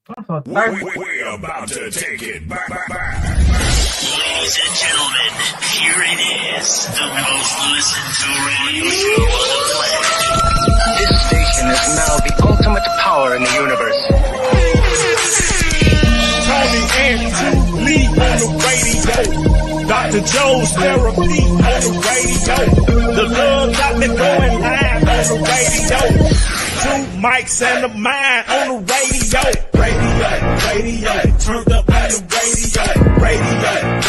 I'm so thirsty. We're about to take it back. Ladies and gentlemen, here it is, the most listened to radio show on the planet. This station is now the ultimate power in the universe. Tony and Lee on the radio. Dr. Joe's therapy on the radio. The love got me going live on the radio. Two mics and a mind on the radio. Radio, turned up on the radio.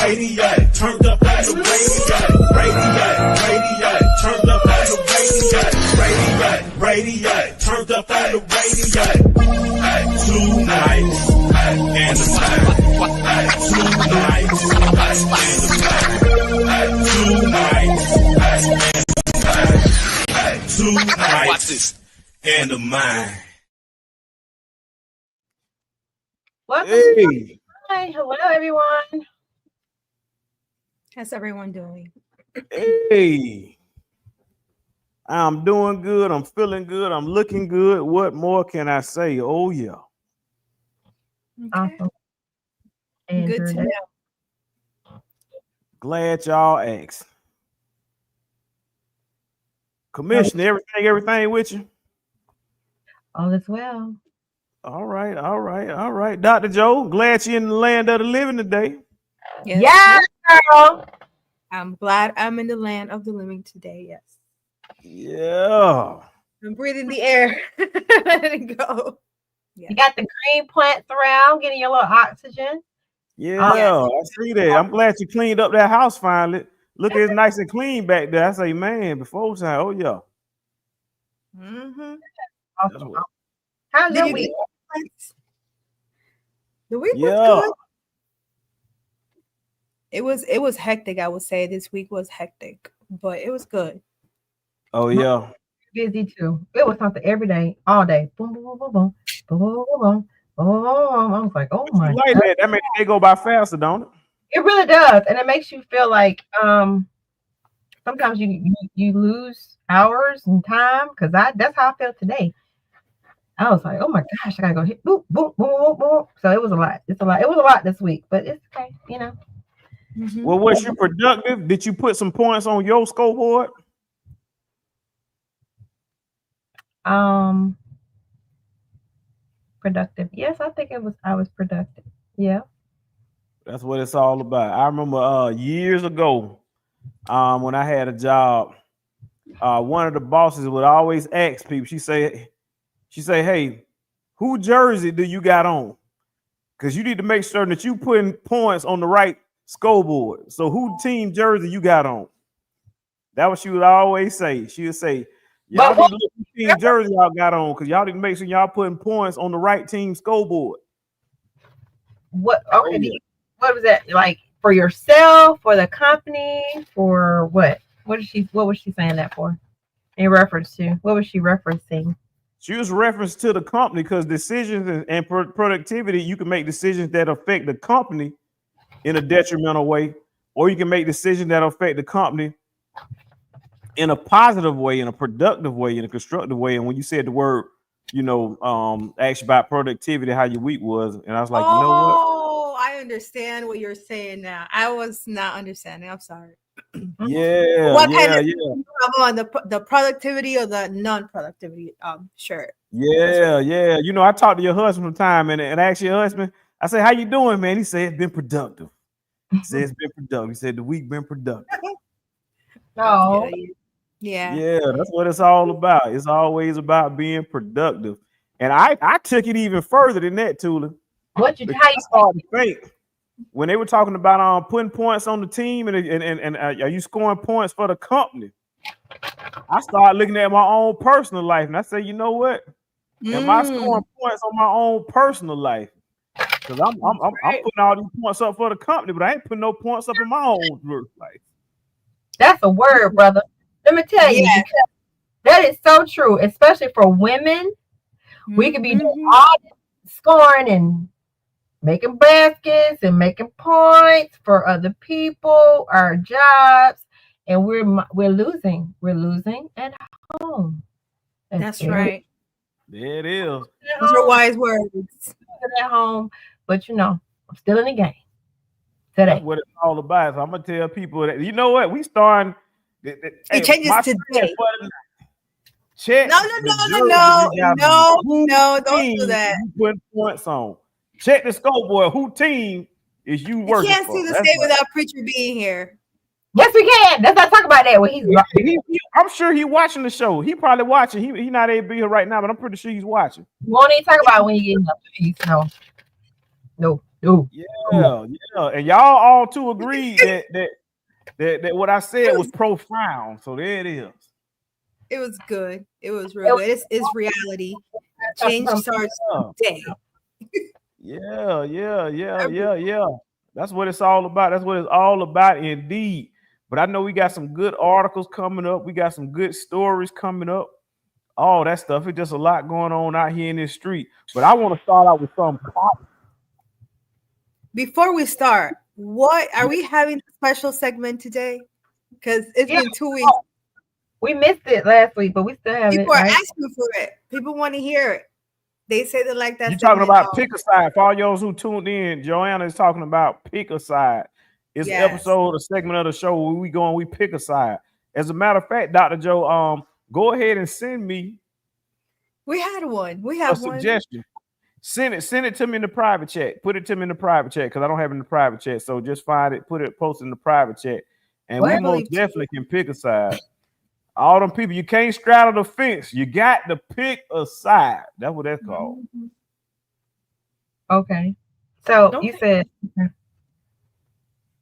Radio, turned up on the radio. Radio, turned up on the radio. Radio, turned up on the radio. Two nights and a mind. Two nights and a mind. Two nights. Two nights and a mind. Welcome. Hey, Hi, hello everyone. How's everyone doing? hey, I'm doing good. I'm feeling good. I'm looking good. What more can I say? Oh, yeah. Awesome. Good to know. Glad y'all asked. Commissioner, everything with you? All is well. All right. Dr. Joe, glad you're in the land of the living today. Yes. Yeah, girl. I'm glad I'm in the land of the living today. Yes. Yeah. I'm breathing the air. Let it go. Yeah. You got the green plants around, getting your little oxygen. Yeah, I see that. I'm glad you cleaned up that house finally. Look, it's nice and clean back there. I say, man, before time, oh, yeah. Mm-hmm. Awesome. How's your week? The week Yeah. was good. It was hectic, I would say. This week was hectic, but it was good. Oh, yeah. Busy too. It was something every day, all day. Boom, boom, boom, boom, boom, boom, boom, boom, boom. I was like, oh my Like God. that makes they go by faster, don't it? It really does, and it makes you feel like sometimes you lose hours and time because that's how I felt today. I was like, oh my gosh, I gotta go hit boop boop boop boop boop. So it was a lot. It's a lot. It was a lot this week, but it's okay, you know. Mm-hmm. Well, was you productive? Did you put some points on your scoreboard? Productive. Yes, I think I was productive. Yeah. That's what it's all about. I remember years ago, when I had a job, one of the bosses would always ask people. She say, "Hey, who jersey do you got on? Because you need to make sure that you putting points on the right scoreboard. So who team jersey you got on?" That what she would always say. She would say, "Y'all need to look at team jersey y'all got on because y'all need to make sure y'all putting points on the right team scoreboard." What? Okay. What was that like for yourself, for the company, for what? What was she saying that for? In reference to what was she referencing? She was reference to the company because decisions and productivity, you can make decisions that affect the company in a detrimental way, or you can make decisions that affect the company in a positive way, in a productive way, in a constructive way. And when you said the word, asked about productivity, how your week was, and I was like, you know what? Oh, I understand what you're saying now. I was not understanding. I'm sorry. Yeah, What kind yeah, of yeah. on the productivity or the non-productivity? Sure. Yeah, yeah. I talked to your husband from time and asked your husband, I said, how you doing, man? He said, it's been productive. He said, it's been productive. He said, the week been productive. Oh, Yeah. Yeah, that's what it's all about. It's always about being productive. And I took it even further than that, Tula. how you started to think when they were talking about putting points on the team and are you scoring points for the company? I started looking at my own personal life and I said, you know what? Am I scoring points on my own personal life? Because I'm putting all these points up for the company, but I ain't putting no points up in my own life. That's a word, brother. Let me tell you, that is so true, especially for women. We could be doing all this scoring and making baskets and making points for other people, our jobs, and we're losing. We're losing at home. That's right. There it is. Those are wise words. at home, but I'm still in the game That's today. what it's all about. So I'm gonna tell people that you know what we starting. It changes my today. friend for the night, check No, the jersey. don't do Team that. you putting points on. Check the scoreboard. Who team is you You working can't for? see the That's state right. without preacher being here. Yes, we can. Let's not talk about that when he's I'm sure he's watching the show. He probably watching. He not able to be here right now, but I'm pretty sure he's watching. We won't even talk about it when you get up. Please, no. Yeah. And y'all all two agreed that what I said was profound. So there it is. It was good. It was real good. It's reality. Change starts today. Yeah. That's what it's all about. That's what it's all about, indeed. But I know we got some good articles coming up. We got some good stories coming up. All that stuff. It's just a lot going on out here in this street. But I want to start out with something. Before we start, what are we having a special segment today? Because it's been 2 weeks. We missed it last week, but we still have People it. are Right? asking for it. People want to hear it. They say they like that. You're talking about Pick a Side. For all y'all who tuned in, Joanna is talking about Pick a Side. It's an episode, a segment of the show where we pick a side. As a matter of fact, Dr. Joe, go ahead and send me. We had one. We have a one. suggestion. Send it to me in the private chat. Put it to me in the private chat because I don't have it in the private chat. So just find it, post it in the private chat, and we most definitely can pick a side. All them people, you can't straddle the fence. You got to pick a side. That's what that's called. Okay. So you said.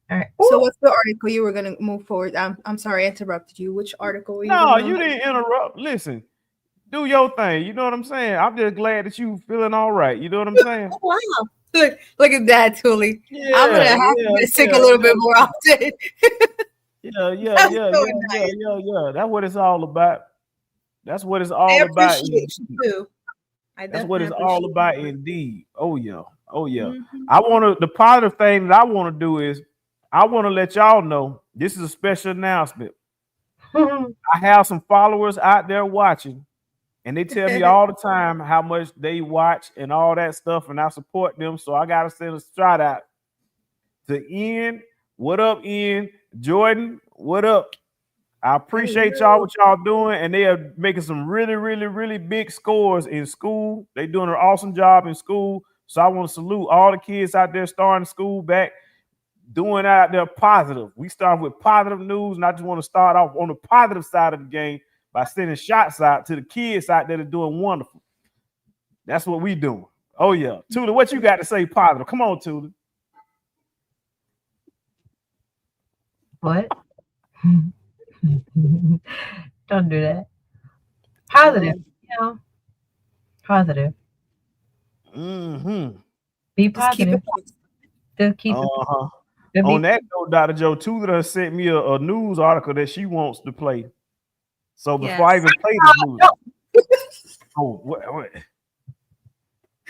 All right. So what's the article you were gonna move forward? I'm sorry, I interrupted you. Which article were you? No, you didn't interrupt. Listen, do your thing. You know what I'm saying? I'm just glad that you feeling all right. You know what I'm saying? Wow. Look at that, Tuli. Yeah, I'm gonna have to sing a little bit more often. Yeah. That's what it's all about. That's what it's all about. That's what it's all about, indeed. Oh yeah. Mm-hmm. The positive thing that I want to do is I want to let y'all know this is a special announcement. I have some followers out there watching, and they tell me all the time how much they watch and all that stuff, and I support them. So I gotta send a shout out to Ian. What up, Ian? Jordan, what up? I appreciate y'all what y'all doing, and they are making some really, really, really big scores in school. They're doing an awesome job in school. So I want to salute all the kids out there starting school back, doing out there positive. We start with positive news, and I just want to start off on the positive side of the game by sending shots out to the kids out there that are doing wonderful. That's what we doing. Oh yeah, Tula, what you got to say positive? Come on, Tula. What? Don't do that. Positive. Positive. Mm-hmm. Be positive. Just keep it. On that note, Dr. Joe Tula sent me a news article that she wants to play. So before I even play the news, what?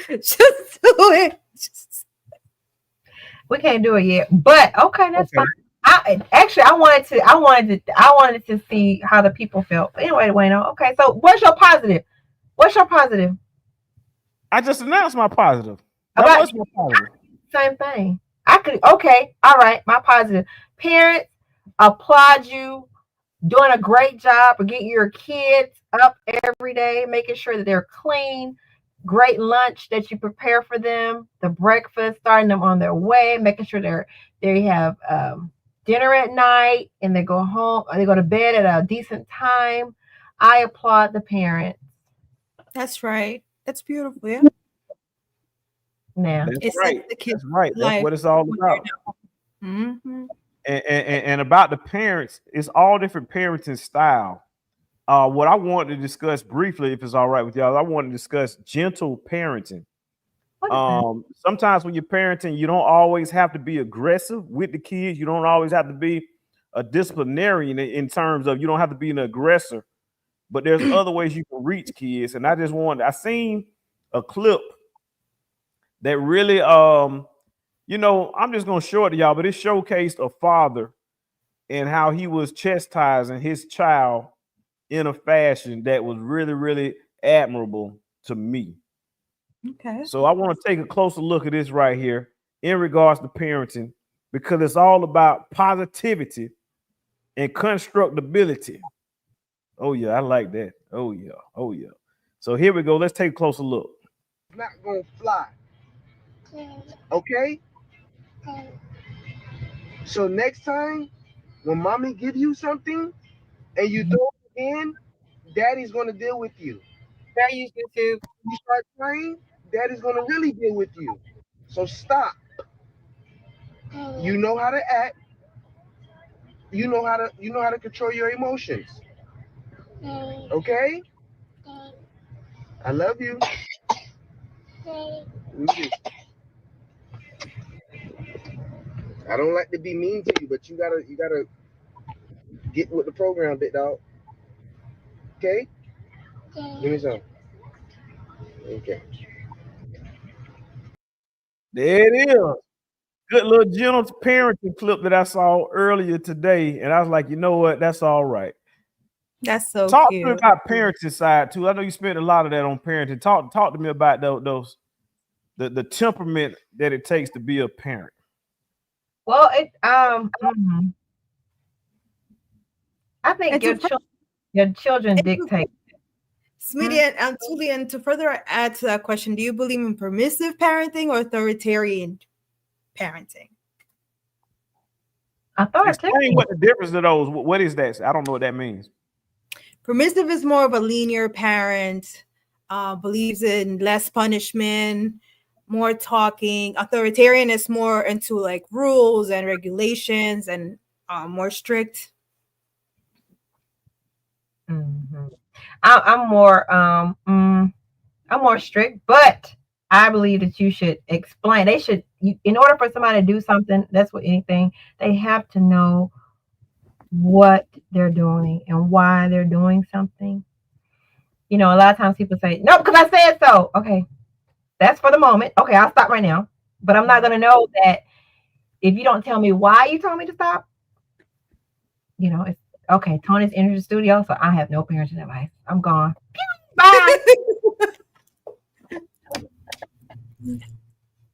Just do it. We can't do it yet, but okay, that's fine. I wanted to see how the people felt. Anyway, Wayno. Okay, so what's your positive? I just announced my positive. Was my positive. Same thing. All right, my positive. Parents, applaud you doing a great job of getting your kids up every day, making sure that they're clean. Great lunch that you prepare for them, the breakfast, starting them on their way, making sure they have dinner at night, and they go home. They go to bed at a decent time. I applaud the parents. That's right. That's beautiful. Yeah. Now that's right. That's right. That's what it's all about. Mm-hmm. And about the parents, it's all different parenting style. What I want to discuss briefly, if it's all right with y'all, I want to discuss gentle parenting. Sometimes when you're parenting, you don't always have to be aggressive with the kids. You don't always have to be a disciplinarian in terms of you don't have to be an aggressor, but there's other ways you can reach kids. And I seen a clip that really, I'm just going to show it to y'all, but it showcased a father and how he was chastising his child in a fashion that was really, really admirable to me. Okay. So I want to take a closer look at this right here in regards to parenting, because it's all about positivity and constructability. Oh yeah, I like that. Oh yeah, oh yeah. So here we go. Let's take a closer look. Not gonna fly. Okay? So next time when mommy give you something and you throw it in, daddy's gonna deal with you. Very use YouTube. You start crying, daddy's gonna really deal with you. So stop. You know how to act. You know how to control your emotions. Okay? I love you. I don't like to be mean to you, but you gotta get with the program, big dog. Okay? Give me some. Okay. There it is. Good little gentle parenting clip that I saw earlier today, and I was like, you know what? That's all right. That's so Talk cute. to me about parenting side too. I know you spent a lot of that on parenting. Talk to me about those the temperament that it takes to be a parent. Well, I think your children dictate. Smitty and Tulian, to further add to that question, do you believe in permissive parenting or authoritarian parenting? Explain what the difference of those. What is that? I don't know what that means. Permissive is more of a linear parent, believes in less punishment, more talking. Authoritarian is more into like rules and regulations and more strict. Mm-hmm. I'm more strict, but I believe that you should explain. In order for somebody to do something, that's with anything, they have to know what they're doing and why they're doing something. You know, a lot of times people say, no, because I said so. Okay, that's for the moment. Okay, I'll stop right now. But I'm not going to know that if you don't tell me why you told me to stop. You know, it's okay. Tony's entered the studio, so I have no parenting advice. I'm gone. Bye.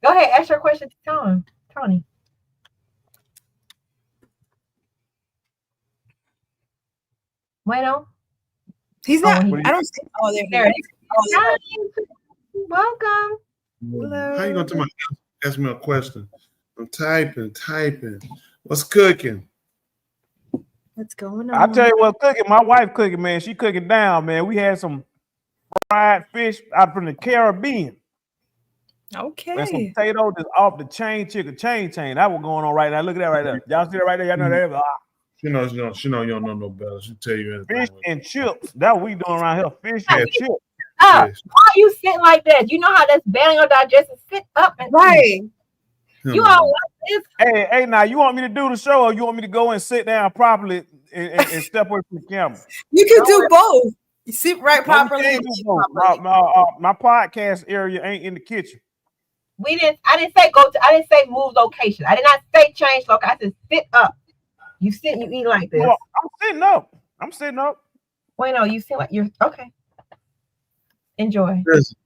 Go ahead, ask your question to Tony. Bueno. He's not. I don't see. Oh, there he is. Welcome. Hello. How you gonna tell me, ask me a question? I'm typing. What's cooking? What's going on? I'll tell you what cooking. My wife cooking, man. She cooking down, man. We had some fried fish out from the Caribbean. Okay. And some potatoes that's off the chain. That was going on right now. Look at that right there. Y'all see that right there? Y'all know that? She knows you don't know no better. She'll tell you anything. Fish and chips. That's what we doing around here. Fish and chips. Why are you sitting like that? You know how that's bad on your digestion. Sit up and right. You all like this? Hey, now you want me to do the show, or you want me to go and sit down properly and step away from the camera? You can do both. You sit right properly. My podcast area ain't in the kitchen. I didn't say go to. I didn't say move location. I did not say change location. I said sit up. You sit. You eat like this. Well, I'm sitting up. Wait, no, you sit like you're okay. Enjoy. Listen.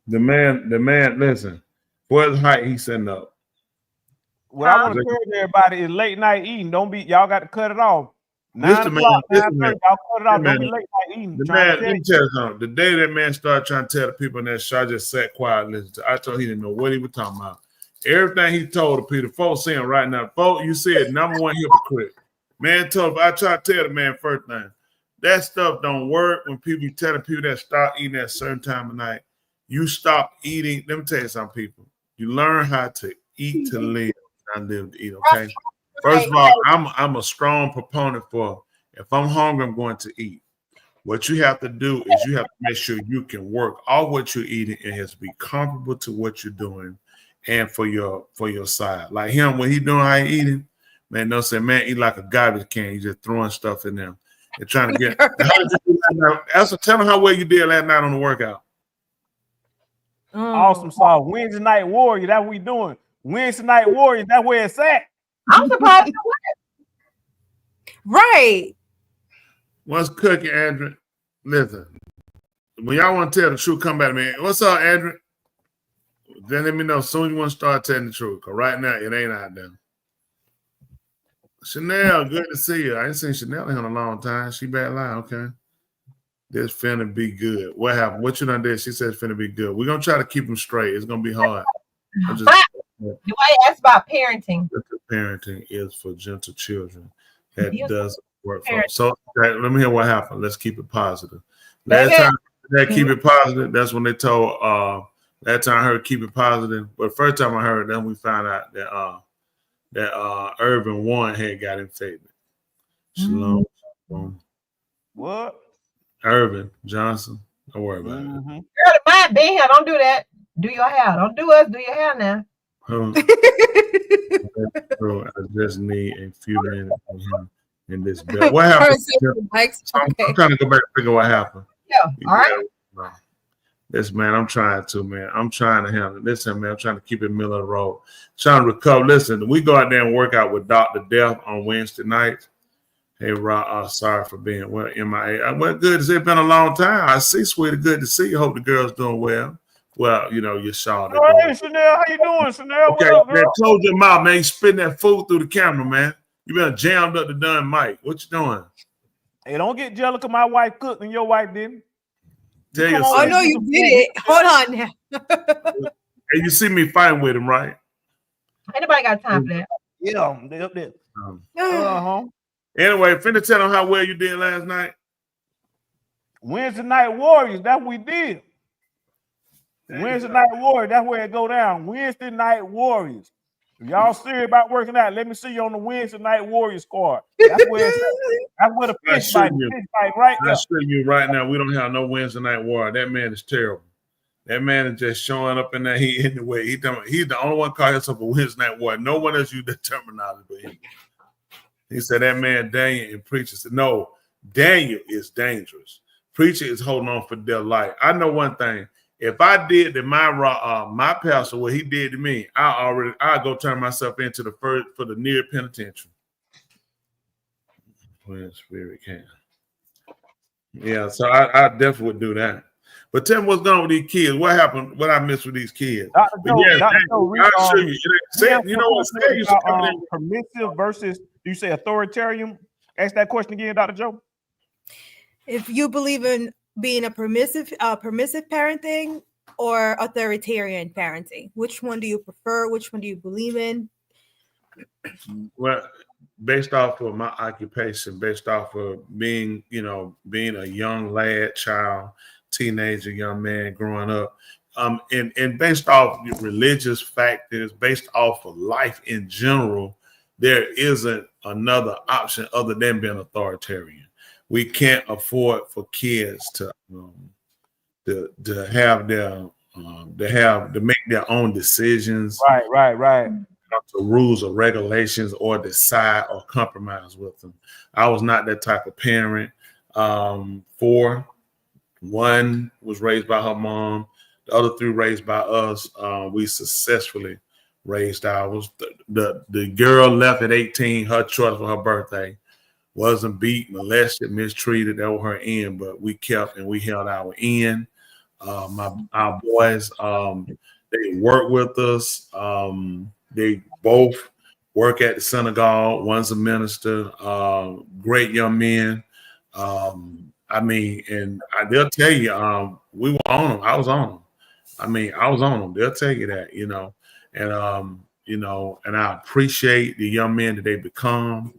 The man. Listen. What height he sitting up? What I want to tell everybody is late night eating. Don't be. Y'all got to cut it off. 9 o'clock. Y'all cut it off. Don't be late night eating. Let me tell you something. The day that man started trying to tell the people in that show, I just sat quiet and listened to. I told he didn't know what he was talking about. Everything he told the people, folks saying right now, folks, you said number one hypocrite. Man told, I try to tell the man first thing. That stuff don't work when people telling people that stop eating at a certain time of night. You stop eating. Let me tell you something, people. You learn how to eat to live, not live to eat, okay? First of all, I'm a strong proponent for if I'm hungry, I'm going to eat. What you have to do is you have to make sure you can work all what you're eating. It has to be comparable to what you're doing and for your side. Like him, when he doing how he eating, man, don't say, man, eat like a garbage can. You just throwing stuff in there. They're trying to get. How did you do that? Also, tell them how well you did last night on the workout. Awesome sauce. Wednesday night warrior. That's what we doing. Wednesday night warrior. That's where it's at. I'm surprised. Right. What's cooking, Andrew? Listen. when y'all want to tell the truth, come back to me. What's up, Andrew? Then let me know as soon as you want to start telling the truth. Because right now, it ain't out there. Chanel, good to see you. I ain't seen Chanel in a long time. She back live, okay. This finna be good. What happened? What you done did? She said it's finna be good. We're going to try to keep them straight. It's going to be hard. Dwight asked about parenting. Parenting is for gentle children. That does work for them. So let me hear what happened. Let's keep it positive. Last time that keep it positive, that's when they told that time I heard keep it positive. But first time I heard, then we found out that Irvin Warren had got infected. Shalom. What? Irvin Johnson. Don't worry about it. Girl, the mind being here. Don't do that. Do your hair. Don't do us. Do your hair now. I just need a few minutes from him in this bed. What happened? I'm trying to go back and figure what happened. Yeah. All right. This man, I'm trying to handle it. Listen, man, I'm trying to keep it middle of the road. Trying to recover. Listen, we go out there and work out with Dr. Death on Wednesday night. Hey, Rob, sorry for being MIA. Well, good. It's been a long time. I see, sweetie. Good to see you. Hope the girl's doing well. Well, you know, you saw that. Hey, Chanel, how you doing, Chanel? Okay, what up, man, close your mouth, man. You spitting that food through the camera, man. You been jammed up the done mic. What you doing? Hey, don't get jealous because my wife cooked and your wife didn't. Tell you oh, no, you did it. Hold on now. Hey, you see me fighting with him, right? Anybody got time for that? Yeah, they up there. Anyway, finna tell them how well you did last night. Wednesday Night Warriors, that's what we did. Wednesday Night Warriors, that's where it go down. Wednesday Night Warriors. If y'all serious about working out, let me see you on the Wednesday Night Warriors squad. That's where the fish fight right there. I'm showing you right now, we don't have no Wednesday Night Warrior. That man is terrible. That man is just showing up in there. He's the only one calling himself a Wednesday Night Warrior. No one else used that terminology but him. He said that man Daniel and Preacher said, no, Daniel is dangerous. Preacher is holding on for dear life. I know one thing. If I did to my pastor what he did to me, I'll go turn myself into for the near penitentiary. When spirit can. Yeah, so I definitely would do that. But tell me what's going on with these kids. What happened? What I missed with these kids? Dr. Joe, I'll show you. You know what? Permissive versus, do you say authoritarian? Ask that question again, Dr. Joe. If you believe in being a permissive parenting or authoritarian parenting, which one do you prefer? Which one do you believe in? Well, based off of my occupation, based off of being a young lad, child, teenager, young man growing up, and based off religious factors, based off of life in general, there isn't another option other than being authoritarian. We can't afford for kids to have their to make their own decisions. Right. To rules or regulations or decide or compromise with them. I was not that type of parent. One was raised by her mom. The other three raised by us. We successfully raised ours. The girl left at 18, her choice for her birthday. Wasn't beat, molested, mistreated. That was her end, but we kept and we held our end. Our boys, they work with us. They both work at the synagogue. One's a minister. Great young men. They'll tell you, we were on them. I was on them. I was on them. They'll tell you that, and I appreciate the young men that they become.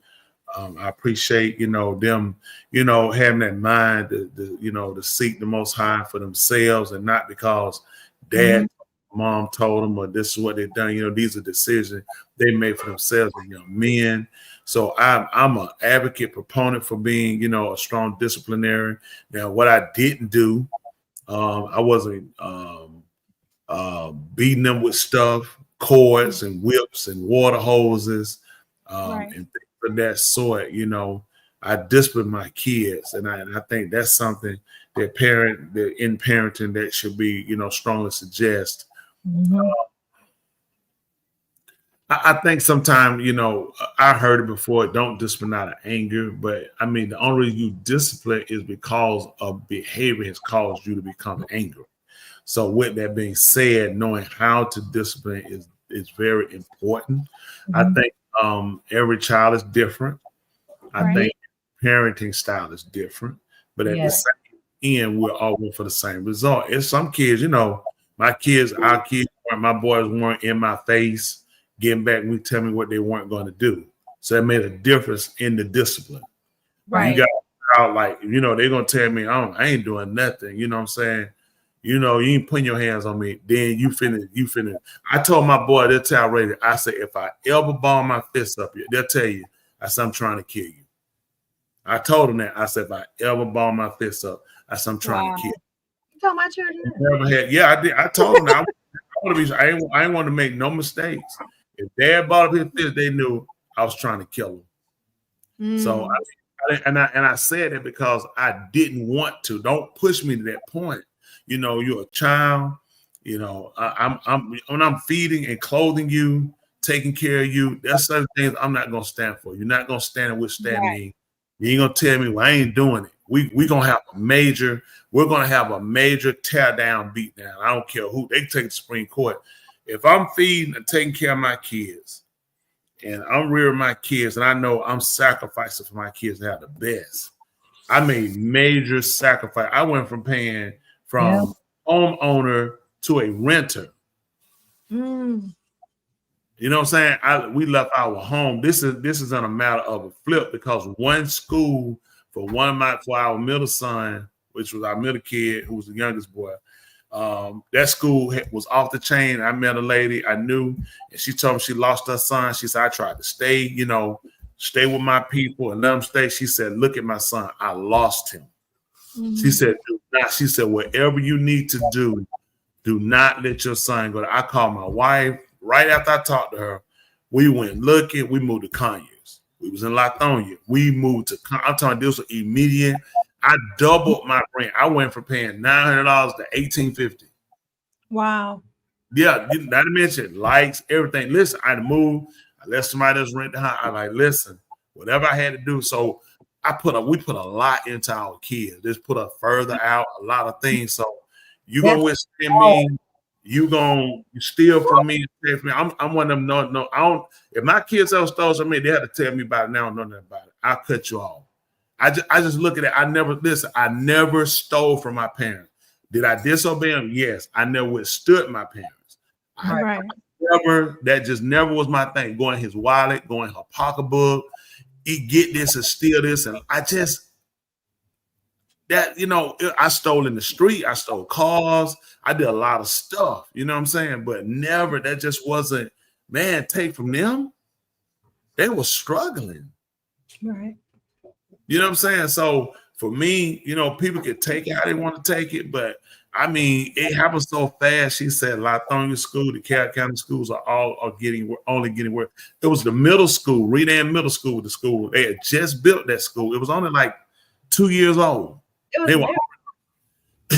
I appreciate, them, having that mind to seek the Most High for themselves and not because dad, mom told them or this is what they've done. These are decisions they made for themselves as young men. So I'm an advocate, proponent for being, a strong disciplinarian. Now, what I didn't do, I wasn't beating them with stuff, cords and whips and water hoses and things of that sort. I discipline my kids, and I think that's something that in parenting that should be, strongly suggest. I think sometimes, I heard it before, don't discipline out of anger, but I mean, the only reason you discipline is because of behavior has caused you to become angry. So with that being said, knowing how to discipline is very important. I think every child is different. I think parenting style is different, but at the same end, we're all going for the same result. It's some kids, our kids, my boys weren't in my face, getting back and tell me what they weren't going to do. So it made a difference in the discipline. Right. You got out like, they're going to tell me, I ain't doing nothing. You know what I'm saying? You ain't putting your hands on me. Then you finna. I told my boy, they'll tell Ray, I said, if I ever ball my fist up here, they'll tell you, I said, I'm trying to kill you. I told him that. I said, if I ever ball my fist up, I said, I'm trying to kill you. You told my children that? Yeah, I did. I told them that. I ain't want to make no mistakes. If dad balled up his fist, they knew I was trying to kill him. So I said it because I didn't want to. Don't push me to that point. You're a child. When I'm feeding and clothing you, taking care of you, there's certain things I'm not gonna stand for. You're not gonna stand and withstand me. You ain't gonna tell me, well, I ain't doing it. We're gonna have a major tear down, beat down. I don't care who they take to Supreme Court. If I'm feeding and taking care of my kids and I'm rearing my kids and I know I'm sacrificing for my kids to have the best, I made major sacrifice. I went from paying from homeowner to a renter. You know what I'm saying? We left our home. This isn't a matter of a flip because one school for our middle son, which was our middle kid, who was the youngest boy, that school was off the chain. I met a lady I knew, and she told me she lost her son. She said, I tried to stay with my people and let them stay. She said, look at my son. I lost him. She said, whatever you need to do not let your son go. I called my wife right after I talked to her. We went looking. We moved to Conyers. We was in Lithonia. We moved to, I'm talking this was immediate. I doubled my rent. I went from paying $900 to $1,850. Wow. Yeah, not to mention lights, everything. Listen, I moved. I let somebody else rent the house. I like, listen, whatever I had to do. So we put a lot into our kids. Just put us further out, a lot of things. So you gonna withstand me, you steal from me, take from me. I'm one of them. No, I don't. If my kids ever stole from me, they had to tell me about it. Now I don't know nothing about it. I'll cut you off. I just look at it. I never stole from my parents. Did I disobey them? Yes. I never withstood my parents. That just never was my thing. Going his wallet, going her pocketbook, get this and steal this. And I stole in the street. I stole cars. I did a lot of stuff. You know what I'm saying? But never, that just wasn't, man, take from them. They were struggling. Right. You know what I'm saying? So for me, people can take it how they want to take it, but I mean, it happened so fast. She said Lithonia School, the Carroll County schools are only getting worse. It was the middle school, Redan Middle School, the school. They had just built that school. It was only like 2 years old. It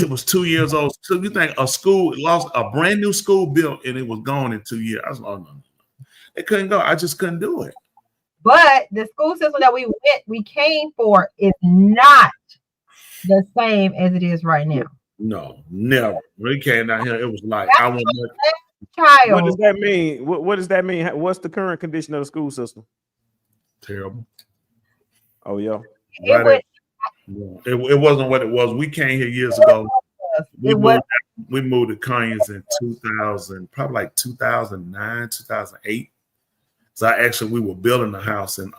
was 2 years old. So you think a brand new school built and it was gone in 2 years? I was like, no. They couldn't go. I just couldn't do it. But the school system that we came for is not the same as it is right now. No, never. When we came down here, it was like I want child. What does that mean? What does that mean? What's the current condition of the school system? Terrible. Oh yeah. It wasn't what it was. We came here years ago. We moved to Conyers in 2000, probably like 2009, 2008. So we were building a house in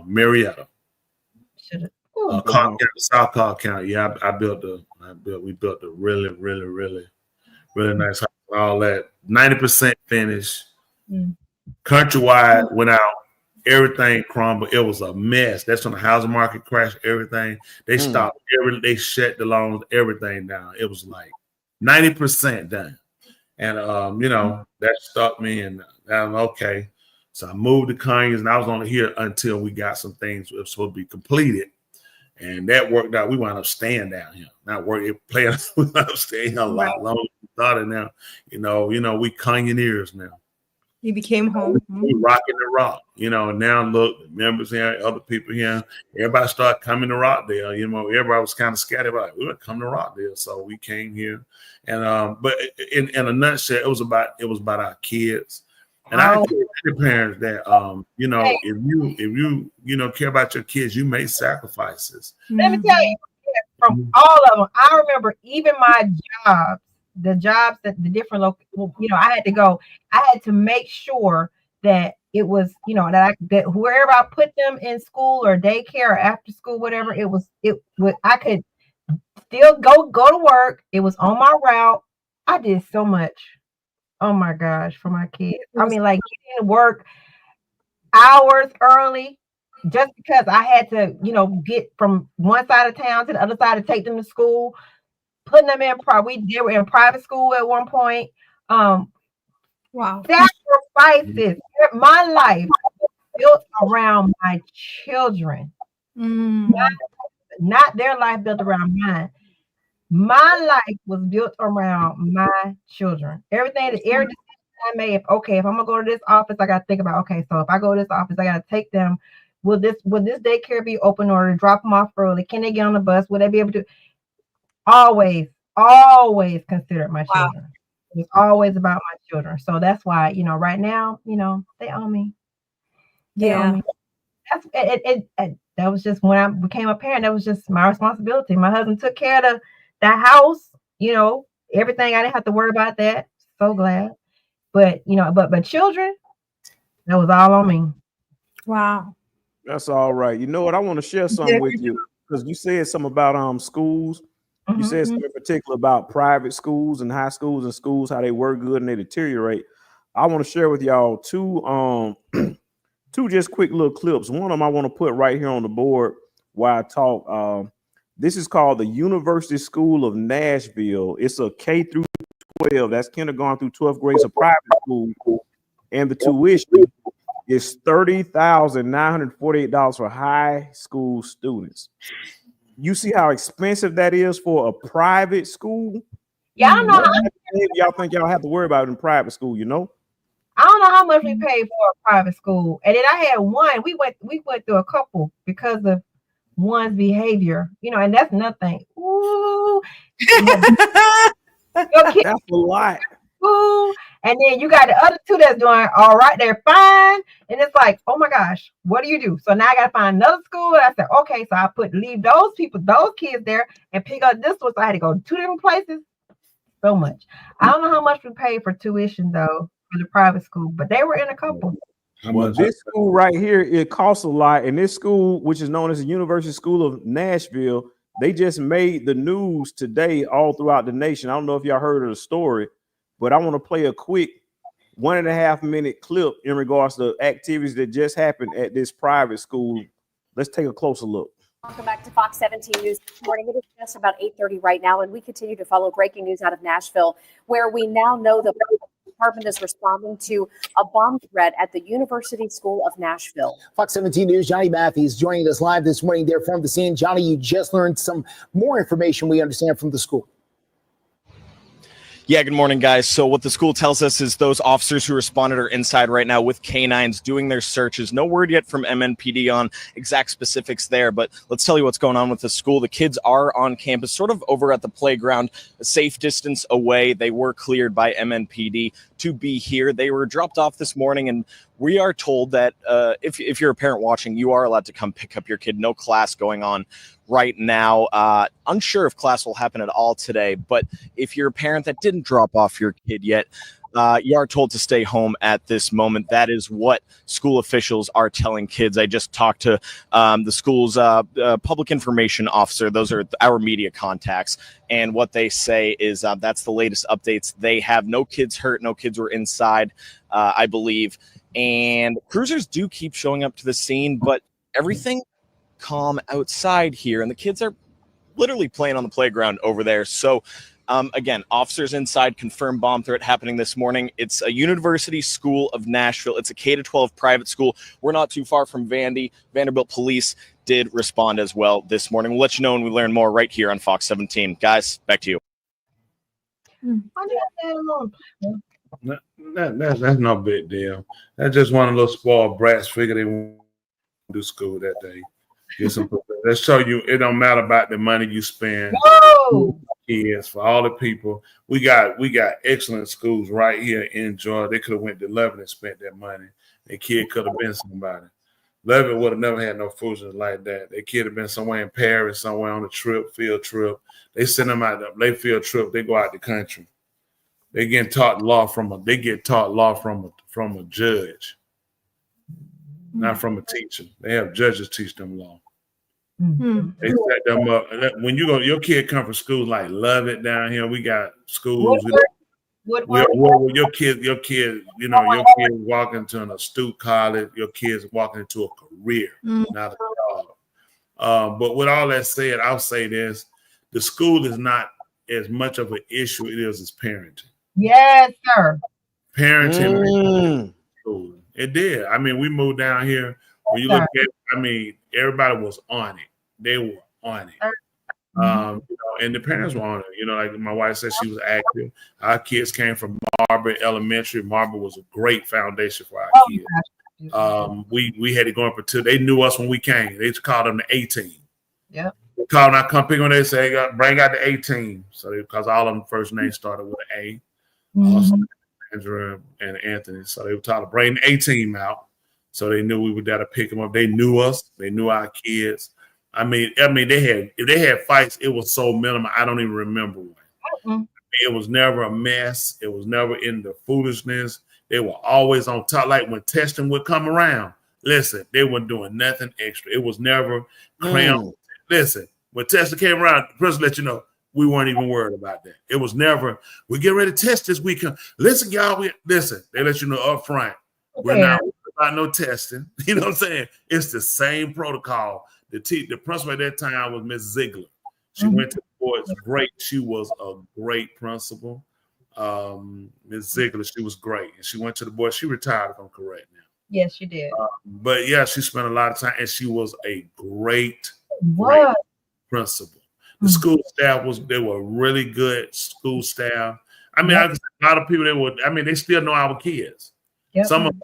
Marietta, South Cobb County. Yeah, we built a really, really, really, really nice house. All that 90% finished. Countrywide went out. Everything crumbled. It was a mess. That's when the housing market crashed. Everything they stopped. They shut the loans. Everything down. It was like 90% done. And that stuck me. And I'm okay. So I moved to Conyers, and I was only here until we got some things that were supposed to be completed, and that worked out. We wound up staying down here, not working, playing. We wound up staying here a lot longer than we thought. And now, we Conyers now. He became home. We rocking the rock, now look, members here, other people here, everybody started coming to Rockdale. Everybody was kind of scattered, like, we would come to Rockdale. So we came here. And but in a nutshell, it was about our kids. And I tell the parents that if you care about your kids, you make sacrifices. Let me tell you, from all of them, I remember even my jobs, the jobs that the different I had to go. I had to make sure that it was, that wherever I put them in school or daycare or after school, whatever, I could still go to work. It was on my route. I did so much. Oh my gosh, for my kids. I mean, like getting to work hours early just because I had to, get from one side of town to the other side to take them to school, putting them in they were in private school at one point. Wow. Sacrifices. My life was built around my children. Not their life built around mine. My life was built around my children. Every decision I made, if I'm gonna go to this office, I gotta think about, so if I go to this office, I gotta take them. Will this daycare be open or to drop them off early? Can they get on the bus? Will they be able to? Always considered my children. It was always about my children. So that's why, right now, they own me. Own me. That's it. That was just when I became a parent. That was just my responsibility. My husband took care of the house, everything. I didn't have to worry about that. So glad. But but children, that was all on me. Wow. That's all right. You know what? I want to share something with you because you said something about schools. You said something in particular about private schools and high schools and schools, how they work good and they deteriorate. I want to share with y'all two just quick little clips. One of them I want to put right here on the board while I talk. This is called the University School of Nashville. It's a K through 12. That's kindergarten through 12th grade. It's a private school, and the tuition is $30,948 for high school students. You see how expensive that is for a private school? Yeah, I don't know. Y'all think y'all have to worry about it in private school, I don't know how much we paid for a private school. And then I had one. We went through a couple because of one's behavior, and that's nothing. Ooh. That's a lot. Ooh. And then you got the other two that's doing all right. They're fine. And it's like, oh my gosh, what do you do? So now I got to find another school. And I said, okay, so I leave those kids there and pick up this one. So I had to go to two different places. So much. I don't know how much we paid for tuition though for the private school, but they were in a couple. Well, this school right here, it costs a lot. And this school, which is known as the University School of Nashville, they just made the news today all throughout the nation. I don't know if y'all heard of the story, but I want to play a quick 1.5 minute clip in regards to activities that just happened at this private school. Let's take a closer look. Welcome back to Fox 17 News this morning. It is just about 8:30 right now, and we continue to follow breaking news out of Nashville, where we now know the department is responding to a bomb threat at the University School of Nashville. Fox 17 News, Johnny Matthews joining us live this morning there from the scene. Johnny, you just learned some more information we understand from the school. Yeah, good morning, guys. So what the school tells us is those officers who responded are inside right now with canines doing their searches. No word yet from MNPD on exact specifics there, but let's tell you what's going on with the school. The kids are on campus, sort of over at the playground, a safe distance away. They were cleared by MNPD to be here. They were dropped off this morning, and we are told that if you're a parent watching, you are allowed to come pick up your kid. No class going on right now. Unsure if class will happen at all today, but if you're a parent that didn't drop off your kid yet, you are told to stay home at this moment. That is what school officials are telling kids. I just talked to the school's public information officer. Those are our media contacts. And what they say is that's the latest updates. They have no kids hurt. No kids were inside, I believe. And cruisers do keep showing up to the scene, but everything calm outside here. And the kids are literally playing on the playground over there. So again, officers inside, confirmed bomb threat happening this morning. It's a University School of Nashville. It's a K-12 private school. We're not too far from Vandy. Vanderbilt police did respond as well this morning. We'll let you know when we learn more right here on Fox 17. Guys, back to you. That's no big deal. That's just one of those spoiled brats figure they want to do school that day. Get some. Let's show you it don't matter about the money you spend. Whoa. Kids, for all the people, we got excellent schools right here in Georgia. They could have went to Lebanon and spent that money. Their kid could have been somebody. Lebanon would have never had no foolishness like that. Their kid have been somewhere in Paris, somewhere on a field trip. They send them out they field trip. They go out the country. They get taught law from a judge, not from a teacher. They have judges teach them law. Mm-hmm. They set them up. When you go, your kid come from schools like Lovett down here. We got schools. Your kid, your kid walking to an astute college. Your kids walking into a career, not a job. But with all that said, I'll say this: the school is not as much of an issue it is as parenting. Yes, sir. Parenting. It did. I mean, we moved down here. When you look at it, I mean, everybody was on it. They were on it. And the parents were on it. Like my wife said, she was active. Our kids came from Marble Elementary. Marble was a great foundation for our kids. We had it going for 2. They knew us when we came. They called them the 18. Yeah. They called them, I come pick on. They say, bring out the 18. So because all of them first names started with an A. Andrew and Anthony. So they were taught to bring the 18 out. So they knew we would there to pick them up. They knew us. They knew our kids. I mean, if they had fights, it was so minimal. I don't even remember one. It was never a mess. It was never in the foolishness. They were always on top. Like when testing would come around, listen, they weren't doing nothing extra. It was never crayon. Listen, when testing came around, the person let you know we weren't even worried about that. It was never, we get ready to test this weekend. Listen, y'all, they let you know up front. We're not worried about no testing. You know what I'm saying? It's the same protocol. The principal at that time was Miss Ziegler. She went to the boys great. She was a great principal. Miss Ziegler, she was great. And she went to the boys. She retired, if I'm correct now. Yes, she did. But yeah, she spent a lot of time, and she was a great principal. The school staff they were really good school staff. I mean, a lot of people they still know our kids. Yep. Some of them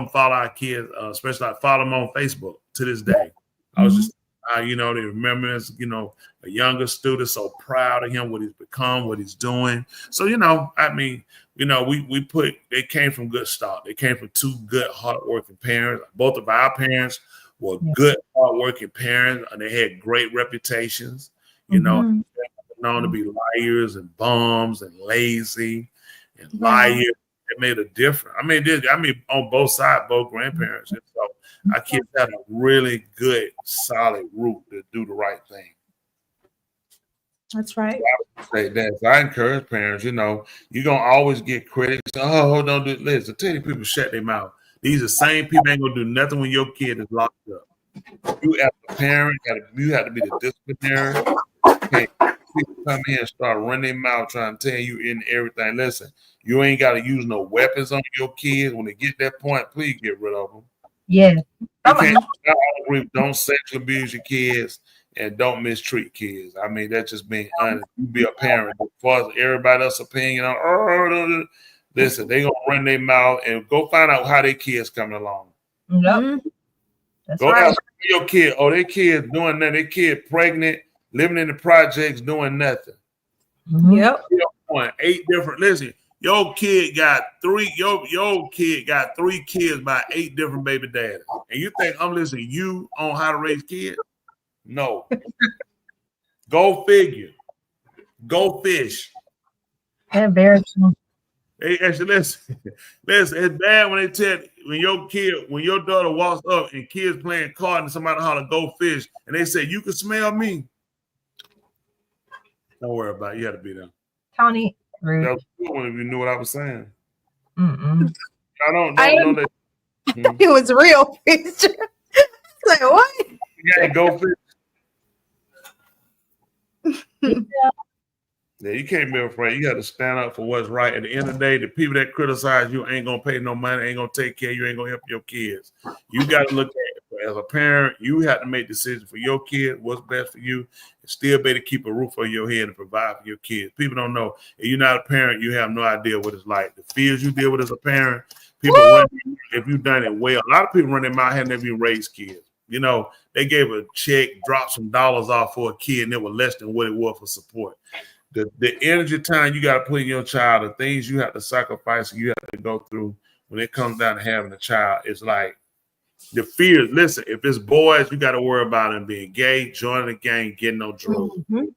follow our kids, especially I follow them on Facebook to this day. I was just, they remember us, a younger student, so proud of him, what he's become, what he's doing. So, they came from good start. They came from 2 good, hardworking parents. Both of our parents were good, hardworking parents, and they had great reputations, known to be liars and bums and lazy and liars. It made a difference. On both sides, both grandparents. And so our kids had a really good, solid root to do the right thing. That's right. So I encourage parents, you're going to always get critics. Oh, don't do this. I tell you, people shut their mouth. These are the same people ain't going to do nothing when your kid is locked up. You as a parent, you have to be the disciplinary. Okay, people come in and start running their mouth trying to tell you in everything. Listen, you ain't got to use no weapons on your kids. When they get that point, please get rid of them. Yeah. Don't sexually abuse your kids and don't mistreat kids. I mean, that's just being honest. You be a parent. As far as everybody else's opinion on, listen, they gonna run their mouth and go find out how their kids coming along. Yep. That's go right. ask your kid. Oh, their kid doing nothing. Their kid pregnant, living in the projects, doing nothing. Yep. 8 different. Listen. Your kid got 3 kids by 8 different baby daddies. And you think I'm listening to you on how to raise kids? No. Go figure. Go fish. Embarrassing. Hey, actually, listen, it's bad when they tell when your daughter walks up and kids playing cards and somebody holler go fish and they say you can smell me. Don't worry about it. You had to be there. Tony. That was a good one if you knew what I was saying. Mm-mm. I don't know that. It was real picture. Like what? You gotta go fish. Yeah, you can't be afraid. You got to stand up for what's right. At the end of the day, the people that criticize you ain't gonna pay no money, ain't gonna take care of you, ain't gonna help your kids. You got to look at as a parent, you have to make decisions for your kid, what's best for you, and still be able to keep a roof over your head and provide for your kids. People don't know. If you're not a parent, you have no idea what it's like. The fears you deal with as a parent, people run, if you've done it well. A lot of people run their mouth, have never even raised kids. You know, they gave a check, dropped some dollars off for a kid, and it was less than what it was for support. The energy, time you got to put in your child, the things you have to sacrifice and you have to go through when it comes down to having a child, it's like the fears. Listen, if it's boys, you got to worry about them being gay, joining the gang, getting no drugs. If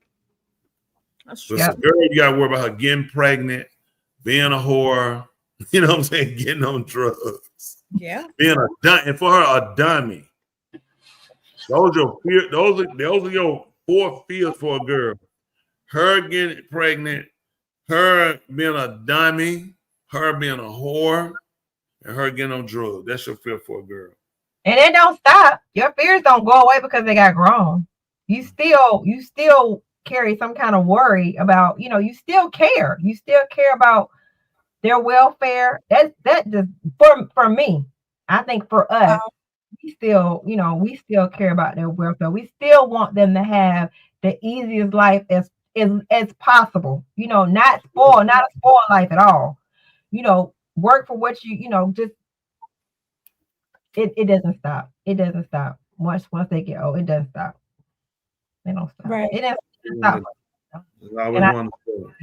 it's a girl, you got to worry about her getting pregnant, being a whore, you know what I'm saying, getting on drugs. Yeah. Being a dummy, and for her, a dummy. Those are your 4 fears for a girl. Her getting pregnant, her being a dummy, her being a whore, and her getting on drugs. That's your fear for a girl. And it don't stop. Your fears don't go away because they got grown. You still carry some kind of worry about, you still care. You still care about their welfare. That just for me, I think for us, we still care about their welfare. We still want them to have the easiest life as possible. Not a spoiled life at all. Work for what just it doesn't stop. It doesn't stop. Once they get old, it doesn't stop. They don't stop. Right. It doesn't stop. I always want to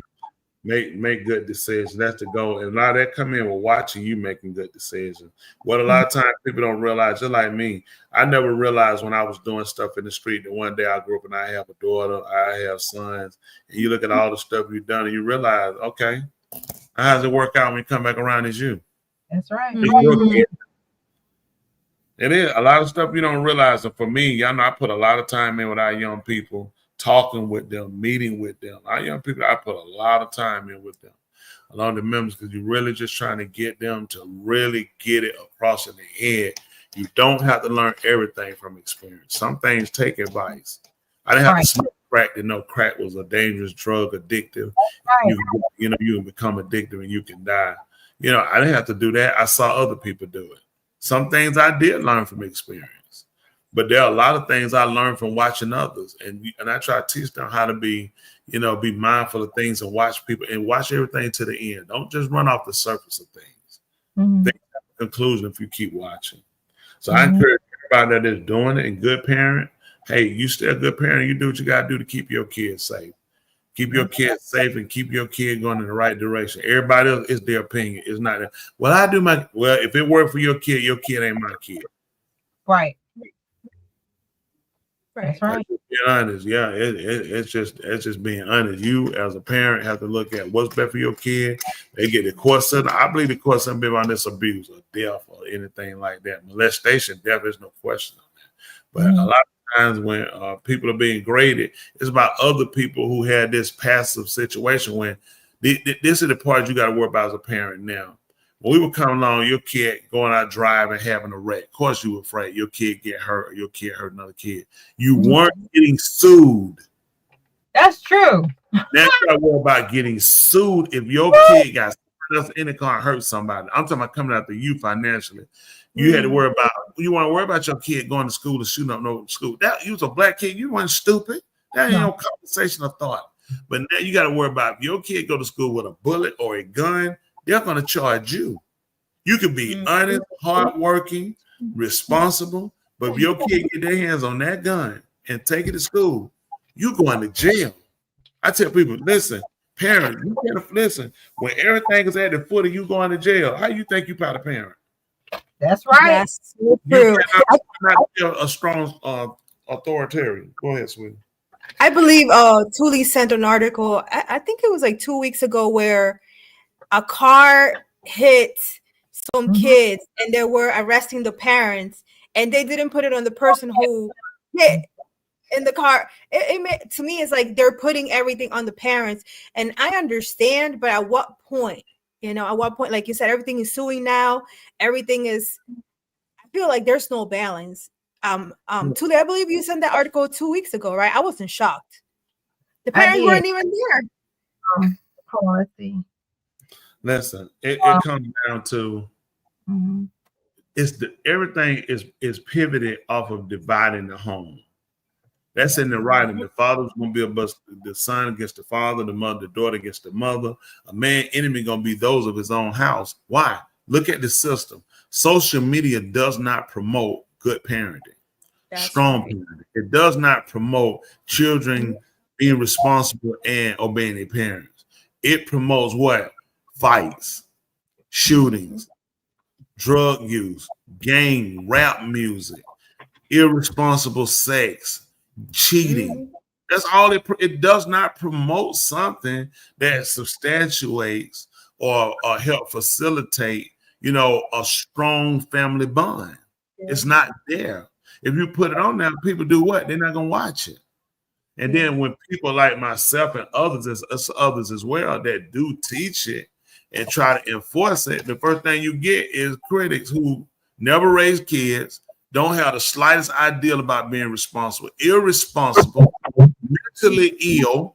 make good decisions. That's the goal. And a lot of that come in with watching you making good decisions. What a lot of times people don't realize, just like me, I never realized when I was doing stuff in the street that one day I grew up and I have a daughter, I have sons, and you look at all the stuff you've done and you realize, okay, how does it work out when you come back around as you? That's right. It is a lot of stuff you don't realize. And for me, y'all know I put a lot of time in with our young people, talking with them, meeting with them. Our young people, I put a lot of time in with them, along the members, because you're really just trying to get them to really get it across in their head. You don't have to learn everything from experience. Some things take advice. I didn't have to smoke crack to know crack was a dangerous drug, addictive. Right. You can become addicted and you can die. I didn't have to do that. I saw other people do it. Some things I did learn from experience, but there are a lot of things I learned from watching others, and I try to teach them how to be mindful of things and watch people and watch everything to the end. Don't just run off the surface of things. Things have a conclusion if you keep watching. So I encourage everybody that is doing it and good parent. Hey, you still a good parent. You do what you got to do to keep your kids safe. Keep your kids safe and keep your kid going in the right direction. Everybody else is their opinion. It's not. If it worked for your kid ain't my kid. Right. That's right. Being honest, yeah, it's just being honest. You as a parent have to look at what's best for your kid. They get the court system. I believe the court system be on this abuse or death or anything like that. Molestation, death, there's no question on that. But a lot of times when people are being graded, it's about other people who had this passive situation. When this is the part you got to worry about as a parent now. When we would come along, your kid going out driving, having a wreck. Of course, you were afraid your kid get hurt or your kid hurt another kid. You weren't getting sued. That's true. Now you got to worry about getting sued if your kid got in the car and hurt somebody. I'm talking about coming after you financially. You had to worry about. You want to worry about your kid going to school and shooting up no school. That you was a black kid. You weren't stupid. That ain't no conversation of thought. But now you got to worry about if your kid go to school with a bullet or a gun. They're going to charge you. You can be honest, hardworking, responsible, but if your kid get their hands on that gun and take it to school, you going to jail. I tell people, listen, parents, you can't listen. When everything is at the foot of you going to jail, how you think you proud of parent? That's right. That's so true. You cannot be a strong authoritarian. Go ahead, sweetie. I believe Thule sent an article, I think it was like 2 weeks ago, where a car hit some kids and they were arresting the parents, and they didn't put it on the person who hit in the car. To me, it's like they're putting everything on the parents, and I understand, but at what point? At what point, like you said, everything is suing now. Everything is. I feel like there's no balance. Thule, I believe you sent that article 2 weeks ago, right? I wasn't shocked. The parents weren't even there. Hold on, let's see. Listen, it comes down to everything is pivoted off of dividing the home. That's in the writing. The father's gonna be the son against the father, the daughter against the mother. A man enemy gonna be those of his own house. Why? Look at the system. Social media does not promote good parenting, strong parenting. It does not promote children being responsible and obeying their parents. It promotes what? Fights, shootings, drug use, gang, rap music, irresponsible sex, cheating. That's all it does not promote something that substantiates or help facilitate, a strong family bond. It's not there. If you put it on there, people do what? They're not gonna watch it. And then when people like myself and others as well that do teach it and try to enforce it, the first thing you get is critics who never raised kids, don't have the slightest idea about being responsible, irresponsible, mentally ill.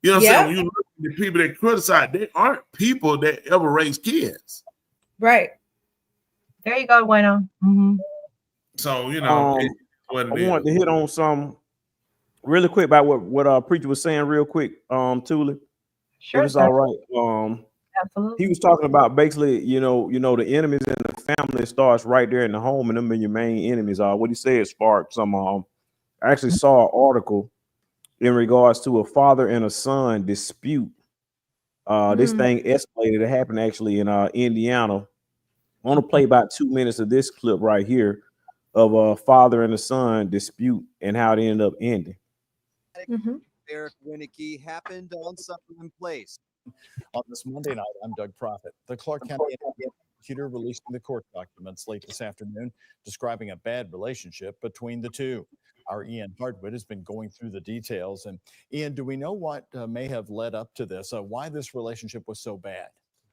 You know what I'm saying? When you look at the people that criticize, they aren't people that ever raised kids. Right. There you go, Bueno. Mm-hmm. So, I wanted to hit on some really quick about what Preacher was saying real quick, Tuli. Sure. If it's all right. Absolutely. He was talking about basically, the enemies in the family starts right there in the home, and them are your main enemies. What he said sparked some. I actually saw an article in regards to a father and a son dispute. This thing escalated. It happened actually in Indiana. I want to play about 2 minutes of this clip right here of a father and a son dispute and how it ended up ending. Eric Winneke happened on Sutherland Place. On this Monday night, I'm Doug Proffitt. The Clark County prosecutor released the court documents late this afternoon describing a bad relationship between the two. Our Ian Hardwitt has been going through the details. And Ian, do we know what may have led up to this? Why this relationship was so bad?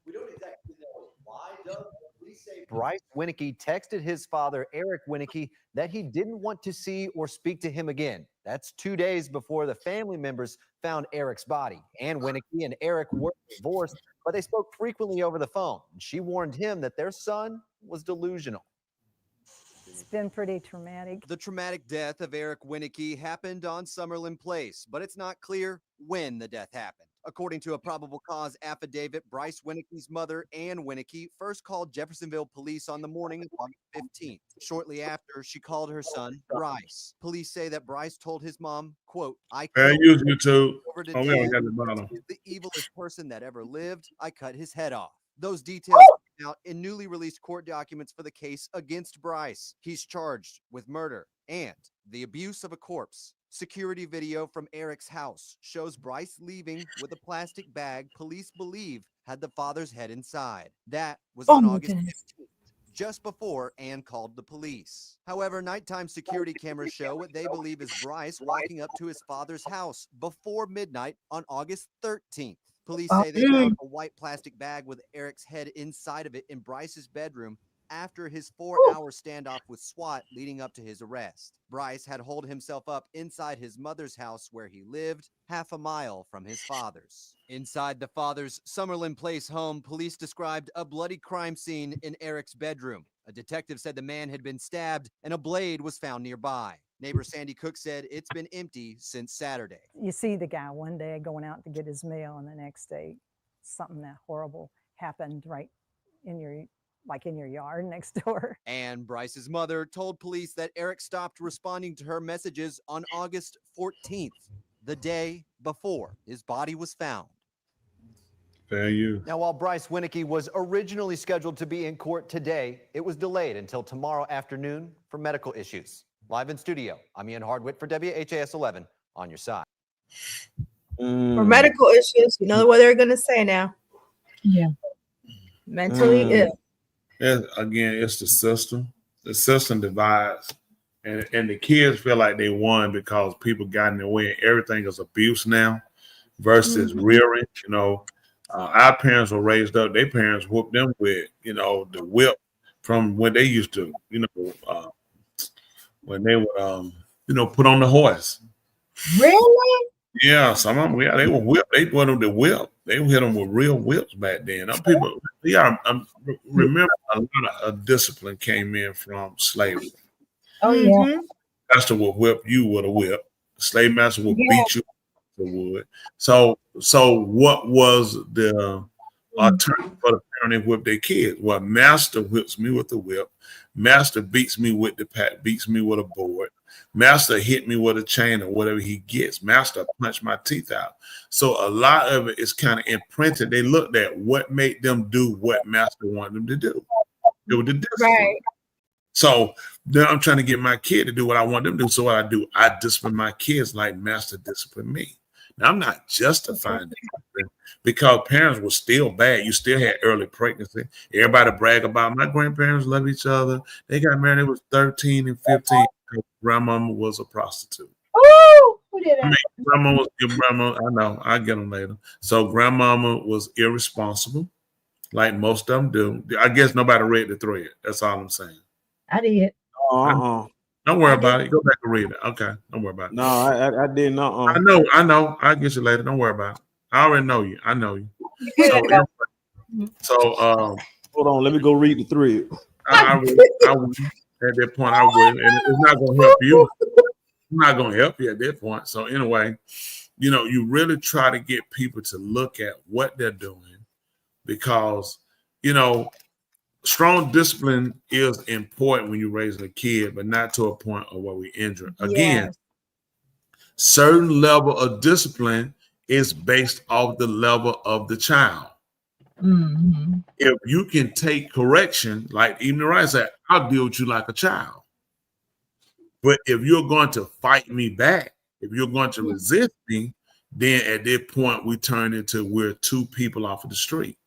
We don't exactly know why, Doug. Police say Bryce Winneke texted his father, Eric Winneke, that he didn't want to see or speak to him again. That's 2 days before the family members found Eric's body. Ann Winneke and Eric were divorced, but they spoke frequently over the phone. And she warned him that their son was delusional. It's been pretty traumatic. The traumatic death of Eric Winneke happened on Summerlin Place, but it's not clear when the death happened. According to a probable cause affidavit, Bryce Winneke's mother, Ann Winneke, first called Jeffersonville police on the morning of August 15th. Shortly after, she called her son, Bryce. Police say that Bryce told his mom, quote, I use YouTube. is the evilest person that ever lived. I cut his head off. Those details are out in newly released court documents for the case against Bryce. He's charged with murder and the abuse of a corpse. Security video from Eric's house shows Bryce leaving with a plastic bag police believe had the father's head inside. That was on August 15th, just before Ann called the police. However, nighttime security cameras show what they believe is Bryce walking up to his father's house before midnight on August 13th. Police say they found a white plastic bag with Eric's head inside of it in Bryce's bedroom after his 4-hour standoff with SWAT leading up to his arrest. Bryce had holed himself up inside his mother's house where he lived, half a mile from his father's. Inside the father's Summerlin Place home, police described a bloody crime scene in Eric's bedroom. A detective said the man had been stabbed and a blade was found nearby. Neighbor Sandy Cook said it's been empty since Saturday. You see the guy one day going out to get his mail, and the next day something that horrible happened right in your yard next door. And Bryce's mother told police that Eric stopped responding to her messages on August 14th, the day before his body was found. Now, while Bryce Winneke was originally scheduled to be in court today, it was delayed until tomorrow afternoon for medical issues. Live in studio, I'm Ian Hardwitt for WHAS 11 on your side. For medical issues, you know what they're going to say now. Yeah. Mentally ill. Again, it's the system. The system divides, and the kids feel like they won because people got in their way. Everything is abuse now versus rearing. Our parents were raised up. Their parents whooped them with, the whip from when they used to, when they would, put on the horse. Really? Yeah, some of them, they were whipped. They put them to whip. They hit them with real whips back then. Yeah, remember a lot of discipline came in from slavery. Oh yeah. Master will whip you with a whip. The slave master will beat you with a wood. So what was the alternative for the parent to whip their kids? Well, master whips me with the whip. Master beats me with the pat, beats me with a board. Master hit me with a chain or whatever he gets. Master punched my teeth out. So a lot of it is kind of imprinted. They looked at what made them do what master wanted them to do. It was the discipline. Right. So now I'm trying to get my kid to do what I want them to do. So what I do, I discipline my kids like master disciplined me. Now I'm not justifying it because parents were still bad. You still had early pregnancy. Everybody brag about my grandparents love each other. They got married. They was 13 and 15. Grandmama was a prostitute. Ooh, who did that? I mean, grandma was your grandma. I know. I'll get them later. So grandmama was irresponsible, like most of them do. I guess nobody read the thread. That's all I'm saying. I did. Don't worry about it. Go back and read it. Okay. Don't worry about it. No, I did not. I know. I'll get you later. Don't worry about it. I already know you. I know you. So hold on. Let me go read the thread. I would. At that point, I would. And it's not going to help you. I'm not going to help you at that point. So anyway, you really try to get people to look at what they're doing because, strong discipline is important when you're raising a kid, but not to a point of where we injure. Again, certain level of discipline is based off the level of the child. Mm-hmm. If you can take correction, like even the right said, I'll deal with you like a child. But if you're going to fight me back, if you're going to resist me, then at that point we turn into we're two people off of the street.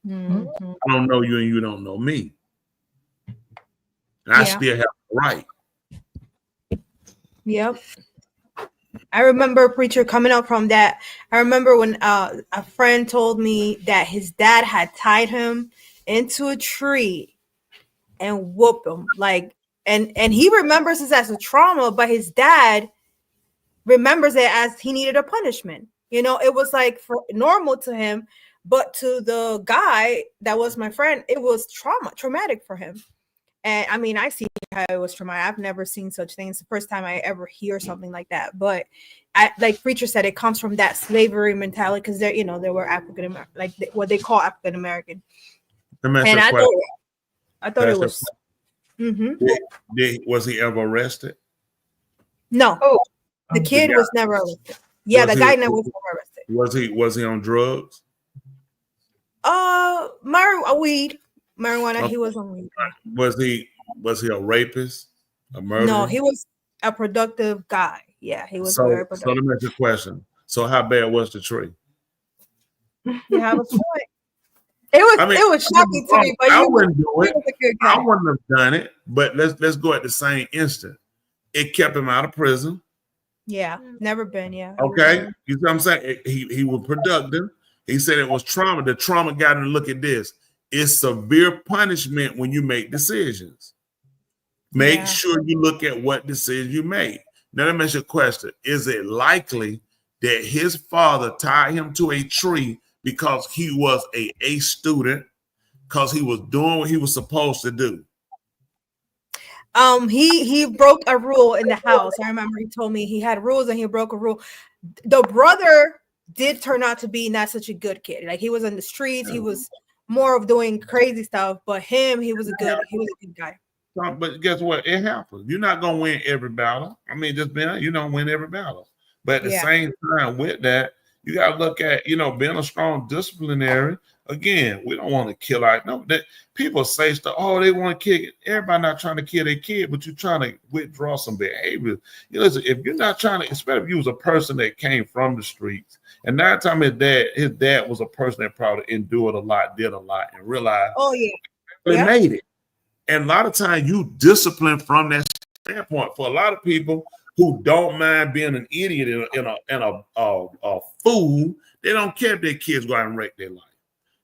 Mm-hmm. I don't know you and you don't know me. And I still have the right. Yep. I remember Preacher coming up from that. I remember when a friend told me that his dad had tied him into a tree and whooped him. And he remembers this as a trauma, but his dad remembers it as he needed a punishment. It was like normal to him, but to the guy that was my friend, it was traumatic for him. And I mean, I see how it was traumatic. I've never seen such things. The first time I ever hear something like that. But like Preacher said, it comes from that slavery mentality because they were African American, like what they call African American. And I thought it was. Was he ever arrested? No. The kid was never arrested. Yeah, the guy never was arrested. Was he on drugs? Weed. Marijuana. He was on weed. Was he a rapist? A murderer? No, he was a productive guy. Yeah, he was very productive. So let me ask you a question. So how bad was the tree? You have a point. It was shocking to me, but I wouldn't do it. I wouldn't have done it. But let's go at the same instant. It kept him out of prison. Yeah, never been. Yeah. Okay, you see what I'm saying? He was productive. He said it was trauma. The trauma got him to look at this. It's severe punishment when you make decisions. Make sure you look at what decisions you make. Now let me ask you a question. Is it likely that his father tied him to a tree because he was a student, because he was doing what he was supposed to do? He broke a rule in the house. I remember he told me he had rules and he broke a rule. The brother did turn out to be not such a good kid. Like he was in the streets, he was more of doing crazy stuff, but he was a good guy. But guess what? It happens. You're not gonna win every battle. I mean, you don't win every battle. But at the same time, with that, you gotta look at being a strong disciplinary. Again, we don't want to kill out. No, that people say stuff. Oh, they want to kill it. Everybody not trying to kill their kid, but you're trying to withdraw some behavior. Listen, if you're not trying to, especially if you was a person that came from the streets, and 9 times his dad was a person that probably endured a lot, did a lot, and realized they made it. And a lot of times you discipline from that standpoint. For a lot of people who don't mind being an idiot and a fool, they don't care if their kids go out and wreck their life.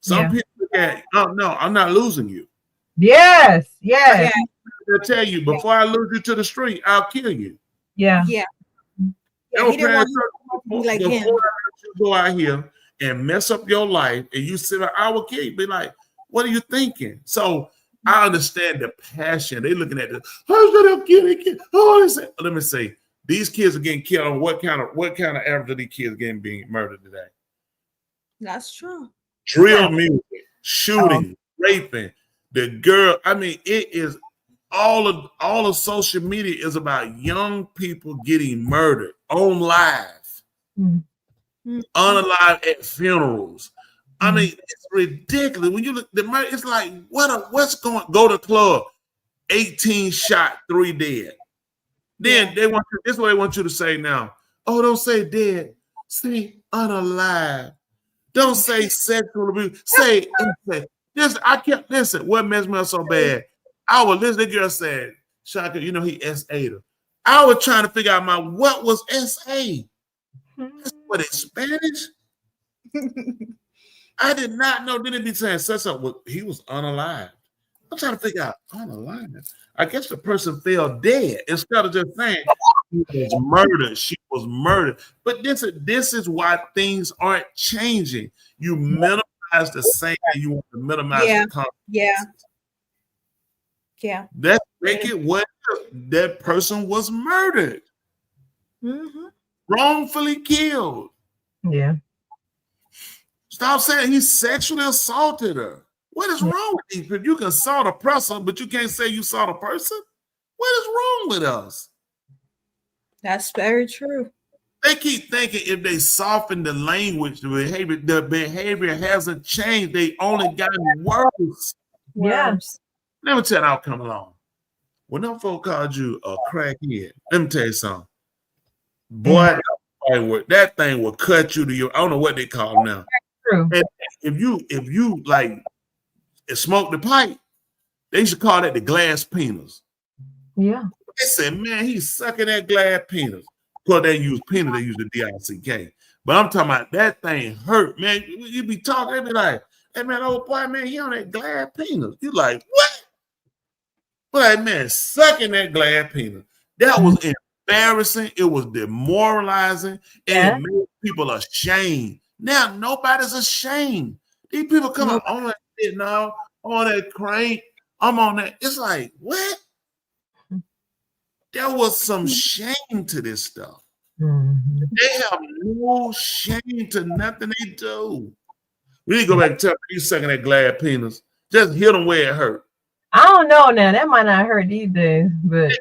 Some people look at, oh no, I'm not losing you. Yes. They'll tell you, before I lose you to the street, I'll kill you. Yeah. He didn't want to like him. You go out here and mess up your life, and you sit, I will kill you. Be like, What are you thinking? So I understand the passion. They're looking at this. Oh, let me say, these kids are getting killed. On what kind of average of these kids being murdered today? That's true. Drill music, shooting, raping. The girl. I mean, it is all of social media is about young people getting murdered on live, unalive at funerals. I mean, it's ridiculous. When you look, it's like, what's going? Go to club, 18 shot, 3 dead. Then they want you, this is what they want you to say now. Oh, don't say dead, say unalive. Don't say sexual abuse. Say this. I can't listen. What messed me up so bad? I was listening. The girl said, "Shaka, you know he S8'd her." I was trying to figure out what was SA. That's what it's Spanish. I did not know. Didn't be saying such a. He was unalive. I'm trying to figure out unalive. I guess the person fell dead instead of just saying he was murdered. She was murdered. But this is why things aren't changing. You minimize the same, and you want to minimize the consequences. Yeah. Let's make it what that person was murdered, wrongfully killed. Yeah. Stop saying he sexually assaulted her. What is wrong with these people? You can assault a person, but you can't say you saw a person. What is wrong with us? That's very true. They keep thinking if they soften the language, the behavior hasn't changed. They only gotten worse. Yeah. Let me tell you how it come along. When them folk called you a crackhead, let me tell you something. Boy, that thing will cut you to your. I don't know what they call them now. True. And if you like smoke the pipe, they should call that the glass penis. Yeah. They said, man, he's sucking that glass penis. Because they use penis, they use the DICK. But I'm talking about that thing hurt, man. You be talking, they be like, hey man, old boy, man, he on that glass penis. You like, what? But man, sucking that glass penis. That was embarrassing. It was demoralizing, and it made people ashamed. Now nobody's ashamed. These people come up on that shit now, on that crank. I'm on that. It's like, what? There was some shame to this stuff. They have no shame to nothing they do. We need to go back and tell you sucking that glass penis. Just hit them where it hurt. I don't know now. That might not hurt these days, but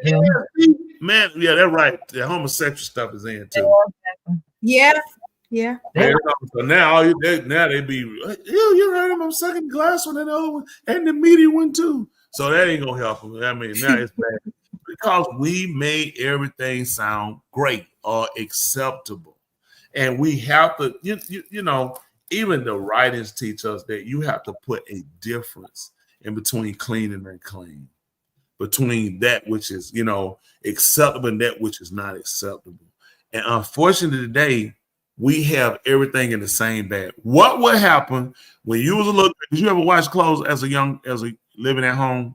man, yeah, that's right. The homosexual stuff is in too. Yeah. Yeah. So now they be, you heard him. I'm sucking glass one and the other one, and the media one too. So that ain't gonna help them. I mean, now it's bad because we made everything sound great or acceptable, and we have to, you know, even the writings teach us that you have to put a difference in between clean and unclean, between that which is, you know, acceptable and that which is not acceptable. And unfortunately today, we have everything in the same bag. What would happen when you was a little? Did you ever wash clothes as a living at home?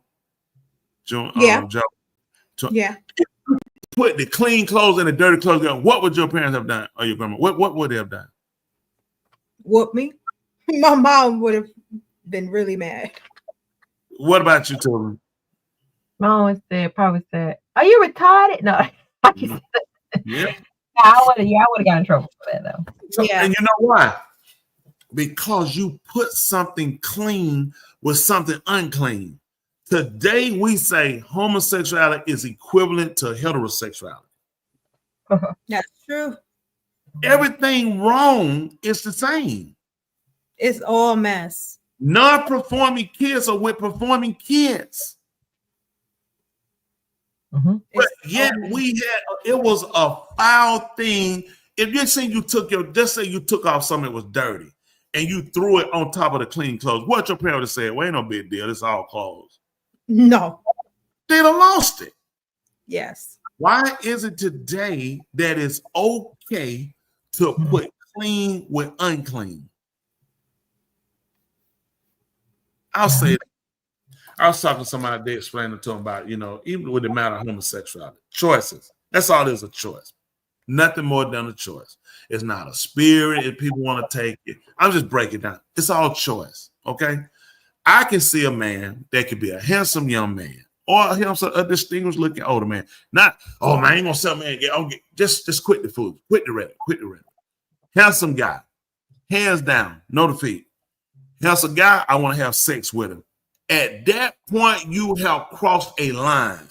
Yeah. Yeah. Put the clean clothes and the dirty clothes together. What would your parents have done, or your grandma? What would they have done? Whoop me. My mom would have been really mad. What about you, Tony? Mom probably said, "Are you retarded?" No. Yeah. I would have got in trouble for that though. So, and you know why? Because you put something clean with something unclean. Today we say homosexuality is equivalent to heterosexuality. That's true. Everything wrong is the same. It's all mess. Non-performing kids are with performing kids. But yet it was a foul thing. If you're saying just say you took off something that was dirty and you threw it on top of the clean clothes, what your parents would say? Well, ain't no big deal. It's all clothes. No. They'd have lost it. Yes. Why is it today that it's okay to put clean with unclean? I'll say that. I was talking to somebody, they explaining to them about, you know, even with the matter of homosexuality, choices. That's all it is, a choice. Nothing more than a choice. It's not a spirit if people want to take it. I'll just break it down. It's all choice, okay? I can see a man that could be a handsome young man or a distinguished looking older man. Not, oh man, I ain't gonna sell man. Just quit the food, quit the rhetoric. Handsome guy, hands down, no defeat. Handsome guy, I want to have sex with him. At that point, you have crossed a line.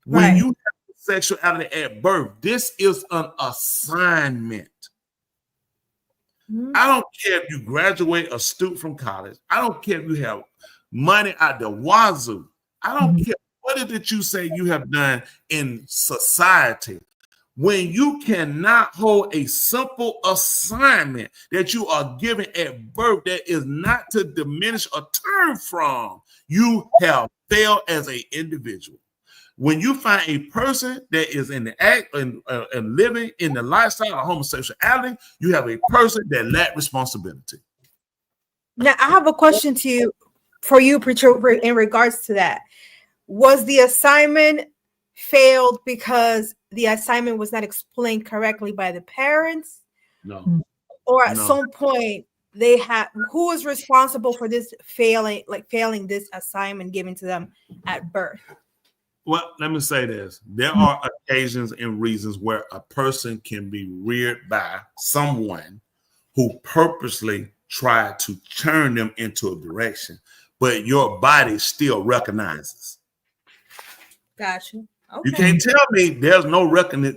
When you have sexuality at birth, this is an assignment. I don't care if you graduate astute from college. I don't care if you have money out the wazoo. I don't care what it is that you say you have done in society. When you cannot hold a simple assignment that you are given at birth that is not to diminish or turn from, you have failed as an individual. When you find a person that is in the act and living in the lifestyle of homosexuality, you have a person that lacks responsibility. Now, I have a question for you, Preacher, in regards to that. Was the assignment failed because the assignment was not explained correctly by the parents? No. Or at some point they had, who was responsible for this failing this assignment given to them at birth? Well, let me say this. There are occasions and reasons where a person can be reared by someone who purposely tried to turn them into a direction, but your body still recognizes. Gotcha. Okay. You can't tell me there's no recognizing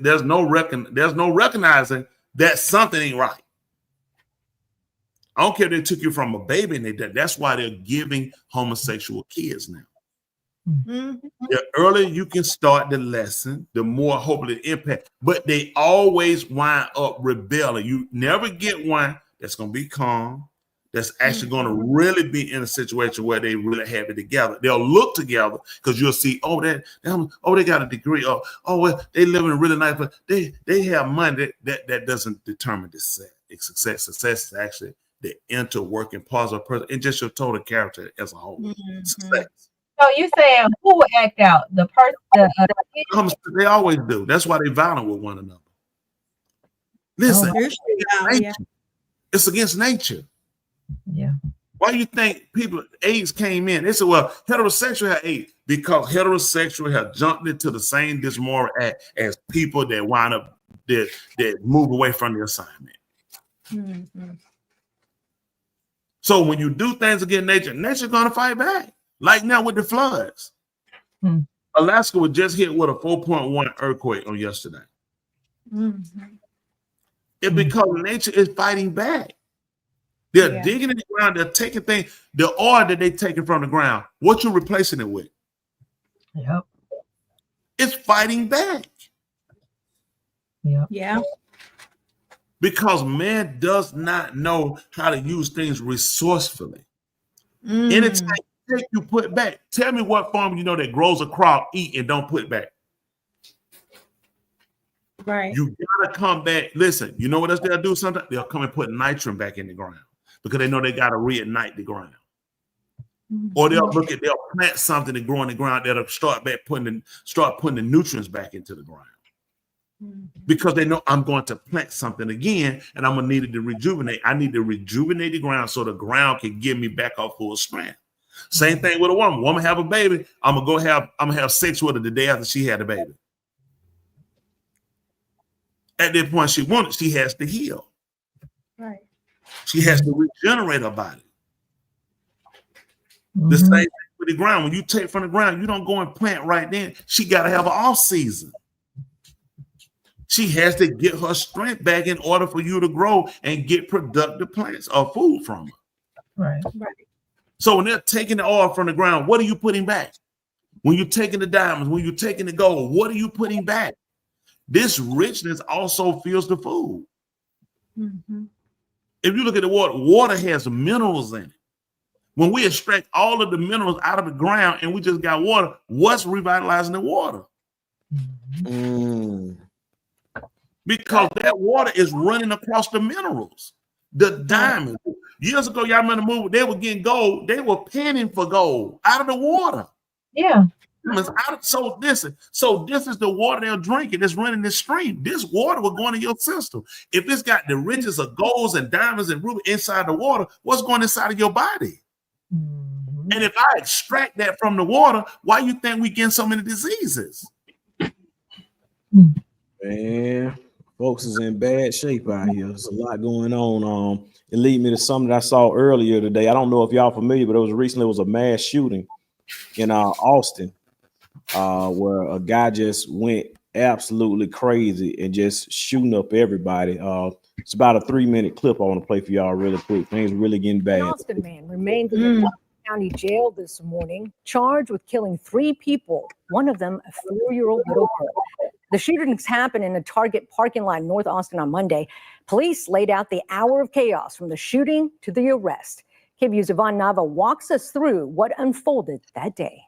that something ain't right. I don't care if they took you from a baby and they did. That's why they're giving homosexual kids now. The earlier you can start the lesson, the more hopefully impact. But they always wind up rebelling. You never get one that's going to be calm, that's actually going to really be in a situation where they really have it together. They'll look together because you'll see, they got a degree, well, they live in a really nice place. They have money. That doesn't determine the success. Success is actually the interworking parts of a person and just your total character as a whole. Success. So you saying who will act out? The person? They always do. That's why they violent with one another. Listen, it's against nature. Yeah. Why do you think AIDS came in? They said, well, heterosexual have AIDS because heterosexual have jumped into the same dismoral act as people that wind up that move away from the assignment. So when you do things against nature, nature's gonna fight back. Like now with the floods. Alaska was just hit with a 4.1 earthquake on yesterday. It's because nature is fighting back. They're digging in the ground, they're taking things, the oil that they're taking from the ground, what you replacing it with? Yep. It's fighting back. Yeah. Because man does not know how to use things resourcefully. Anytime you put back, tell me what farm you know that grows a crop, eat, and don't put back. Right. You gotta come back. Listen, you know what else they'll do sometimes? They'll come and put nitrogen back in the ground because they know they gotta reignite the ground. Or they'll plant something to grow in the ground that'll start putting the nutrients back into the ground. Because they know I'm going to plant something again and I'm gonna need it to rejuvenate. I need to rejuvenate the ground so the ground can give me back off full strength. Same thing with a woman. Woman have a baby, I'm gonna have sex with her the day after she had a baby. At that point she has to heal. Right. She has to regenerate her body. The same thing with the ground. When you take from the ground, you don't go and plant right then. She got to have an off season. She has to get her strength back in order for you to grow and get productive plants or food from her. Right. So when they're taking the oil from the ground, what are you putting back? When you're taking the diamonds, when you're taking the gold, what are you putting back? This richness also fuels the food. If you look at the water has minerals in it. When we extract all of the minerals out of the ground and we just got water, what's revitalizing the water? Because that water is running across the minerals, the diamonds. Years ago, y'all remember the movie, they were getting gold. They were panning for gold out of the water. Yeah. So this is the water they're drinking. It's running this stream. This water will go into your system. If it's got the riches of golds and diamonds and rubies inside the water, what's going inside of your body? And if I extract that from the water, why you think we getting so many diseases? Man, folks is in bad shape out here. There's a lot going on. It lead me to something that I saw earlier today. I don't know if y'all familiar, but it was a mass shooting in Austin, where a guy just went absolutely crazy and just shooting up everybody. It's about a 3-minute clip I want to play for y'all really quick. Things really getting An bad. Austin man remains in the Clark County jail this morning, charged with killing 3 people, one of them a 4-year-old little girl. The shootings happened in a Target parking lot in North Austin on Monday. Police laid out the hour of chaos from the shooting to the arrest. KBU's Yvonne Nava walks us through what unfolded that day.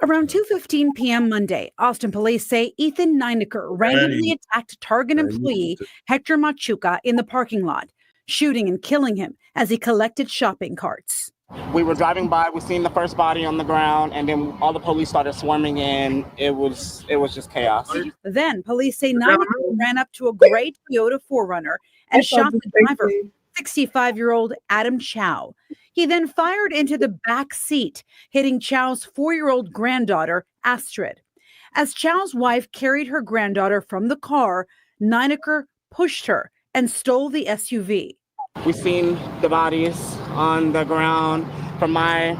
Around 2:15 p.m. Monday, Austin police say Ethan Nineker randomly attacked Target employee Hector Machuca in the parking lot, shooting and killing him as he collected shopping carts. We were driving by, we seen the first body on the ground, and then all the police started swarming in. It was just chaos. Then police say Nineker ran up to a gray Toyota 4Runner and shot the driver, 65-year-old Adam Chow. He then fired into the back seat, hitting Chow's 4-year-old granddaughter, Astrid. As Chow's wife carried her granddaughter from the car, Nineker pushed her and stole the SUV. We seen the bodies on the ground. From my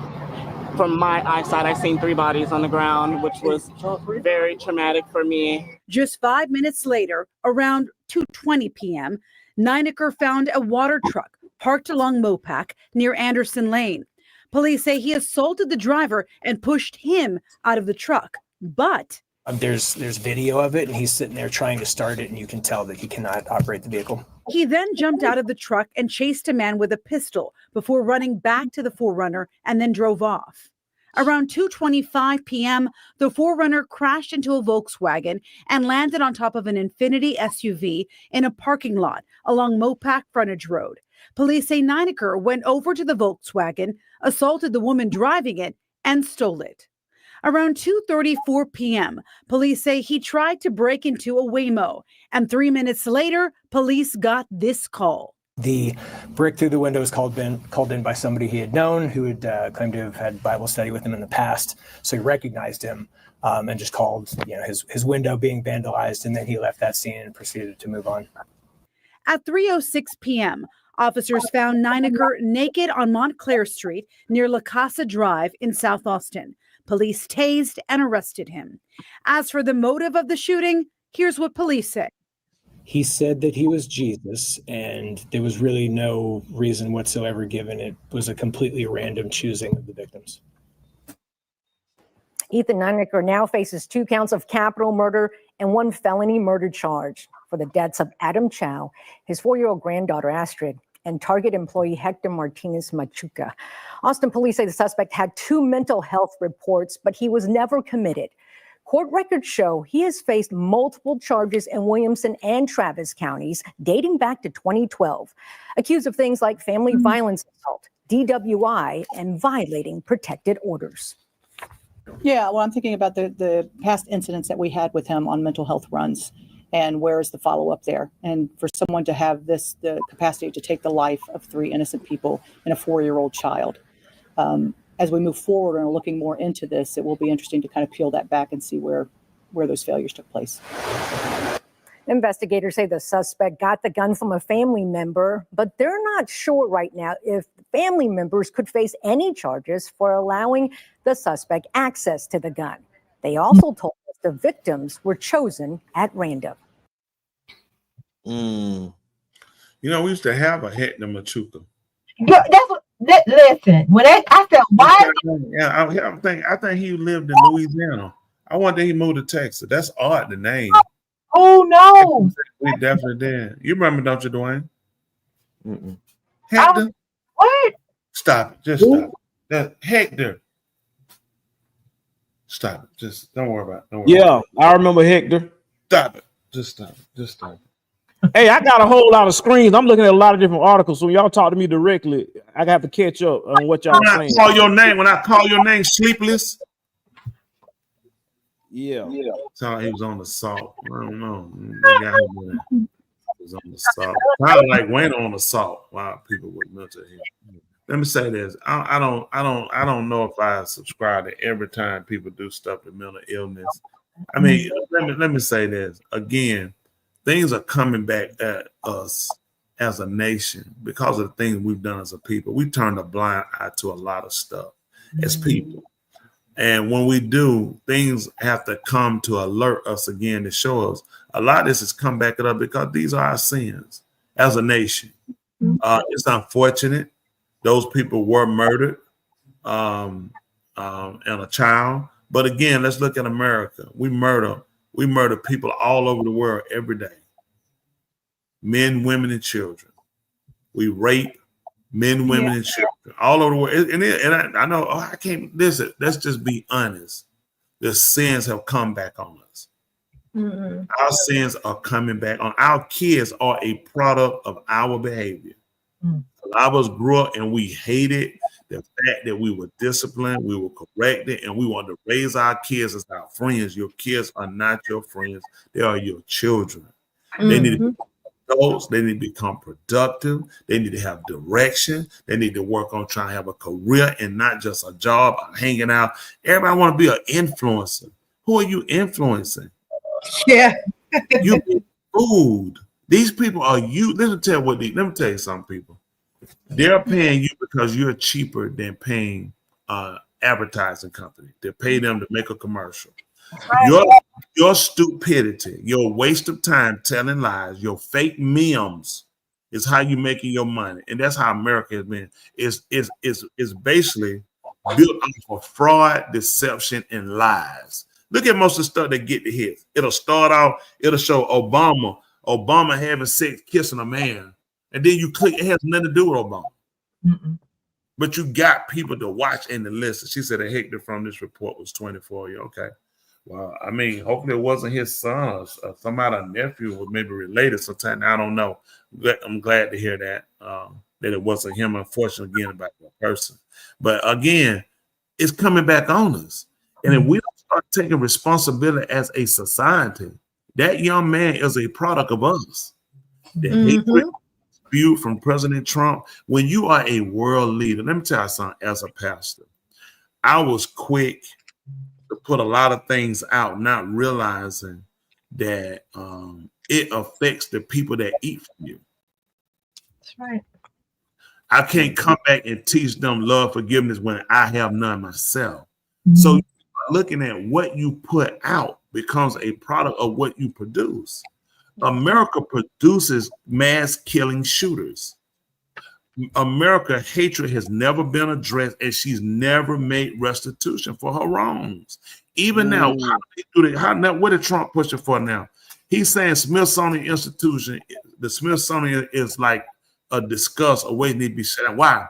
eyesight, I seen 3 bodies on the ground, which was very traumatic for me. Just 5 minutes later, around 2:20 p.m., Nineker found a water truck parked along Mopac near Anderson Lane. Police say he assaulted the driver and pushed him out of the truck, but there's video of it, and he's sitting there trying to start it, and you can tell that he cannot operate the vehicle. he then jumped out of the truck and chased a man with a pistol before running back to the 4Runner and then drove off. Around 2:25 p.m., the 4Runner crashed into a Volkswagen and landed on top of an Infiniti SUV in a parking lot along Mopac Frontage Road. Police say Nineker went over to the Volkswagen, assaulted the woman driving it, and stole it. Around 2:34 p.m., police say he tried to break into a Waymo, and 3 minutes later, police got this call. The brick through the window was called in by somebody he had known who had claimed to have had Bible study with him in the past. So he recognized him and just called, his window being vandalized, and then he left that scene and proceeded to move on. At 3:06 p.m., officers found Nineker naked on Montclair Street near La Casa Drive in South Austin. Police tased and arrested him. As for the motive of the shooting, here's what police say. He said that he was Jesus, and there was really no reason whatsoever given. It was a completely random choosing of the victims. Ethan Nineker now faces 2 counts of capital murder and 1 felony murder charge for the deaths of Adam Chow, his 4-year-old granddaughter Astrid, and Target employee Hector Martinez Machuca. Austin police say the suspect had 2 mental health reports, but he was never committed. Court records show he has faced multiple charges in Williamson and Travis counties dating back to 2012, accused of things like family violence assault, DWI, and violating protected orders. Yeah, well, I'm thinking about the past incidents that we had with him on mental health runs, and where is the follow-up there? And for someone to have the capacity to take the life of 3 innocent people and a 4-year-old child. As we move forward and are looking more into this, it will be interesting to kind of peel that back and see where those failures took place. Investigators say the suspect got the gun from a family member, but they're not sure right now if family members could face any charges for allowing the suspect access to the gun. They also told us the victims were chosen at random. We used to have a Hector Machuca. Listen, when I said why? Yeah, I think he lived in Louisiana. I wonder he moved to Texas. That's odd, the name. Oh no, we definitely did. You remember, don't you, Dwayne? Hector. What? Stop it. Just stop it. That Hector. Stop it. Just don't worry about it. Yeah, I remember Hector. Stop it. Just stop it. Just stop it. Hey, I got a whole lot of screens. I'm looking at a lot of different articles. So when y'all talk to me directly, I have to catch up on what y'all saying. When I call your name, Sleepless. Yeah. Thought he was on the salt. I don't know. He was on the salt. Kind of like Wayne on the salt. Wow, people with mental health. let me say this. I don't know if I subscribe to every time people do stuff with mental illness. I mean, let me say this again. Things are coming back at us as a nation because of the things we've done as a people. We turned a blind eye to a lot of stuff as people. And when we do, things have to come to alert us again to show us. A lot of this has come back up because these are our sins as a nation. It's unfortunate. Those people were murdered and a child. But again, let's look at America. We murder people all over the world every day. Men, women, and children. We rape men, women, and children all over the world. And I know, I can't listen. Let's just be honest. The sins have come back on us. Our sins are coming back on. Our kids are a product of our behavior. A lot of us grew up and we hated the fact that we were disciplined, we were corrected, and we wanted to raise our kids as our friends. Your kids are not your friends. They are your children. They need to be adults. They need to become productive. They need to have direction. They need to work on trying to have a career and not just a job or hanging out. Everybody want to be an influencer. Who are you influencing? Yeah. You get food. These people are you. Let me tell you something, people. They're paying you because you're cheaper than paying advertising company. They pay them to make a commercial. Your stupidity, your waste of time telling lies, your fake memes is how you're making your money. And that's how America has been. It's basically built off of fraud, deception, and lies. Look at most of the stuff that get the hits. It'll start off, it'll show Obama having sex, kissing a man. And then you click, it has nothing to do with Obama. But you got people to watch and to listen. She said a Hector from this report was 24. Okay. Well, I mean, hopefully it wasn't his son or somebody, a nephew was maybe related sometime. I don't know. I'm glad to hear that, that it wasn't him, unfortunately, again, about that person. But again, it's coming back on us. And if we don't start taking responsibility as a society, that young man is a product of us. The hatred spewed from President Trump. When you are a world leader, let me tell you something, as a pastor, I was quick to put a lot of things out, not realizing that it affects the people that eat from you. That's right. I can't come back and teach them love, forgiveness when I have none myself. So looking at what you put out becomes a product of what you produce. America produces mass killing shooters. America hatred has never been addressed, and she's never made restitution for her wrongs. Even now, what is Trump pushing for now? He's saying Smithsonian Institution, the Smithsonian is like a discuss, a way to be shut down. Why?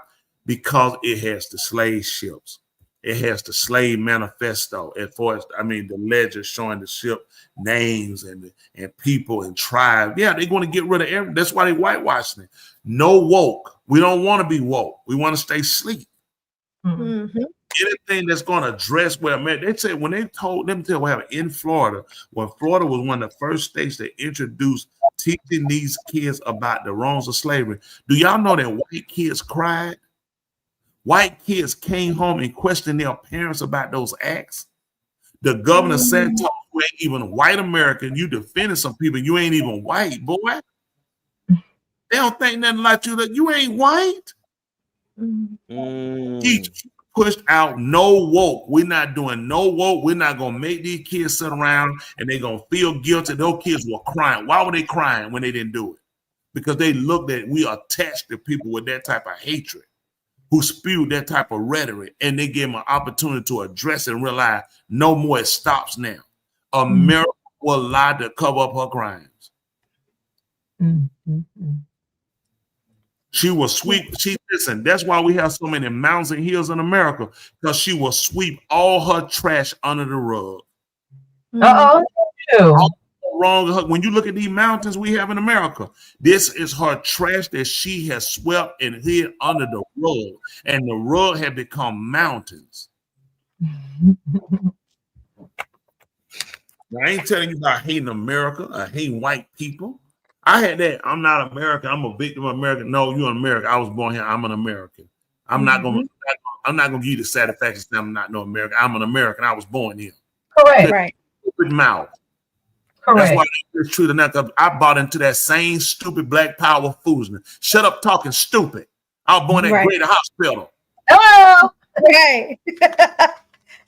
Because it has the slave ships. It has the slave manifesto. As far as, I mean, the ledger showing the ship names and people and tribes. Yeah, they're going to get rid of everything. That's why they're whitewashing it. No woke. We don't want to be woke. We want to stay sleep. Anything that's going to address where America, they said when they told, let me tell you what happened in Florida, when Florida was one of the first states that introduced teaching these kids about the wrongs of slavery. Do y'all know that white kids cried? White kids came home and questioned their parents about those acts. The governor said, "You ain't even white American. You defending some people. You ain't even white, boy. They don't think nothing like you. That you ain't white." He pushed out no woke. We're not doing no woke. We're not gonna make these kids sit around and they're gonna feel guilty. Those kids were crying. Why were they crying when they didn't do it? Because they looked at we attached to people with that type of hatred, who spewed that type of rhetoric, and they gave them an opportunity to address it and realize no more, it stops now. America will lie to cover up her crimes. She will sweep, listen, that's why we have so many mountains and hills in America, because she will sweep all her trash under the rug. Wrong. When you look at these mountains we have in America, this is her trash that she has swept and hid under the rug, and the rug had become mountains. Now, I ain't telling you about hating America or hating white people. I had that. I'm not American. I'm a victim of America. No, you're an American. I was born here. I'm an American. I'm not gonna give you the satisfaction that I'm not no American. I'm an American. I was born here. Correct. Right. Stupid mouth. Correct. That's why it's true enough. I bought into that same stupid black power foolishness. Shut up talking stupid. I was born at Greater Hospital. Hello. Right.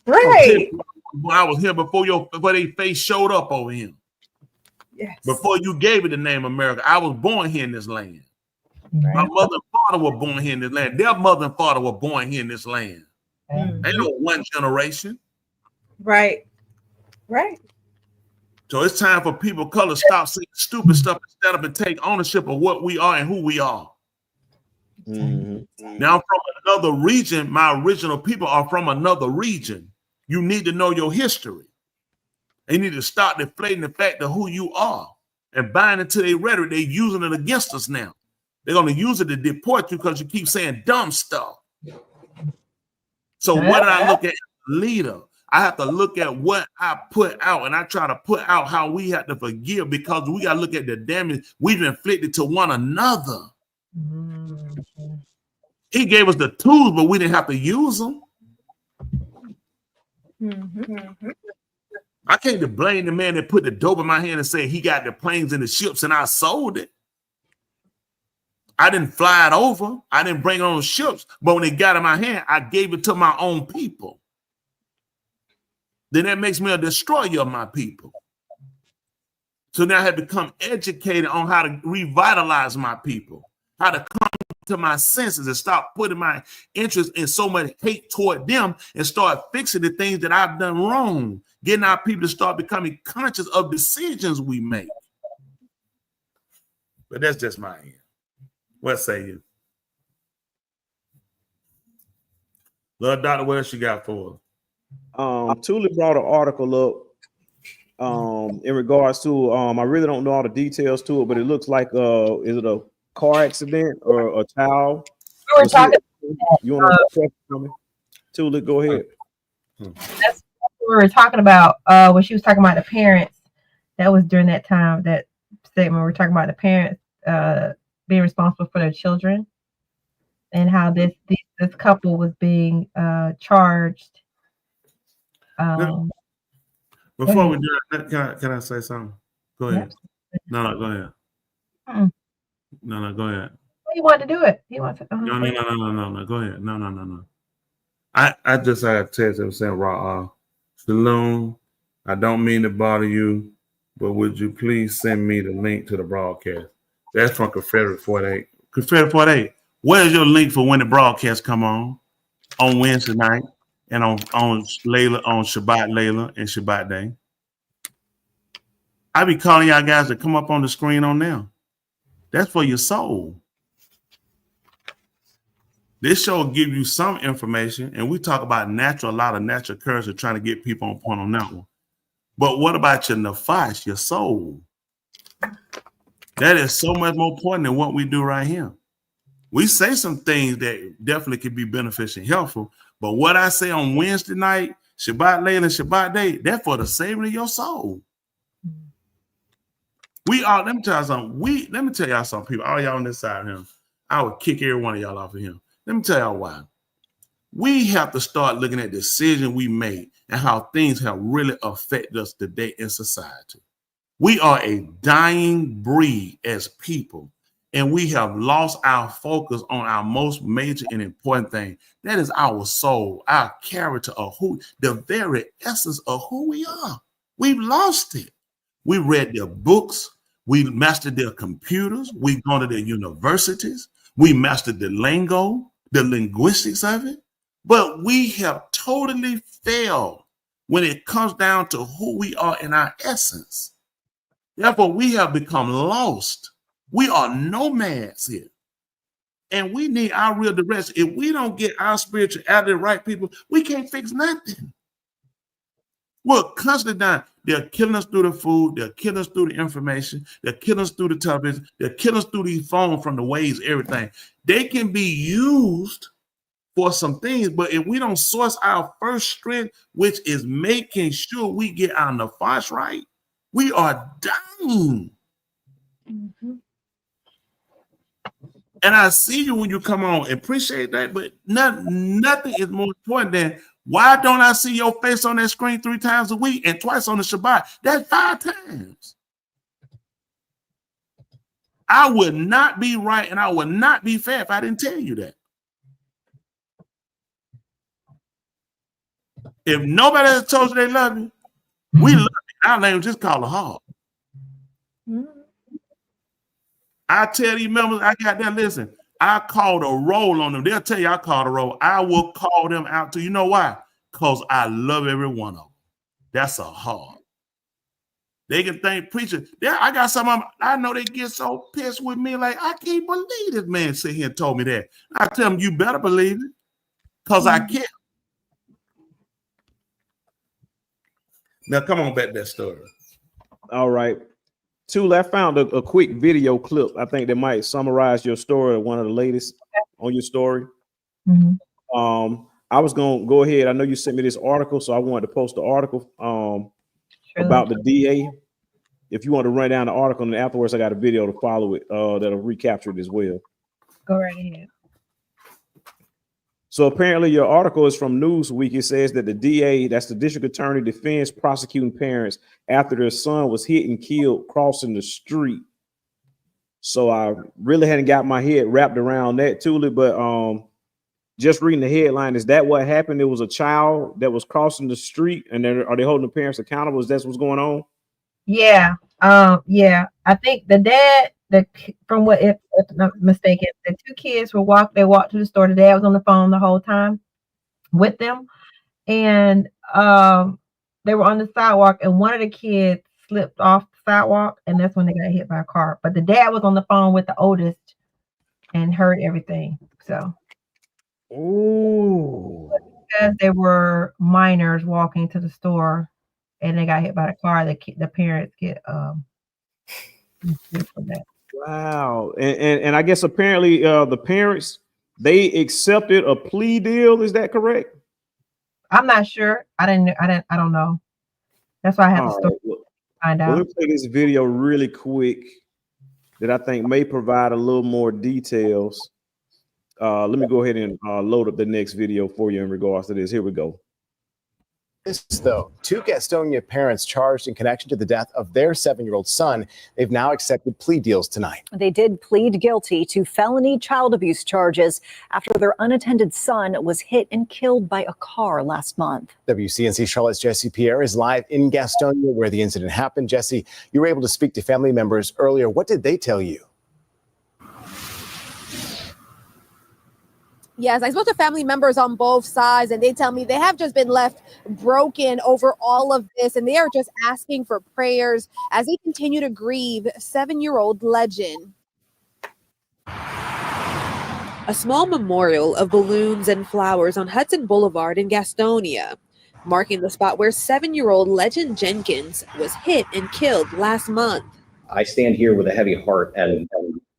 Right. I was here before their face showed up over here. Yes. Before you gave it the name America, I was born here in this land. Right. My mother and father were born here in this land. Their mother and father were born here in this land. Ain't no one generation. Right. Right. So it's time for people of color stop saying stupid stuff and stand up and take ownership of what we are and who we are. Mm-hmm. Now I'm from another region. My original people are from another region. You need to know your history. You need to start deflating the fact of who you are and buying into their rhetoric. They're using it against us now. They're going to use it to deport you because you keep saying dumb stuff. So what did I look at as a leader? I have to look at what I put out, and I try to put out how we have to forgive, because we got to look at the damage we've inflicted to one another. Mm-hmm. He gave us the tools, but we didn't have to use them. Mm-hmm. I can't blame the man that put the dope in my hand and say he got the planes and the ships and I sold it. I didn't fly it over. I didn't bring it on ships, but when it got in my hand, I gave it to my own people. Then that makes me a destroyer of my people. So now I have become educated on how to revitalize my people, how to come to my senses and stop putting my interest in so much hate toward them and start fixing the things that I've done wrong, getting our people to start becoming conscious of decisions we make. But that's just my end. What say you? Love Doctor, what else you got for us? Tuli brought an article up in regards to I really don't know all the details to it, but it looks like is it a car accident or a child? We were talking. You want to tell me? Tuli, go ahead. That's what we were talking about when she was talking about the parents. That was during that time, that segment we were talking about the parents being responsible for their children and how this couple was being charged. Before we do that, can I say something? Go ahead. Yep. No, go ahead. No, go ahead. He wanted to do it. He wants to. No. Go ahead. No. I just had a text that was saying, Shalom, I don't mean to bother you, but would you please send me the link to the broadcast? That's from Confederate 48. Confederate 48, where's your link for when the broadcast come on Wednesday night and on Layla, on Shabbat Layla and Shabbat Day? I be calling y'all guys to come up on the screen on now. That's for your soul. This show will give you some information, and we talk about a lot of natural currency, trying to get people on point on that one. But what about your nefesh, your soul? That is so much more important than what we do right here. We say some things that definitely could be beneficial and helpful, but what I say on Wednesday night, Shabbat Layla and Shabbat Day, that's for the saving of your soul. Let me tell y'all something, people. All y'all on this side of him, I would kick every one of y'all off of him. Let me tell y'all why. We have to start looking at decisions we made and how things have really affected us today in society. We are a dying breed as people, and we have lost our focus on our most major and important thing. That is our soul, our character, of the very essence of who we are. We've lost it. We read their books. We mastered their computers. We've gone to their universities. We mastered the lingo, the linguistics of it. But we have totally failed when it comes down to who we are in our essence. Therefore, we have become lost. We are nomads here. And we need our real direction. If we don't get our spirituality right, people, we can't fix nothing. We're constantly dying. They're killing us through the food. They're killing us through the information. They're killing us through the television. They're killing us through these phones from the waves, everything. They can be used for some things, but if we don't source our first strength, which is making sure we get our nefesh right, we are dying. Mm-hmm. And I see you when you come on. Appreciate that, but nothing is more important than why don't I see your face on that screen 3 times a week and twice on the Shabbat? That's 5 times. I would not be right and I would not be fair if I didn't tell you that. If nobody has told you they love you, we love you. Our name just call it hard. I tell these members, I got that. Listen, I called a roll on them. They'll tell you I called a roll. I will call them out to you know why? Because I love every one of them. That's a hard. They can think preacher. Yeah, I got some of them. I know they get so pissed with me, like I can't believe this man sit here and told me that. I tell them you better believe it, because I care. Now come on back to that story. All right. Tula, I found a quick video clip. I think that might summarize your story, one of the latest on your story. I was gonna go ahead. I know you sent me this article, so I wanted to post the article about the DA. If you want to run down the article, and afterwards I got a video to follow it that'll recapture it as well. Go right ahead. So apparently your article is from Newsweek. It says that the DA, that's the district attorney, defends prosecuting parents after their son was hit and killed crossing the street. So I really hadn't got my head wrapped around that, Tula, but just reading the headline, is that what happened? It was a child that was crossing the street, and then are they holding the parents accountable? Is that what's going on? Yeah. Yeah. I think the dad, from what, if I'm not mistaken, the 2 kids they walked to the store. The dad was on the phone the whole time with them. And they were on the sidewalk, and one of the kids slipped off the sidewalk, and that's when they got hit by a car. But the dad was on the phone with the oldest and heard everything. So because they were minors walking to the store and they got hit by the car, the parents get from that. Wow. And I guess apparently the parents, they accepted a plea deal. Is that correct? I'm not sure. I don't know. That's why I have to find out. Let me play this video really quick that I think may provide a little more details. Let me go ahead and load up the next video for you in regards to this. Here we go. This, though, 2 Gastonia parents charged in connection to the death of their 7-year-old son. They've now accepted plea deals tonight. They did plead guilty to felony child abuse charges after their unattended son was hit and killed by a car last month. WCNC Charlotte's Jesse Pierre is live in Gastonia where the incident happened. Jesse, you were able to speak to family members earlier. What did they tell you? Yes, I spoke to family members on both sides, and they tell me they have just been left broken over all of this, and they are just asking for prayers as they continue to grieve 7-year-old legend. A small memorial of balloons and flowers on Hudson Boulevard in Gastonia, marking the spot where 7-year-old Legend Jenkins was hit and killed last month. I stand here with a heavy heart and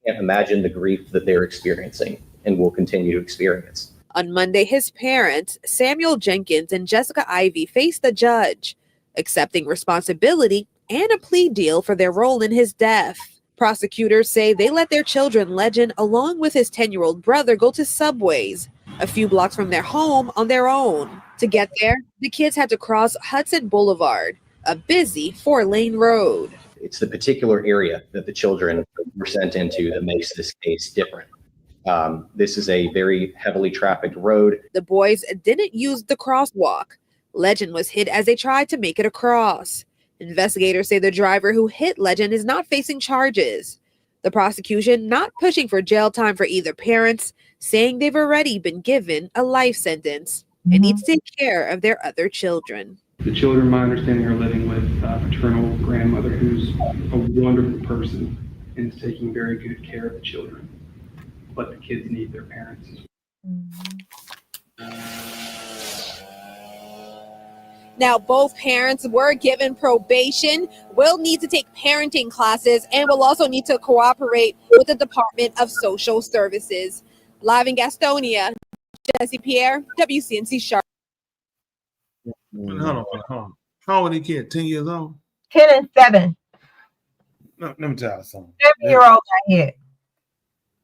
can't imagine the grief that they're experiencing and will continue to experience. On Monday, his parents, Samuel Jenkins and Jessica Ivy, faced the judge, accepting responsibility and a plea deal for their role in his death. Prosecutors say they let their children, Legend, along with his 10-year-old brother, go to Subways, a few blocks from their home, on their own. To get there, the kids had to cross Hudson Boulevard, a busy 4-lane road. It's the particular area that the children were sent into that makes this case different. This is a very heavily trafficked road. The boys didn't use the crosswalk. Legend was hit as they tried to make it across. Investigators say the driver who hit Legend is not facing charges. The prosecution not pushing for jail time for either parents, saying they've already been given a life sentence and need to take care of their other children. The children, my understanding, are living with a paternal grandmother who's a wonderful person and is taking very good care of the children. But the kids need their parents. Now, both parents were given probation, will need to take parenting classes, and will also need to cooperate with the Department of Social Services. Live in Gastonia, Jesse Pierre, WCNC Charlotte. Hold on. How old are these kids? 10 years old? 10 and 7. No, let me tell you something. 7-year-old got hit.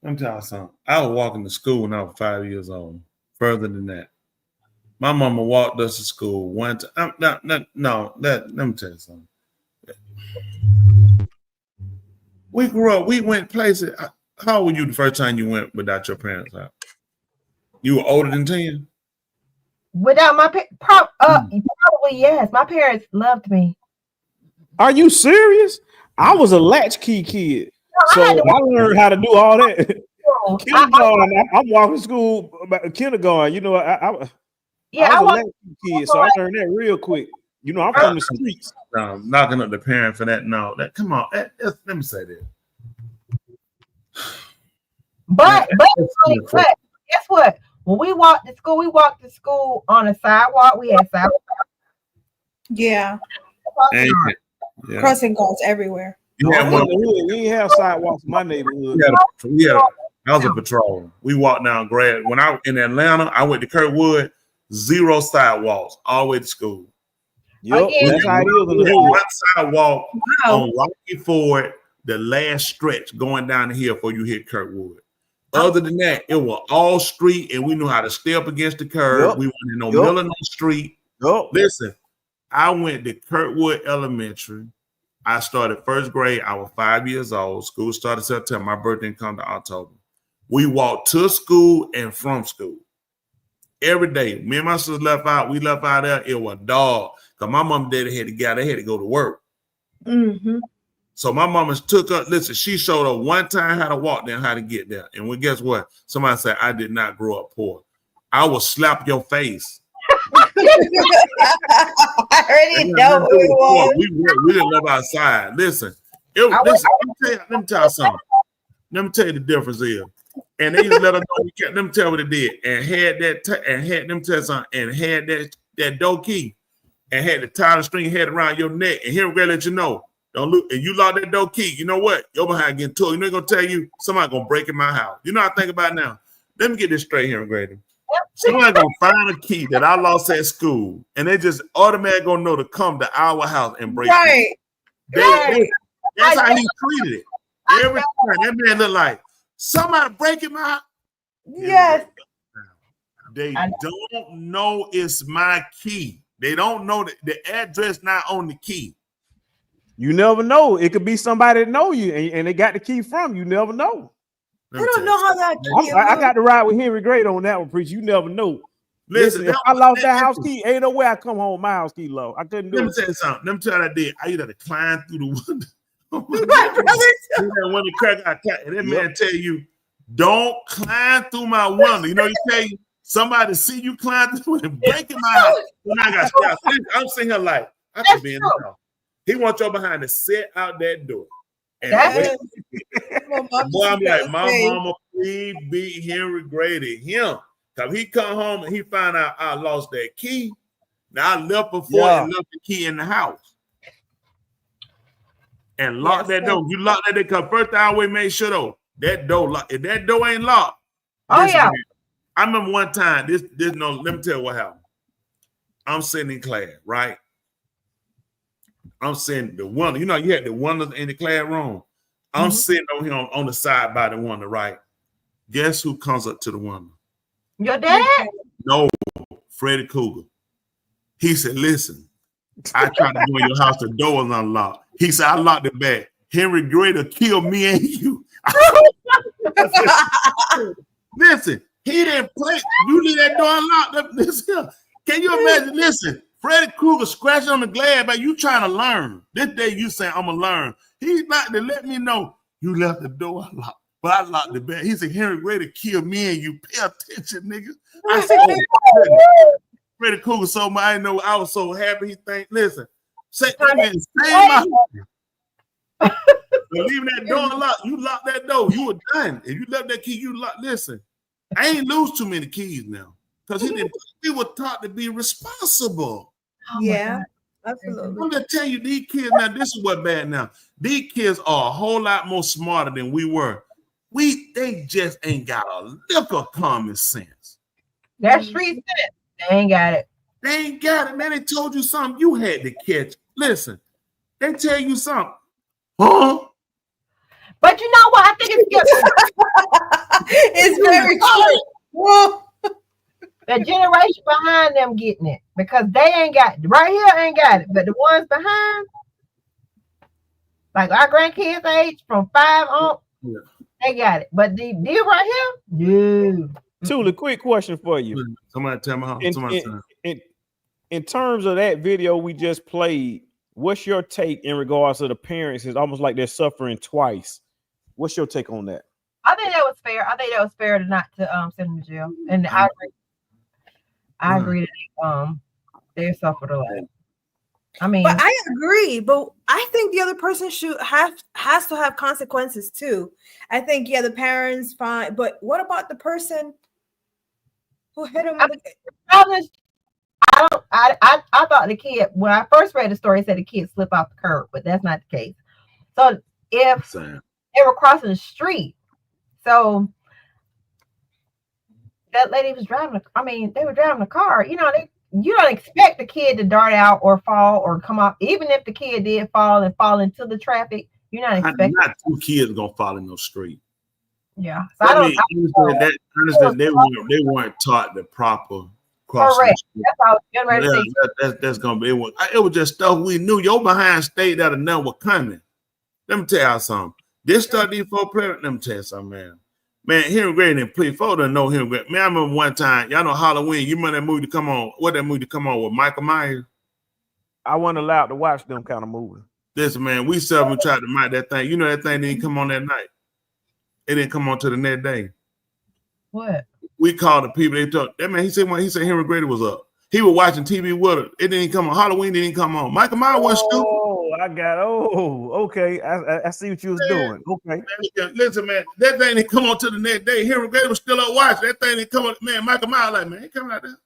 Let me tell you something. I was walking to school when I was 5 years old. Further than that, my mama walked us to school one time. Let me tell you something. We grew up. We went places. How old were you the first time you went without your parents out? You were older than 10? Without my probably yes. My parents loved me. Are you serious? I was a latchkey kid, so I learned how to do all that. Kindergarten, I'm walking to school about kindergarten. You know, I was a latchkey kid, so I learned that real quick. You know, I'm from the streets. No, knocking up the parent for that. No, that come on. Let me say that. But guess what? When we walked to school on a sidewalk. We had sidewalk. Yeah. Yeah. Crossing guards everywhere. We didn't have sidewalks in my neighborhood. I was a patrol. We walked down Grad. When I was in Atlanta, I went to Kirkwood, 0 sidewalks all the way to school. Yep, that's how it is in the hood. One sidewalk on Rocky Ford, the last stretch going down the hill before you hit Kirkwood. Other than that, it was all street, and we knew how to stay up against the curb. We weren't in no middle of no street. Listen, I went to Kirkwood Elementary. I started first grade. I was 5 years old. School started September. My birthday didn't come to October. We walked to school and from school every day. Me and my sister left out. We left out there. It was dog. Because my mom and daddy had to get out. They had to go to work. Mm-hmm. So my mama took up, listen, she showed her one time how to walk there and how to get there. And well, guess what? Somebody said, I did not grow up poor. I will slap your face. I already know who it was. We didn't live outside. Listen, let me tell you something. Let me tell you the difference is. And they just let us know. Let me tell you what it did. And had that door key and had the tie and string head around your neck. And here we're gonna let you know. Don't look, and you lock that door key. You know what? You're behind getting told. You know, gonna tell you somebody gonna break in my house. You know what I think about now? Let me get this straight here, Grady. Somebody gonna find a key that I lost at school, and they just automatically gonna know to come to our house and break it. That's how he treated it. Every time that man looked like somebody breaking my house. Yes. They don't know it's my key. They don't know that the address not on the key. You never know. It could be somebody that know you and they got the key from you. Never know. I don't know how that key. I got to ride with Henry Great on that one, preach. You never know. Listen, if I lost that house key, ain't no way I come home my house key low. I couldn't do it. Let me tell you something. Let me tell you what I did. I used to climb through the window. My brother when the crack got cut, and that man tell you, don't climb through my window. You know, he tell you somebody see you climb through and breaking my house. When I got shot, I'm sitting here like, I could be in the house. He wants your behind to sit out that door. And boy, I'm like, my mama, please beat Henry Grady him. Because he come home and he find out I lost that key. Now I left before and left the key in the house. And lock that door. You lock that door because first I always make sure though, that door locked. If that door ain't locked, I remember one time, let me tell you what happened. I'm sitting in class, right? I'm sitting the one, you had the one in the classroom. I'm sitting over here on the side by the one on the right. Guess who comes up to the window? Your dad? No, Freddy Cougar. He said, listen, I tried to go in your house, the door was unlocked. He said, I locked it back. Henry Greater killed me and you. Listen, he didn't play. You leave that door unlocked. Listen, can you imagine? Listen, Freddy Krueger scratching on the glass, but you trying to learn. This day you saying, I'm going to learn. He's not to let me know you left the door unlocked, but I locked the back. He said, Henry Greater killed me and you. Pay attention, nigga. I said, oh, Freddy Krueger so much. I know I was so happy. He think, listen, say my leaving that door unlocked. You locked that door. You were done. If you left that key, you locked. Listen, I ain't lose too many keys now because he was taught to be responsible. Yeah, absolutely. I'm gonna tell you, these kids now. This is what bad now. These kids are a whole lot more smarter than we were. They just ain't got a lick of common sense. That street sense, they ain't got it. They ain't got it, man. They told you something you had to catch. Listen, they tell you something. Huh? But you know what? I think it's very true. Well, the generation behind them getting it because they ain't got it. Right here ain't got it, but the ones behind, like our grandkids' age from 5 on, they got it. But the deal right here, no. Tula, quick question for you. Somebody tell me how. In terms of that video we just played, what's your take in regards to the parents? It's almost like they're suffering twice. What's your take on that? I think that was fair. I think that was fair to not to send them to jail. And I agree. I agree that they suffered a lot. I mean, but I agree. But I think the other person has to have consequences too. I think the parents fine, but what about the person who hit him? I thought the kid, when I first read the story, it said the kid slipped off the curb, but that's not the case. So if they were crossing the street, so that lady was driving. They were driving a car. You don't expect the kid to dart out or fall or come up. Even if the kid did fall into the traffic, you're not expecting. Not two kids gonna fall in no street. Yeah, so they weren't taught the proper crossing. Correct. That's how I was getting ready to say. That's gonna be it. It was just stuff we knew. Your behind state that another was coming. Let me tell you something. This stuff these folks play. Let me tell you something, man. Man, Henry Gray didn't play. Folks don't know Henry Gray. Man, I remember one time, y'all know Halloween. You remember that movie to come on? What that movie to come on with Michael Myers? I wasn't allowed to watch them kind of movies. Listen, man, we tried to mic that thing. You know that thing didn't come on that night. It didn't come on to the next day. What? We called the people. They told that man. He said Henry Grady was up. He was watching TV with her. It didn't come on. Halloween didn't come on. Michael Myers wasn't stupid. Okay. I see what you was doing. Okay. Listen, man, that thing didn't come on to the next day. Henry Grady was still up watching. That thing didn't come on. Man, Michael Myers like, man, he coming out there.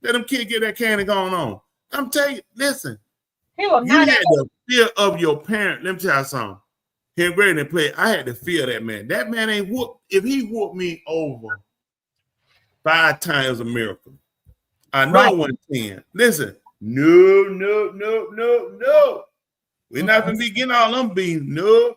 Let them kids get that candy going on. I'm telling you, listen. You had the fear of your parent. Let me tell you something. Henry Grady didn't play. I had to fear that man. That man ain't whoop. If he whooped me over 5 times, a miracle. I know 110. Listen, no. We're not gonna be getting all them beans. No.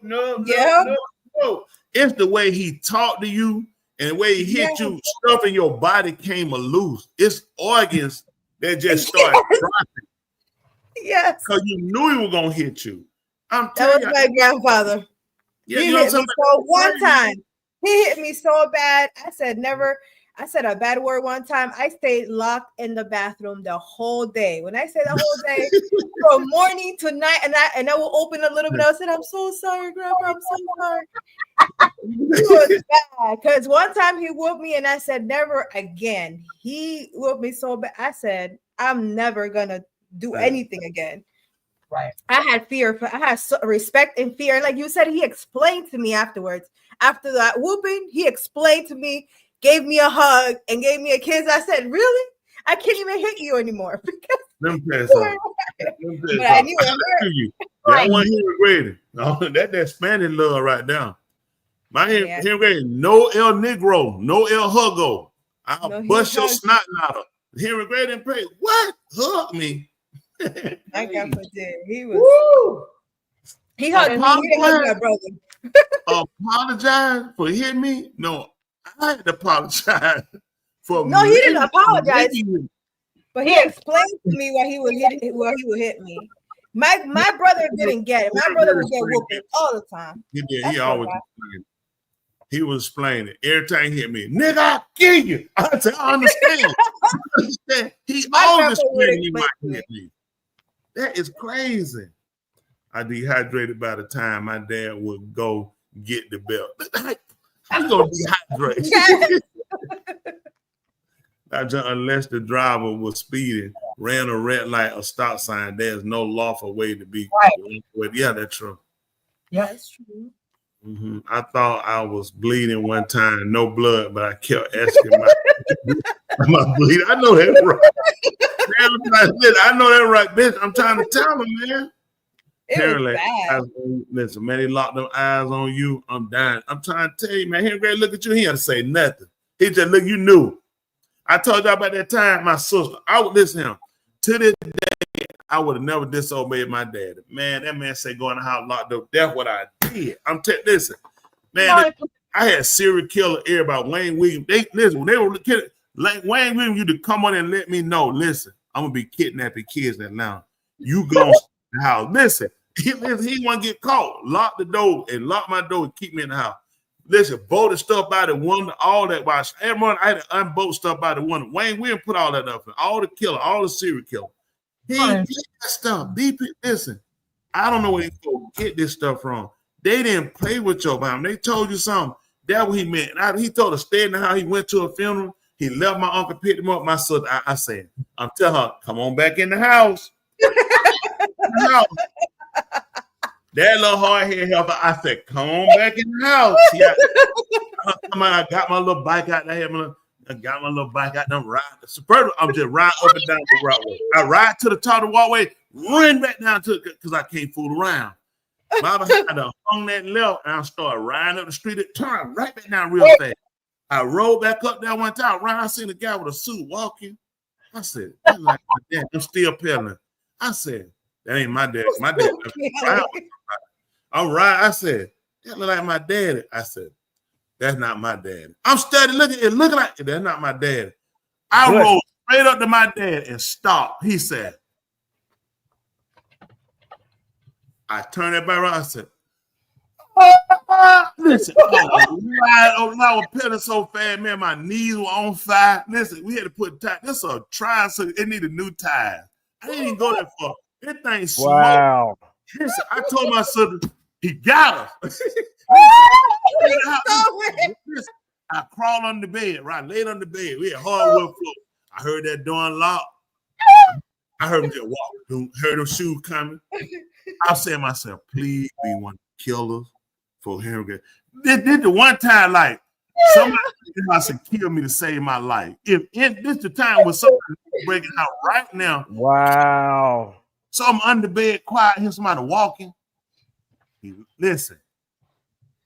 It's the way he talked to you and the way he hit you. Stuff in your body came loose. It's organs that just started dropping. Yes, because you knew he was gonna hit you. That was my grandfather. Yeah, he you know hit me so one time. He hit me so bad. I said never. I said a bad word one time. I stayed locked in the bathroom the whole day. When I say the whole day, from morning to night, and I will open a little bit. I said, "I'm so sorry, Grandpa. I'm so sorry." It was bad because one time he whooped me, and I said, "Never again." He whooped me so bad. I said, "I'm never gonna do anything again." Right. I had fear. I had respect and fear. And like you said, he explained to me afterwards. After that whooping, he explained to me. Gave me a hug and gave me a kiss. I said, "Really? I can't even hit you anymore." Let me tell you something. But I knew it hurt. That one Henry Grady. No, that Spanish love right now. My Henry Grady, no El Negro, no El Hugo. I'll bust your snot out of Henry Grady and pray. What? Hug me. My grandpa did. He was. He hugged me. He didn't hug my brother. Apologize for hitting me? No. I had to apologize for. No, he didn't apologize, but he explained to me why he would hit me. My brother didn't get it. My brother would get whooped all the time. He did. He always explained. He was explaining every time he hit me. Nigga, I'll kill you. I said, I understand. I understand. He always explained he might hit me. That is crazy. I dehydrated by the time my dad would go get the belt. I'm gonna dehydrate. Unless the driver was speeding, ran a red light or stop sign, there's no lawful way to be. Right. Yeah, that's true. Yeah, that's true. Mm-hmm. I thought I was bleeding one time, no blood, but I kept asking my bleeding. I know that right. I know that right, bitch. I'm trying to tell him, man. Apparently, listen, man, he locked them eyes on you. I'm dying. I'm trying to tell you, man. Henry Gray, look at you. He had to say nothing. He just look. You knew. I told you about that time. My sister. I would listen to him. To this day, I would have never disobeyed my dad. Man, that man said going to house locked up. That's what I did. Listen. Man, I had serial killer everybody. Wayne Williams. They listen when they were kidding. Like Wayne Williams, you to come on and let me know. Listen, I'm gonna be kidnapping kids in Atlanta. You go in the house. Listen, he want to get caught. Lock the door and lock my door and keep me in the house. Listen, bolted stuff out of one, all that. While everyone, I had to unbolt stuff out of one. Wayne Williams put all that up. All the killer, all the serial killer. He did that stuff. Listen, I don't know where he go get this stuff from. They didn't play with your mom. They told you something. That's what he meant. He told her stay in the house. He went to a funeral. He left my uncle, picked him up. My son, I said, I'm telling her, come on back in the house. That little hard head helper, I said, come on back in the house. I got my little bike out there. I got my little bike out there. I'm just riding up and down the roadway. I ride to the top of the walkway, run back down to it because I can't fool around. I had to hung that left and I started riding up the street. It turned right back down real fast. I rolled back up there one time. I seen a guy with a suit walking. I said, that's like my dad. I'm still pedaling. I said, that ain't my dad. My dad. I'm right. I said, that look like my daddy. I said, that's not my daddy. I'm steady looking. It looking like that's not my daddy. I rolled straight up to my dad and stopped. He said, I turned that back around. I said, listen, I was pedaling so fast, man. My knees were on fire. Listen, we had to put tires. This is a tire, so it needed new tires. I didn't even go that far. That thing smoked. Wow. Listen, I told my son, he got us. I crawled under the bed, right? Laid on the bed. We had hardwood floor. I heard that door unlock. I heard him just walk. Heard them shoes coming. I said to myself, please be one to kill us for him. This the one time, like, somebody has to kill me to save my life. If this the time when somebody breaking out right now. Wow. So I'm under bed, quiet, hear somebody walking. Listen,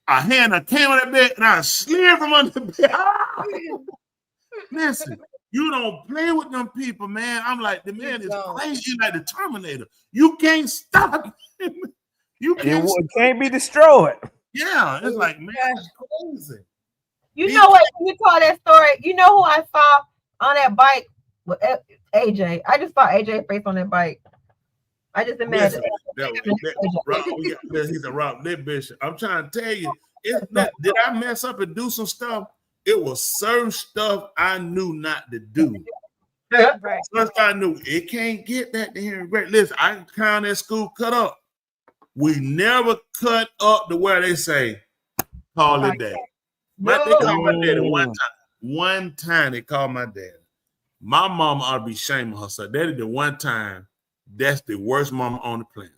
I came on that bed and I slid from under the bed. Listen, you don't play with them people, man. I'm like, the man is crazy like the Terminator. You can't stop him. You can't be destroyed. Yeah, it's like, man, it's crazy. You know what? When you told that story, you know who I saw on that bike? With AJ. I just saw AJ face on that bike. I just imagine. He's a rock that bishop. I'm trying to tell you, did I mess up and do some stuff? It was certain stuff I knew not to do. Right. First I knew it can't get that to here. Great. Listen, I count that school cut up. We never cut up to where they say, call it dad. They called my daddy one time. One time they called my daddy. My mama ought to be shaming herself. That is the one time. That's the worst mama on the planet.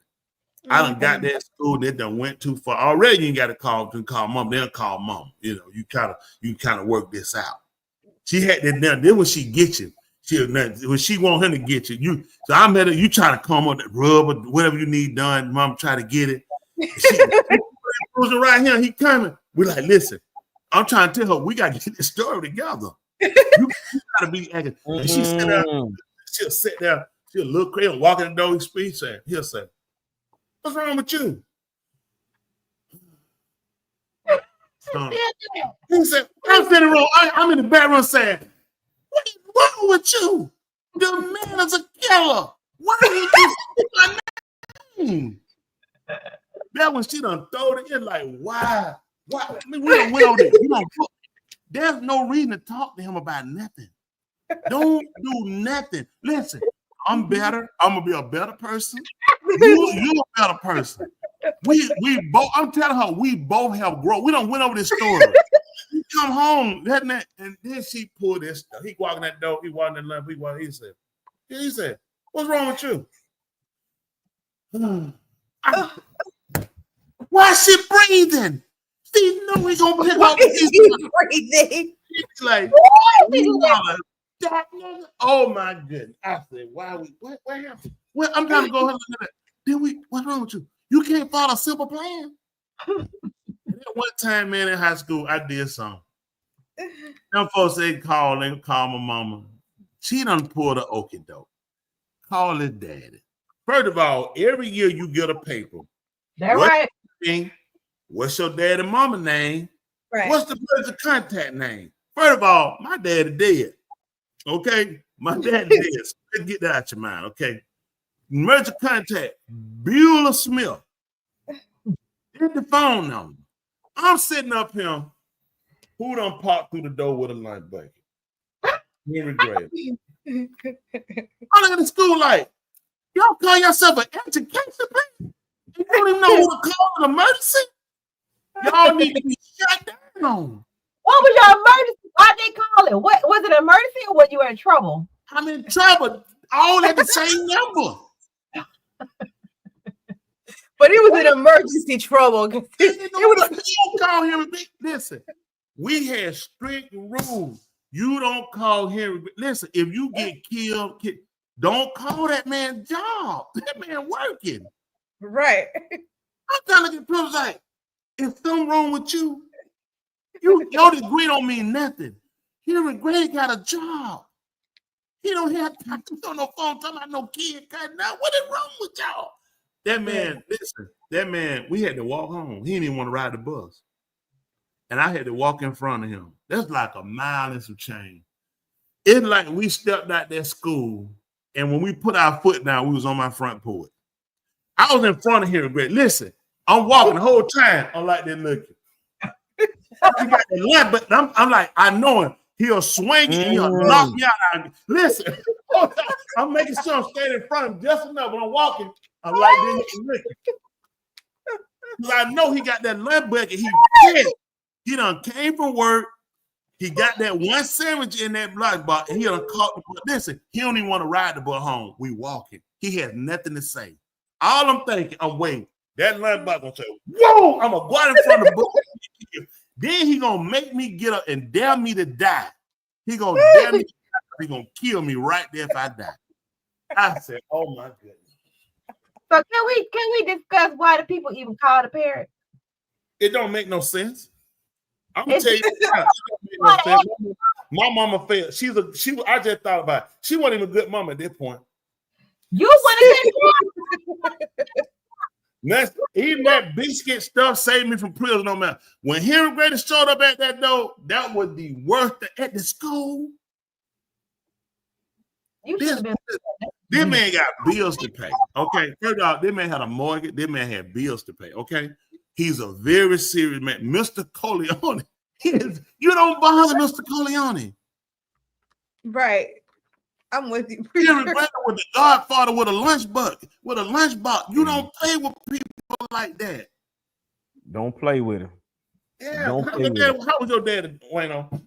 I done got that school. They done went too far. Already you ain't got to call mom. They'll call mom. You know, you kind of work this out. She had that now. Then when she get you, when she want him to get you, so I'm at you try to come on that rub or whatever you need done. Mom try to get it. She right here. He coming. We're like, listen. I'm trying to tell her we got to get this story together. You gotta be acting. And she sit there. She'll sit there. She'll look crazy, walk in the door, speech, and he'll say, what's wrong with you? He said, I'm sitting wrong. I'm in the bedroom saying, what is wrong with you? The man is a killer. Why did he do my name? That when she done throwed it in, like, why? I mean, we don't win on it. There's no reason to talk to him about nothing. Don't do nothing. Listen. I'm better. I'm gonna be a better person. You a better person. We both. I'm telling her we both have growth. We don't went over this story. We come home, and then she pulled this stuff. He walking that door. He walking that left. He said, "What's wrong with you?" Why is she breathing? She know we gonna pick up. Breathing. She's like, that nigga. Oh my goodness. I said, what happened? Well, I'm trying to go ahead and look at that. What's wrong with you? You can't follow a simple plan. One time, man, in high school, I did something. Them folks they call my mama. She done pulled the okie doke. Call his daddy. First of all, every year you get a paper. That's right. What's your dad and mama name? Right. What's the person contact name? First of all, my daddy dead. Okay, my daddy dead. So let's get that out your mind. Okay, emergency contact Beulah Smith. Hit the phone number. I'm sitting up here. Who done popped through the door with a lunch bucket? Henry Grady. I look at the school like, y'all call yourself an education plan? You don't even know who to call an emergency? Y'all need to be shut down. What was your emergency? Why they call it? What was it, an emergency or was you in trouble? I'm in trouble. All at the same number. But it was an emergency trouble. Call Henry. Listen, we had strict rules. You don't call Henry. Listen, if you get killed, don't call that man job. That man working. Right. I'm trying to get people like, is something wrong with you? Your degree don't mean nothing. Henry Grady got a job. He don't have time on no phone talking about no kid cutting out. What is wrong with y'all? That man, listen, that man, we had to walk home. He didn't even want to ride the bus. And I had to walk in front of him. That's like a mile and some change. It's like we stepped out that school, and when we put our foot down, we was on my front porch. I was in front of Henry Grady. Listen, I'm walking the whole time. I'm like that looking. He got the lamp, but I'm like, I know him. He'll swing and he'll knock me out. Listen, I'm making sure I'm standing in front of him just enough when I'm walking. I'm like this looking. I know he got that lamp bucket. He done came from work. He got that one sandwich in that block box, and he done caught the bus. Listen, he don't even want to ride the bus home. We walking. He has nothing to say. All I'm thinking, I'm waiting. That lamp box gonna say, whoa, I'm gonna go out in front of the bus. Then he gonna make me get up and dare me to die. He gonna dare me. He gonna kill me right there if I die. I said, "Oh my goodness." So can we discuss why the people even call the parents? It don't make no sense. I'm gonna tell you, it don't make no sense. My mama failed. I just thought about it. She wasn't even a good mama at this point. You want to even that biscuit stuff saved me from prison. No matter when Henry Grady showed up at that door, that was the worst at the school. This man got bills to pay. Okay, first off, this man had a mortgage. This man had bills to pay. Okay, he's a very serious man, Mr. Corleone. You don't bother Mr. Corleone, right? I'm with you. Henry Grady was the godfather with a lunchbox. You don't play with people like that. Don't play with him. Yeah. Don't How play with him. was your dad, Wayno?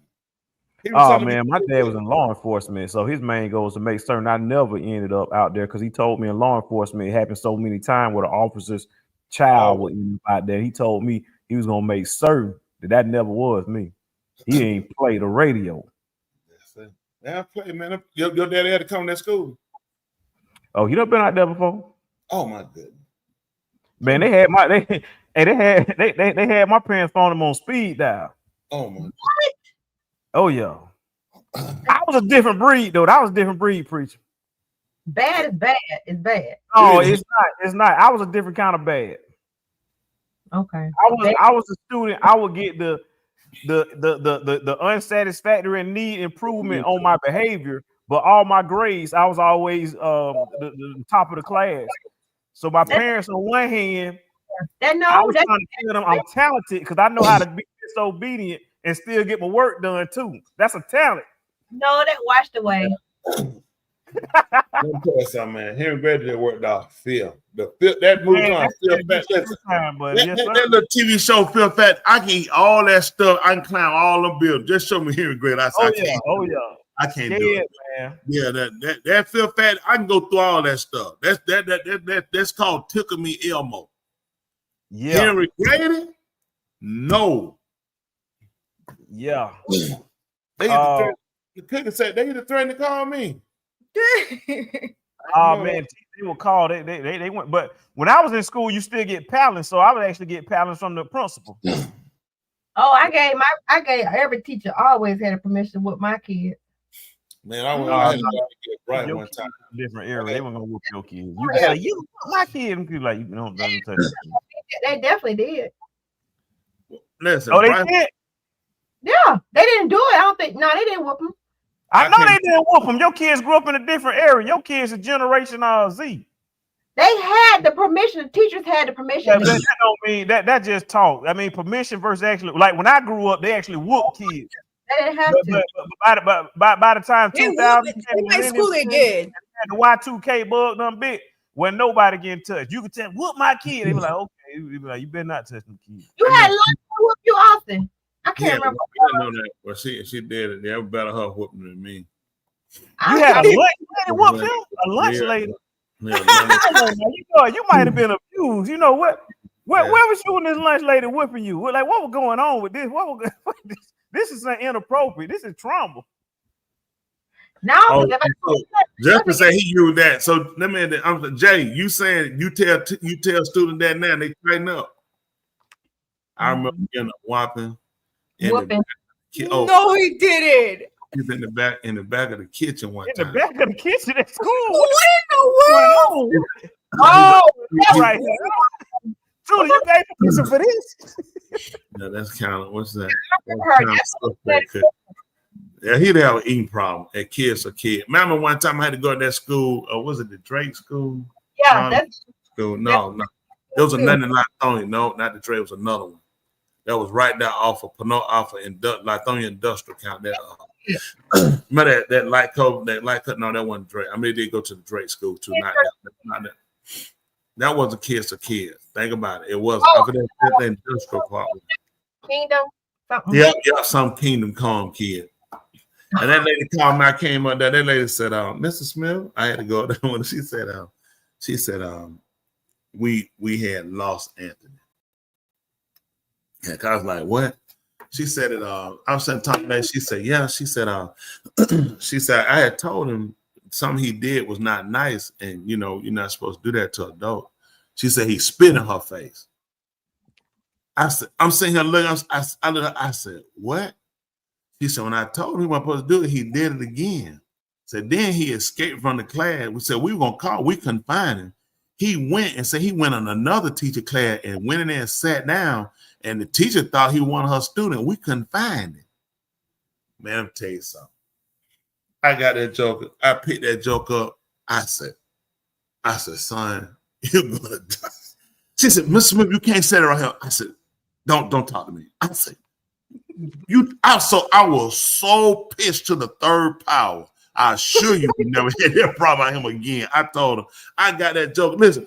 Oh man, my dad was in law enforcement, so his main goal was to make certain I never ended up out there because he told me in law enforcement it happened so many times where the officer's child was out there. He told me he was gonna make certain that never was me. He didn't play the radio. Yeah, play, man. Your daddy had to come to that school. Oh, you done been out there before? Oh my goodness. Man, they had my parents phone them on speed dial. Oh my. Oh yeah. I was a different breed though. That was a different breed, preacher. Bad is bad. It's bad. Oh, it's not. It's not. I was a different kind of bad. Okay. I was a student. I would get the unsatisfactory and need improvement on my behavior, but all my grades, I was always the top of the class. So my parents, on one hand, I was trying to tell them I'm talented because I know how to be disobedient and still get my work done too. That's a talent. No, that washed away. Let me tell you something, man. Henry Grady that worked off Phil. That movie on Phil Fat. That little TV show Phil Fat. I can eat all that stuff. I can climb all the buildings. Just show me Henry Grady. I can't do it, man. Yeah, that Phil Fat. I can go through all that stuff. That's called Tickle Me Elmo. Yeah. Henry Grady, no. Yeah. They used to threaten to call me. Oh man, they will call. They went, but when I was in school, you still get palins, so I would actually get palins from the principal. Oh, I gave every teacher always had a permission with my kids. Man, I had to get right your one time. Different era, they weren't gonna whoop your kids. You say you my kid, and people like you don't. They definitely did. Listen, Oh, they Bryce, did. Yeah, they didn't do it. I don't think. No, they didn't whoop him. I know they didn't whoop them. Your kids grew up in a different area. Your kids are Generation Z. They had the permission. The teachers had the permission. Yeah, that don't mean that just talk. I mean, permission versus actually, like when I grew up, they actually whooped kids. They didn't have to. But by the time They 2000, in high school they did. the Y2K bug done bit, when nobody getting touched. You could tell, whoop my kid. They were like, okay, they be like, you better not touch them kids. You had lunch to whoop you, Austin. I can't yeah, remember. I didn't know that. Well, she did it. They were better her whooping than me. You had a lunch lady whoop him? A lunch lady? You might have been abused. You know what? Where was you when this lunch lady whipping you? Like, what was going on with this? This is inappropriate. This is trauma. No, just to say he used that. So let me. Jay, you saying you tell student that now and they tighten up? I remember getting a whopping. Whooping. No, he didn't. He's in the back of the kitchen one time. In the back of the kitchen at school. What in the world? Oh, right. Julie, you gave permission for this? Yeah, that's kind of what's that? Yeah, he'd have an eating problem. A kid's a kid. Remember one time I had to go to that school. Was it the Drake school? Yeah, that's school. No. There was another Lithonia. No, not the Drake. It was another one. That was right there off of Lithonia Industrial Count. That remember that light coat? That light cut? No, that wasn't Drake. I mean, they did go to the Drake school too. Not that. That wasn't kids or kids. Think about it. It was after that industrial part. Kingdom. Something. Yeah, some Kingdom Come kid. And that lady called me. I came up there. That lady said, "Mr. Smith," I had to go there when she said, we had lost Anthony. And I was like, "What?" She said it. I was talking to her. She said, "Yeah." She said, she said I had told him something he did was not nice, and you're not supposed to do that to an adult. She said he spit in her face. I said, I'm sitting here looking. I said, "What?" He said, "When I told him he wasn't supposed to do it, he did it again." So then he escaped from the class. We said we were gonna call. We couldn't find him. He went and said he went on another teacher class and went in there and sat down. And the teacher thought he was one of her students. We couldn't find him. Man, I'm tell you something. I got that joker. I picked that joke up. I said, "Son, you're gonna die." She said, "Mr. Smith, you can't say that right here." I said, Don't talk to me." I said, I was so pissed to the third power. I assure you, we never had that problem about him again. I told him, I got that joke. Listen,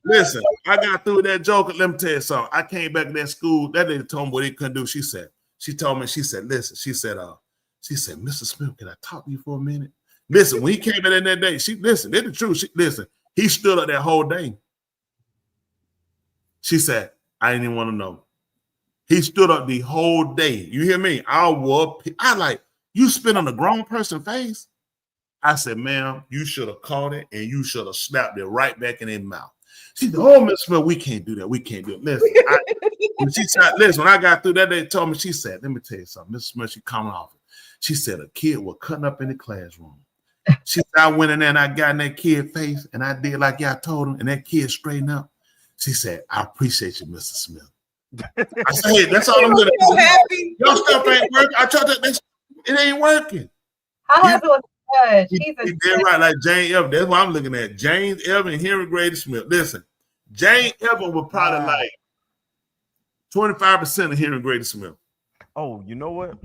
listen, I got through that joke. Let me tell you something. I came back to that school. That lady told me what he couldn't do. She said, listen, she said, "Mr. Smith, can I talk to you for a minute?" Listen, when he came in that day, listen, that's the truth. He stood up that whole day. She said, "I didn't even want to know." He stood up the whole day. You hear me? I like, you spit on a grown person's face? I said, "Ma'am, you should have caught it and you should have slapped it right back in his mouth." She said, "Oh, Miss Smith, we can't do that. We can't do it." Listen, when I got through that, they told me, she said, "Let me tell you something. Mrs. Smith," she coming off. She said, "A kid was cutting up in the classroom." She said, "I went in there and I got in that kid's face and I did like y'all told him, and that kid straightened up." She said, "I appreciate you, Mr. Smith." I said, "Hey, that's all I'm doing." So happy. Your stuff ain't working. I tried to, it ain't working. How husband was good. He did right, like Jane Evans. That's what I'm looking at. James Evans and Henry Grady Smith. Listen, Jane Evans was probably like 25% of Henry Grady Smith. Oh, you know what?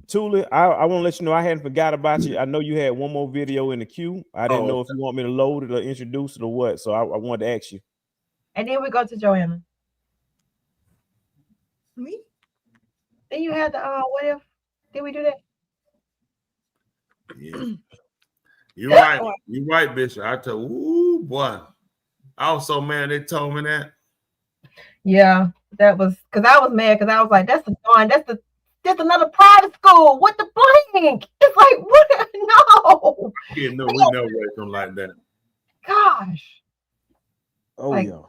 Tuli, I want to let you know I hadn't forgot about you. I know you had one more video in the queue. I didn't know if you want me to load it or introduce it or what. So I wanted to ask you. And then we go to Joanna. Me? Then you had the what if? Did we do that? Yeah. You're right. You're right, Bishop. I tell you, ooh, boy. I was so mad they told me that. Yeah, that was because I was mad because I was like, that's another private school. What the blank? It's like, what? No. Yeah, no, we never raised them like that. Gosh. Oh, like, yeah.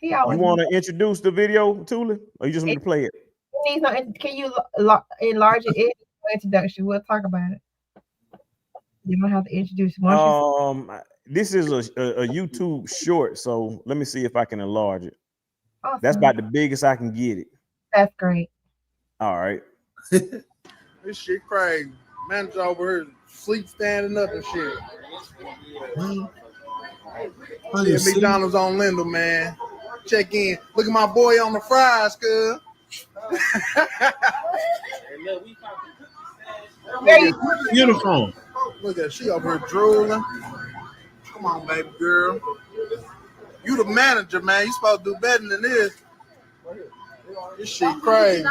You want to introduce the video, Tuli, or you just want me to play it? Can you enlarge it? Introduction. We'll talk about it. You don't have to introduce. This is a YouTube short, so let me see if I can enlarge it. Awesome. That's about the biggest I can get it. That's great. All right. This shit crazy. Manager over here sleep standing up and shit. Yeah, McDonald's on Lindell, man. Check in. Look at my boy on the fries, cuz. Uniform. Look at she over here drooling. Come on, baby girl. You the manager, man. You supposed to do better than this. This shit crazy.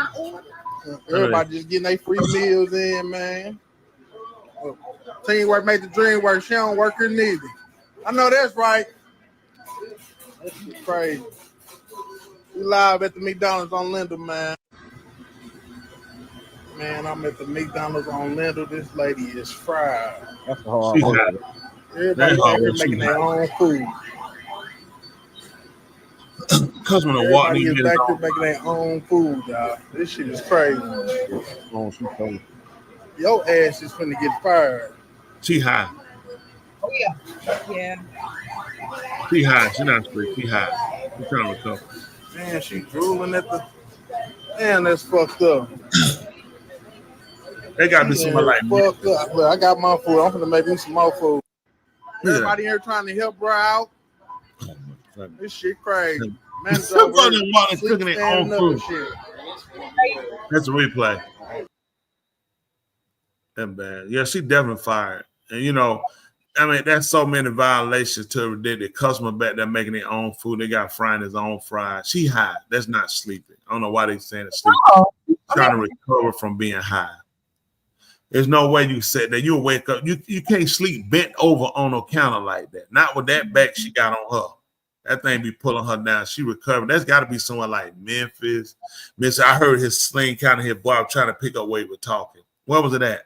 Everybody just getting their free meals in, man. Teamwork make the dream work. She don't work her neither. I know that's right. This shit crazy. We live at the McDonald's on Lindell, man. Man, I'm at the McDonald's on Lindell. This lady is fried. That's a hard one. Everybody out here making their own food. Customer Everybody walking is back there making their own food, y'all. This shit is crazy. Your ass is finna get fired. She high. Oh yeah. Yeah. She high. She not straight. She high. She trying to recover. Man, she drooling at the. Man, that's fucked up. They gotta be somebody like me. Fucked up. Look, I got my food. I'm gonna make me some more food. Yeah. Everybody here trying to help her out. This shit crazy. Man, Somebody walking cooking their own food. Shit. That's a replay. That bad. Yeah, she definitely fired. And you know, I mean, that's so many violations to the customer back there making their own food. They got frying his own fries. She high. That's not sleeping. I don't know why they saying it's sleeping. Oh, Trying to recover from being high. There's no way you said that you'll wake up. You can't sleep bent over on a counter like that. Not with that back she got on her. That thing be pulling her down. She recovered. That's got to be somewhere like Memphis. I heard his sling kind of hit Bob trying to pick up where he was talking. Where was it at?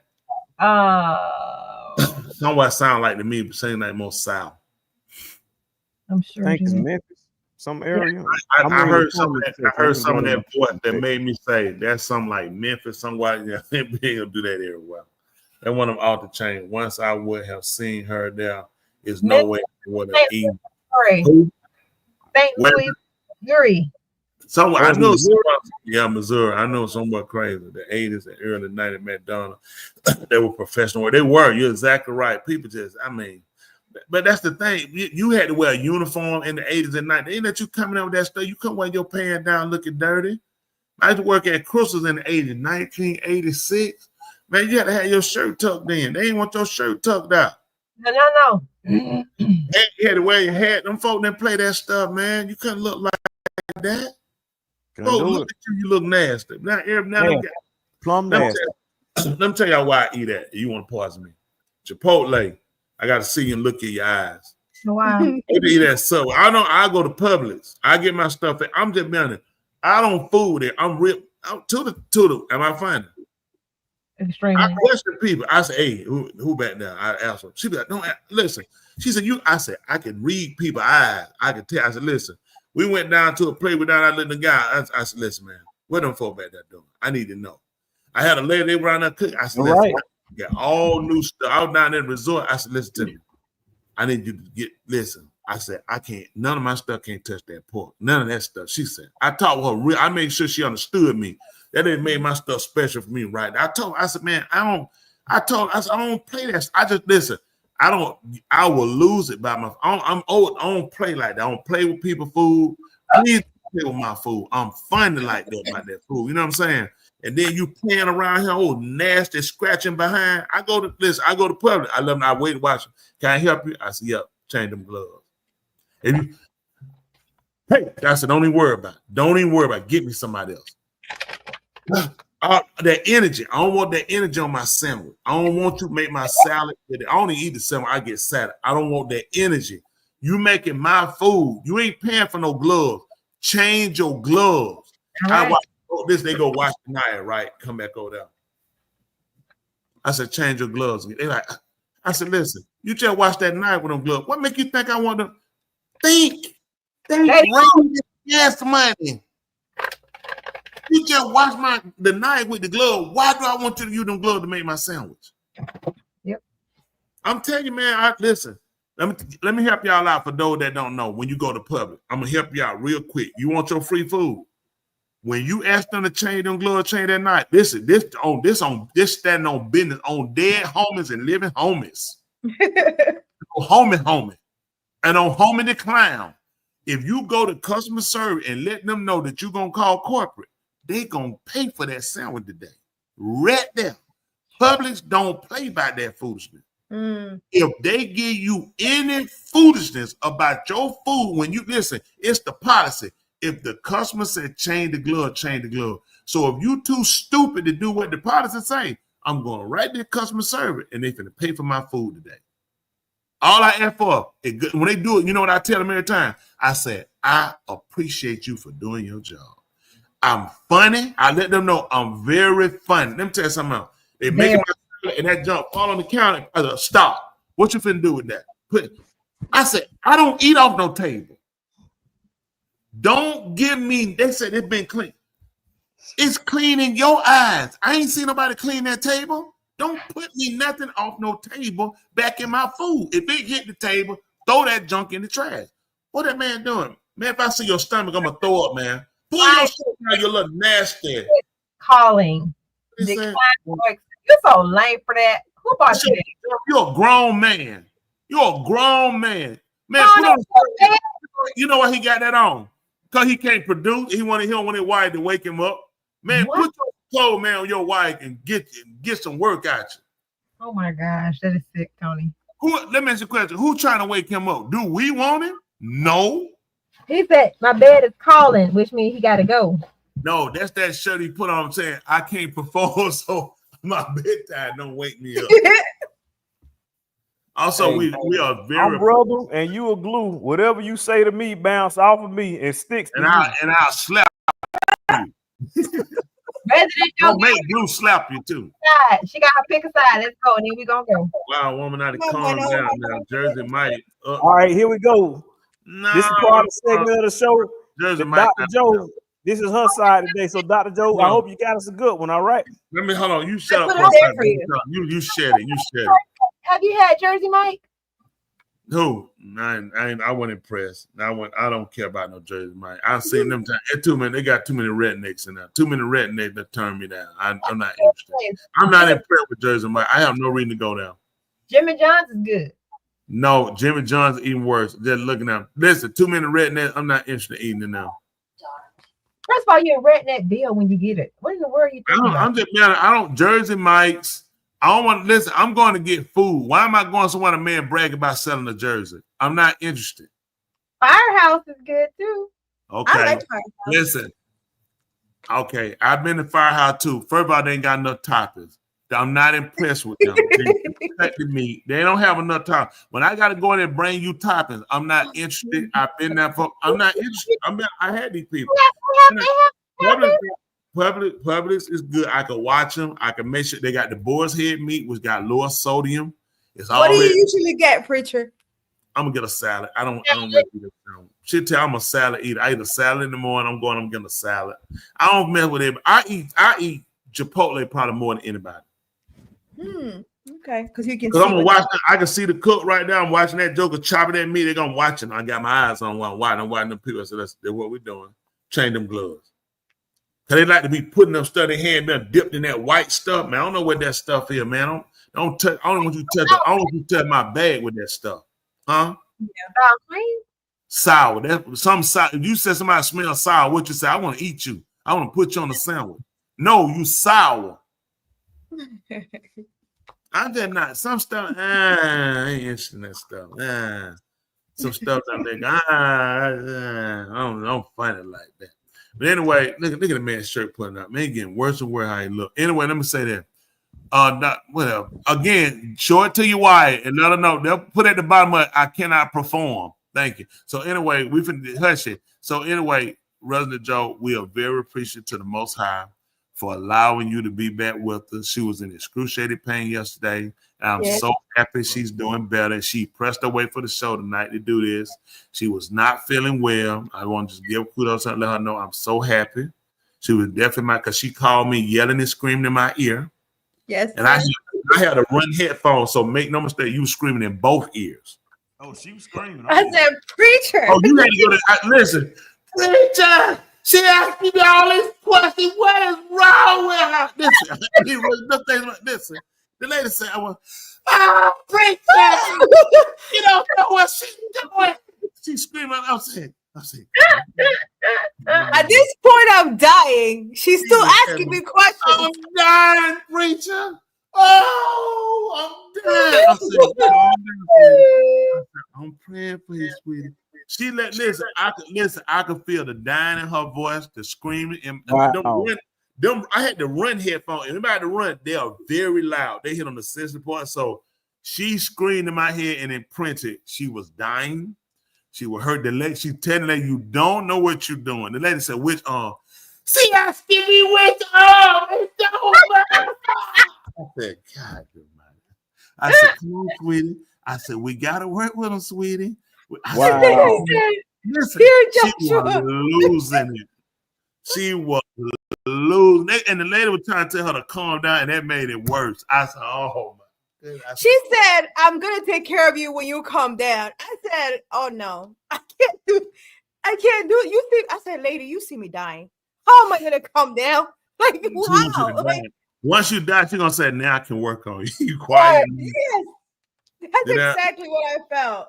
Somewhere sound like to me, but saying like more south. I'm sure. I think it's Memphis, some area. I heard some of that voice that made me say that's something like Memphis, somewhere. Yeah, they ain't gonna do that very well. That one of them off the chain. Once I would have seen her there, there's no way it would have even. Sorry. St. Louis, Missouri. Somewhere I know somewhere, yeah, Missouri. I know somewhere crazy. The 80s and early 90s McDonald's. They were professional. They were. You're exactly right. People just, I mean, but that's the thing. You had to wear a uniform in the 80s and 90s. Ain't that you coming out with that stuff? You couldn't wear your pants down looking dirty. I used to work at Crystal's in the 80s, 1986. Man, you had to have your shirt tucked in. They didn't want your shirt tucked out. No. And you had to wear your hat. Them folk didn't play that stuff, man. You couldn't look like that. Oh, look at you look nasty. Now plum nasty. Let me tell y'all why I eat that. You want to pause me. Chipotle. I got to see you and look in your eyes. Wow. I eat that Subway. I go to Publix. I get my stuff. I'm just being honest. I don't fool there. I'm real. To the. Am I funny? Extremely. I question people. I say, hey, who back there? I ask her. She be like, don't listen. She said, I said, I can read people's eyes. I can tell. I said, listen. We went down to a place without I let the guy. I said, listen, man, what them folk back there doing? I need to know. I had a lady, they were around there cooking. I said, listen, I got all new stuff. I was down there in the resort. I said, listen to me. I need you to listen. I said, I can't, none of my stuff can't touch that pork. None of that stuff. She said, I taught her real, I made sure she understood me. That didn't make my stuff special for me, right? I said, man, I don't play that. I just listen. I will lose it by I'm old. I don't play like that. I don't play with people's food. Please play with my food. I'm funny like that about that food. You know what I'm saying? And then you playing around here, old nasty scratching behind. I go to Publix. I love them. I wait to watch them. Can I help you? I said, yep, change them gloves. And hey, I said, don't even worry about it. Don't even worry about it. Get me somebody else. That energy. I don't want that energy on my sandwich. I don't want you to make my salad. I don't even eat the sandwich. I get salad. I don't want that energy. You making my food. You ain't paying for no gloves. Change your gloves. Right. I watch this. They go watch the night, right? Come back over there. I said, change your gloves. They like. I said, listen. You just watch that night with them gloves. What make you think I want to think? Yes, money. You just watch the knife with the glove. Why do I want you to use them gloves to make my sandwich? Yep. I'm telling you, man. Listen. Let me help y'all out for those that don't know. When you go to Publix, I'm gonna help you out real quick. You want your free food? When you ask them to change them glove chain that night, this standing on business on dead homies and living homies. homie. And on Homie the Clown, if you go to customer service and let them know that you're gonna call corporate, they gonna pay for that sandwich today. Right there. Publix don't play by that foolishness. If they give you any foolishness about your food, when you listen, it's the policy. If the customer said change the glove, change the glove. So if you too stupid to do what the policy say, I'm going right to customer service and they finna pay for my food today. All I ask for, when they do it, you know what I tell them every time? I said, I appreciate you for doing your job. I'm funny. I let them know I'm very funny. Let me tell you something else. They making my and that jump fall on the counter. Stop. What you finna do with that? I said, I don't eat off no table. Don't give me, they said it's been clean. It's clean in your eyes. I ain't seen nobody clean that table. Don't put me nothing off no table back in my food. If it hit the table, throw that junk in the trash. What that man doing? Man, if I see your stomach, I'm gonna throw up, man. Pull your stomach out, you look nasty. Calling. You're so lame for that. Who bought you that? You're a grown man. You're a grown man. Man, you know why he got that on? Because he can't produce. He don't want his wife to wake him up. Man, put your clothes, man, on your wife and get some work out you. Oh my gosh, that is sick, Tony. Let me ask you a question. Who trying to wake him up? Do we want him? No. He said, my bed is calling, which means he got to go. No, that's that shirt he put on saying, I can't perform, so my bedtime don't wake me up. Also, Hey, we are very I'm brother, and you a glue. Whatever you say to me, bounce off of me and sticks to and I'll slap you. Don't make glue slap you too. She got her pick a side. Let's go, and then we gonna go. Wow, woman, out of calm down now. Jersey Mike. All right, here we go. This is part of the segment of the show. Jersey And Mike. Dr. Joe, this is her side today. So, Dr. Joe, I hope you got us a good one. All right. Let me hold on. You shut up. put it there for you. You shed it. You shed it. Have you had Jersey Mike? Who? I wasn't impressed. I don't care about no Jersey Mike. I've seen them. They got too many rednecks in there. Too many rednecks that turn me down. I'm not interested. I'm not impressed with Jersey Mike. I have no reason to go down. Jimmy John's is good. No, Jimmy John's even worse. Just looking at them. Listen, too many rednecks. I'm not interested in eating it now. First of all, you're a redneck deal when you get it. What in the world are you thinking about? I'm just mad. I don't Jersey Mike's. I don't want to listen. I'm going to get food. Why am I going somewhere a man brag about selling a jersey? I'm not interested. Firehouse is good too. Okay. I like Firehouse. Listen. Okay, I've been to Firehouse too. First of all, they ain't got enough toppings. I'm not impressed with them. They meat. They don't have enough toppings. When I got to go in and bring you toppings, I'm not interested. I've been there for. I'm not interested. I had these people. Publix is good. I can watch them. I can make sure they got the boar's head meat, which got lower sodium. It's What do already. you usually get, preacher? I'm gonna get a salad. I don't really eat it. She tell I'm a salad eater. I eat a salad in the morning. I'm getting a salad. I don't mess with it. I eat Chipotle probably more than anybody. Okay, because you can. Because I'm gonna watch. I can see the cook right now. I'm watching that joker chopping that meat. They're gonna watch it. I got my eyes on one. I'm watching them people. So that's what we're doing. Change them gloves. Cause they like to be putting them stuff in their hand, man, dipped in that white stuff, man. I don't know what that stuff is, man. Don't touch. I don't want you to touch. I don't want you to touch my bag with that stuff, huh? Yeah. Sour. That's some sour. If you said somebody smells sour, what you say? I want to eat you. I want to put you on the sandwich. No, you sour. I'm just not. Some stuff. I ain't interested in that stuff. Some stuff that they I don't find it like that. But anyway, look at the man's shirt putting up. Man, getting worse and worse how he look. Anyway, let me say that. Whatever. Again, show it to your wife and let her know. They'll put at the bottom of it, I cannot perform. Thank you. So anyway, we finna hush it. So anyway, Resident Joe, we are very appreciative to the Most High for allowing you to be back with us. She was in excruciating pain yesterday. And I'm so happy she's doing better. She pressed her way for the show tonight to do this. She was not feeling well. I want to just give kudos and let her know I'm so happy. She was definitely because she called me yelling and screaming in my ear. Yes. And I had a run headphones, so make no mistake, you were screaming in both ears. Oh, she was screaming. I said, preacher. Oh, you had to go to listen. Preacher, she asked me all these questions. What is wrong with her? Listen. The lady said, preacher, you don't know what she's doing. She's screaming. I'm saying. At this point, I'm dying. She's still asking me questions. I'm dying, preacher. Oh, I'm dead. I said, I'm praying for you, sweetie. She listen. I could feel the dying in her voice, the screaming, and I had to run headphones. Anybody to run, they are very loud. They hit on the sensitive part. So she screamed in my head and imprinted. She was dying. She would hurt the leg. She telling her, you don't know what you're doing. The lady said, which arm? She asking me which arm. I said, God, I said, come on, sweetie. I said, we got to work with them, sweetie. Wow. Listen, she was losing it. She was losing it. And the lady was trying to tell her to calm down, and that made it worse. I said, oh, my God. She said, I'm going to take care of you when you calm down. I said, oh, no. I can't do it. You see, I said, lady, you see me dying. How am I going to calm down? Like, wow. Like, once you die, she's going to say, now I can work on you. You quiet. Yes. That's exactly what I felt.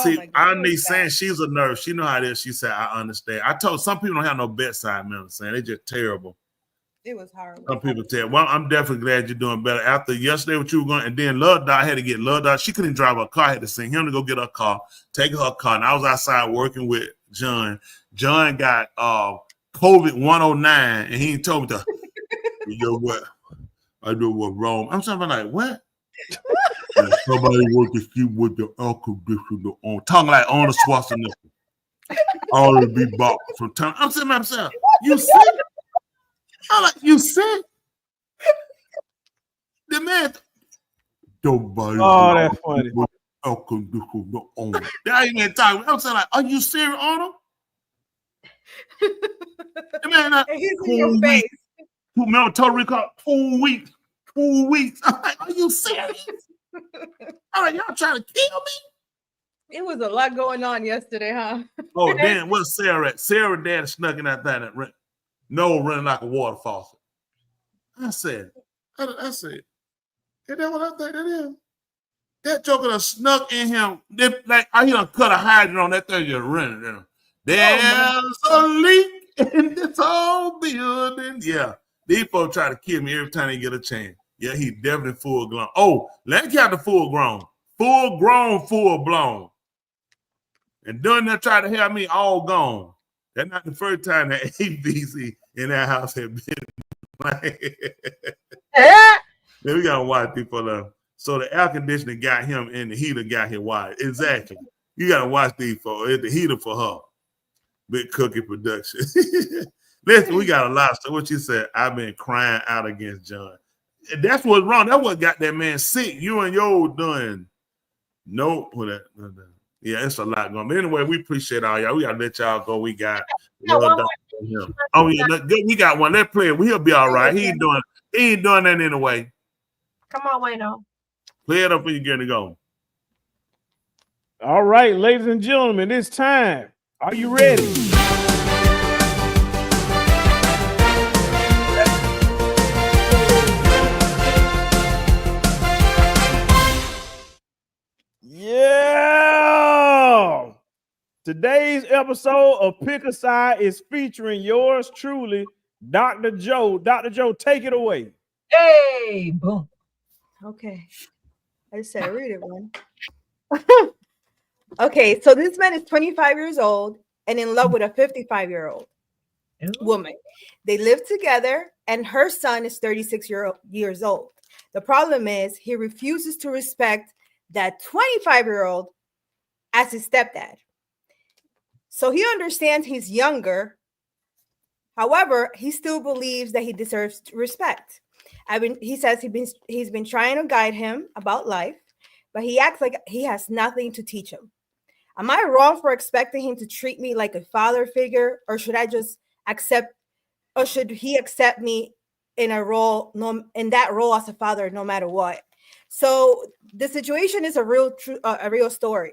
See, Annie saying she's a nurse. She know how it is. She said, I understand. I told some people don't have no bedside manner, saying they're just terrible. It was horrible. Some people tell. Well, I'm definitely glad you're doing better. After yesterday, what you were going, and then Love Dot had to get Love Dot. She couldn't drive her car. I had to send him to go get her car, take her car. And I was outside working with John. John got COVID 109, and he told me to, you know what? I know what's wrong. I'm talking like, what? Somebody wants to see with the air conditioner on, talking like Arnold Schwarzenegger. All to be bought from time. I'm saying to myself, you sick? I'm like, you sick? The man, somebody. Oh, that's funny. With air conditioner on. That ain't even talking. I'm saying like, are you serious, Arnold? The man, he's in your face. Remember Total Recall? 2 weeks. 2 weeks. I'm like, are you serious? All right, y'all trying to kill me? It was a lot going on yesterday, huh? Oh, damn, where's Sarah at? Sarah dad snuck in that thing that Noah running like a water faucet. I said, is that what I think it is? That joker done snuck in him. Like, he done cut a hydrant on that thing just running. There's a leak in this whole building. Yeah, these folks try to kill me every time they get a chance. Yeah, he definitely full grown. Oh, let me count the full grown. Full grown, full blown. And doing that try to have me all gone. That's not the first time that ABC in that house had been. Then we gotta watch people. So the air conditioner got him and the heater got him wired. Exactly. You gotta watch these folks. It's the heater for her. Big Cookie Production. Listen, we got a lot of stuff. What you said, I've been crying out against John. That's what's wrong. That's what got that man sick. You and yo doing no. Yeah, it's a lot going on. But anyway, we appreciate all y'all. We gotta let y'all go. We got oh yeah, we got one. Let's play it. He'll be all right. He ain't doing that anyway. Come on, Wayno. Play it up when you're getting to go. All right, ladies and gentlemen, it's time. Are you ready? Yeah. Today's episode of Pick a Side is featuring yours truly, Dr. Joe. Dr. Joe, take it away. Hey, boom. Okay. I just said read it one. Okay, so this man is 25 years old and in love with a 55-year-old woman. They live together and her son is 36 years old. The problem is he refuses to respect that 25-year-old as his stepdad. So he understands he's younger. However, he still believes that he deserves respect. He says he's been trying to guide him about life, but he acts like he has nothing to teach him. Am I wrong for expecting him to treat me like a father figure, or should I just accept, or should he accept me in a role, in that role as a father, no matter what? So the situation is a real story.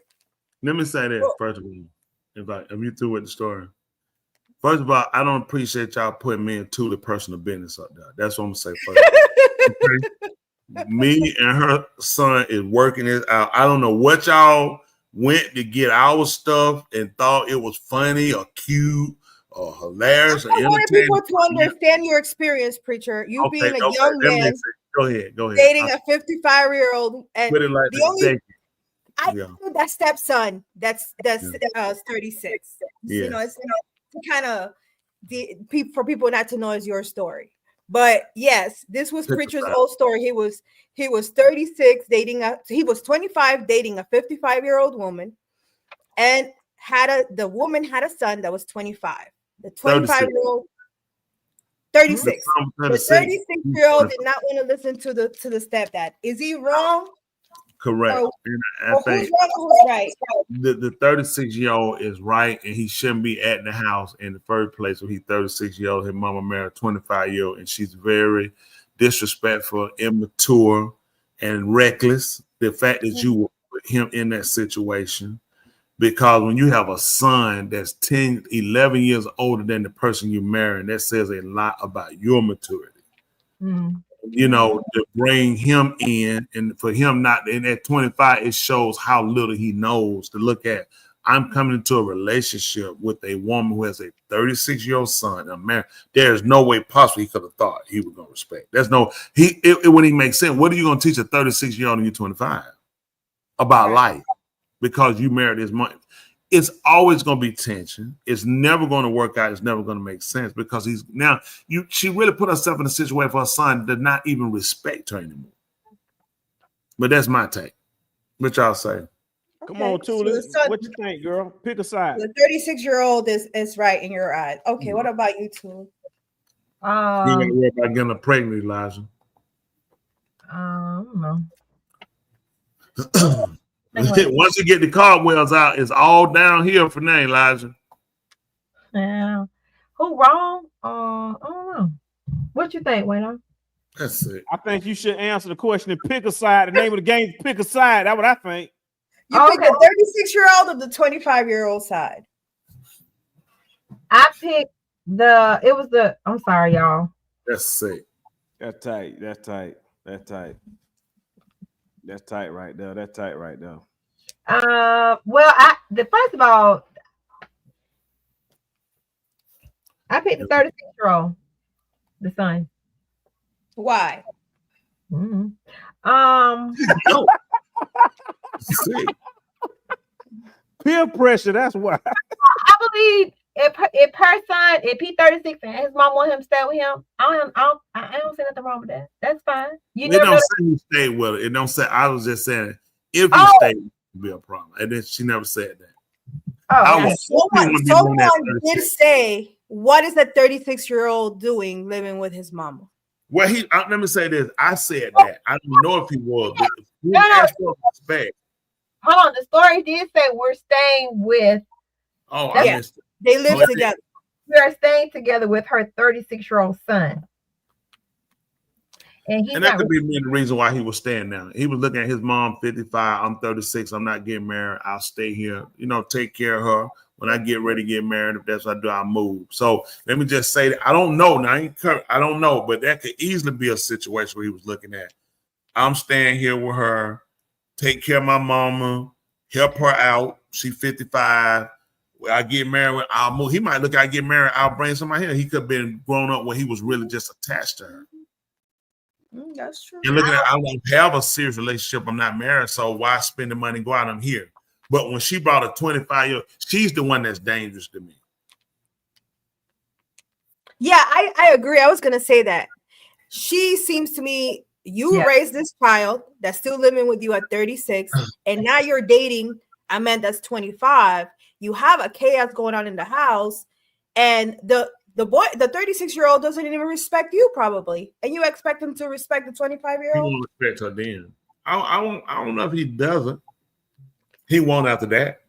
Let me say this first of all. If you through with the story. First of all, I don't appreciate y'all putting me into the personal business up there. That's what I'm gonna say first. Okay? Me and her son is working it out. I don't know what y'all went to get our stuff and thought it was funny or cute or hilarious or I wanted entertaining. people to understand your experience, preacher. You being a young that man makes sense. Go ahead. dating a 55-year-old, and Put it like the that. only Thank I Yeah. know that stepson that's 36. You know, Yes. it's to kind of for people not to know is your story. But yes, this was Preacher's old story. He was 36 he was 25 dating a 55-year-old woman, and the woman had a son that was 25. The 25-year-old 36. The 36-year-old did not want to listen to the stepdad. Is he wrong? Correct. Or- And I or think who's wrong or who's right? the 36-year-old is right, and he shouldn't be at the house in the first place. When he's 36-year-old, his mama married a 25-year-old, and she's very disrespectful, immature, and reckless. The fact that you would put him in that situation, because when you have a son that's 10, 11 years older than the person you marrying, that says a lot about your maturity. You know, to bring him in, and for him not in at 25, it shows how little he knows. To look at, I'm coming into a relationship with a woman who has a 36-year-old son. I'm married. There's no way possible he could have thought he was gonna respect. There's no it wouldn't even make sense. What are you gonna teach a 36-year-old and you're 25 about life? Because you married his mom. It's always going to be tension. It's never going to work out. It's never going to make sense, because she really put herself in a situation for her son to not even respect her anymore. But that's my take. What y'all say? Come on, Tula. What you think, girl? Pick a side. The 36-year-old is right in your eyes. Okay, what about you, Tula? You gotta worry about getting her pregnant, Elijah. I don't know. Once you get the cobwebs out, it's all downhill for now, Elijah. Yeah. Who wrong? I don't know. What you think, Wayne? That's it. I think you should answer the question and pick a side. The name of the game is pick a side. That's what I think. You pick the 36-year-old or the 25-year-old side? I picked I'm sorry, y'all. That's sick. That's tight. That's tight. That's tight. That's tight right there. That's tight right there. Well, first of all, I picked the 36-year-old, the son. Why? Peer pressure. That's why. I believe if her son, if he's 36 and his mom want him to stay with him, I don't see nothing wrong with that. That's fine. It don't say you stay with her. It don't say. I was just saying if you stay, it would be a problem. And then she never said that. Someone did say, what is that 36-year-old doing living with his mama? Well, let me say this. I said that. I don't know if he was. But No. respect. Hold on. The story did say we're staying with. Oh, I missed it. They live together. We are staying together with her 36-year-old son. And that could be the reason why he was staying there. He was looking at his mom, 55. I'm 36. I'm not getting married. I'll stay here. Take care of her. When I get ready to get married, if that's what I do, I'll move. So let me just say that I don't know. Now, I don't know, but that could easily be a situation where he was looking at. I'm staying here with her, take care of my mama, help her out. She's 55. When I get married, I'll move. He might look at I get married, I'll bring somebody here. He could have been grown up when he was really just attached to her. That's true. And looking at, I don't have a serious relationship. I'm not married, so why spend the money and go out? I'm here. But when she brought a 25-year-old, she's the one that's dangerous to me. Yeah, I agree. I was gonna say that. She seems to me, you raised this child that's still living with you at 36, and now you're dating a man that's 25. You have a chaos going on in the house, and the 36-year-old doesn't even respect you probably, and you expect him to respect the 25-year-old. He won't respect her then. I don't know if he doesn't. He won't after that.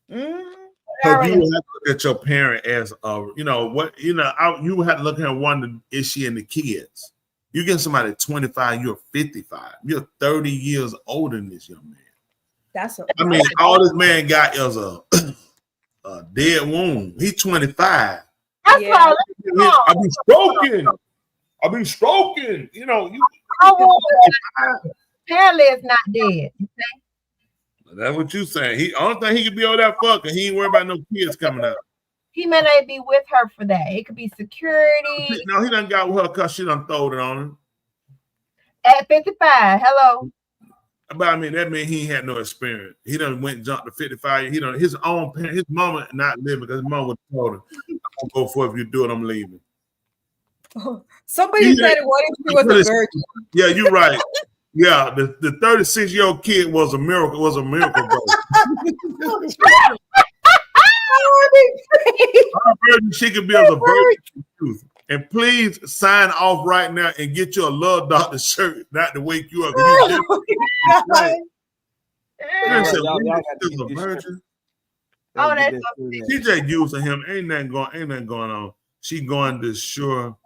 Because you have to look at your parent as you have to look at her and wonder, is she in the kids? You get somebody 25, you're 55. You're 30 years older than this young man. That's I mean, all this man got is a dead wound. He's 25. That's Yeah. why I be stroking. You know, apparently it's not dead. that's what you saying. He only thing he could be over that fucking. He ain't worried about no kids coming out. He may not be with her for that. It could be security. No, he done got with her because she done throwed it on him. At 55, hello. But I mean, that means he ain't had no experience. He done went and jumped to 55. He done his own parent, his mama not living because his mama would have told him, "I'm gonna go for it. If you do it, I'm leaving." Somebody said, "What if she was a virgin?" Yeah, you're right. Yeah, the 36-year-old kid was a miracle. Was a miracle, bro. She could be as a virgin truth. And please sign off right now and get you a Love Doctor shirt, not to wake you up. She just using him. Ain't nothing going on. She going to sure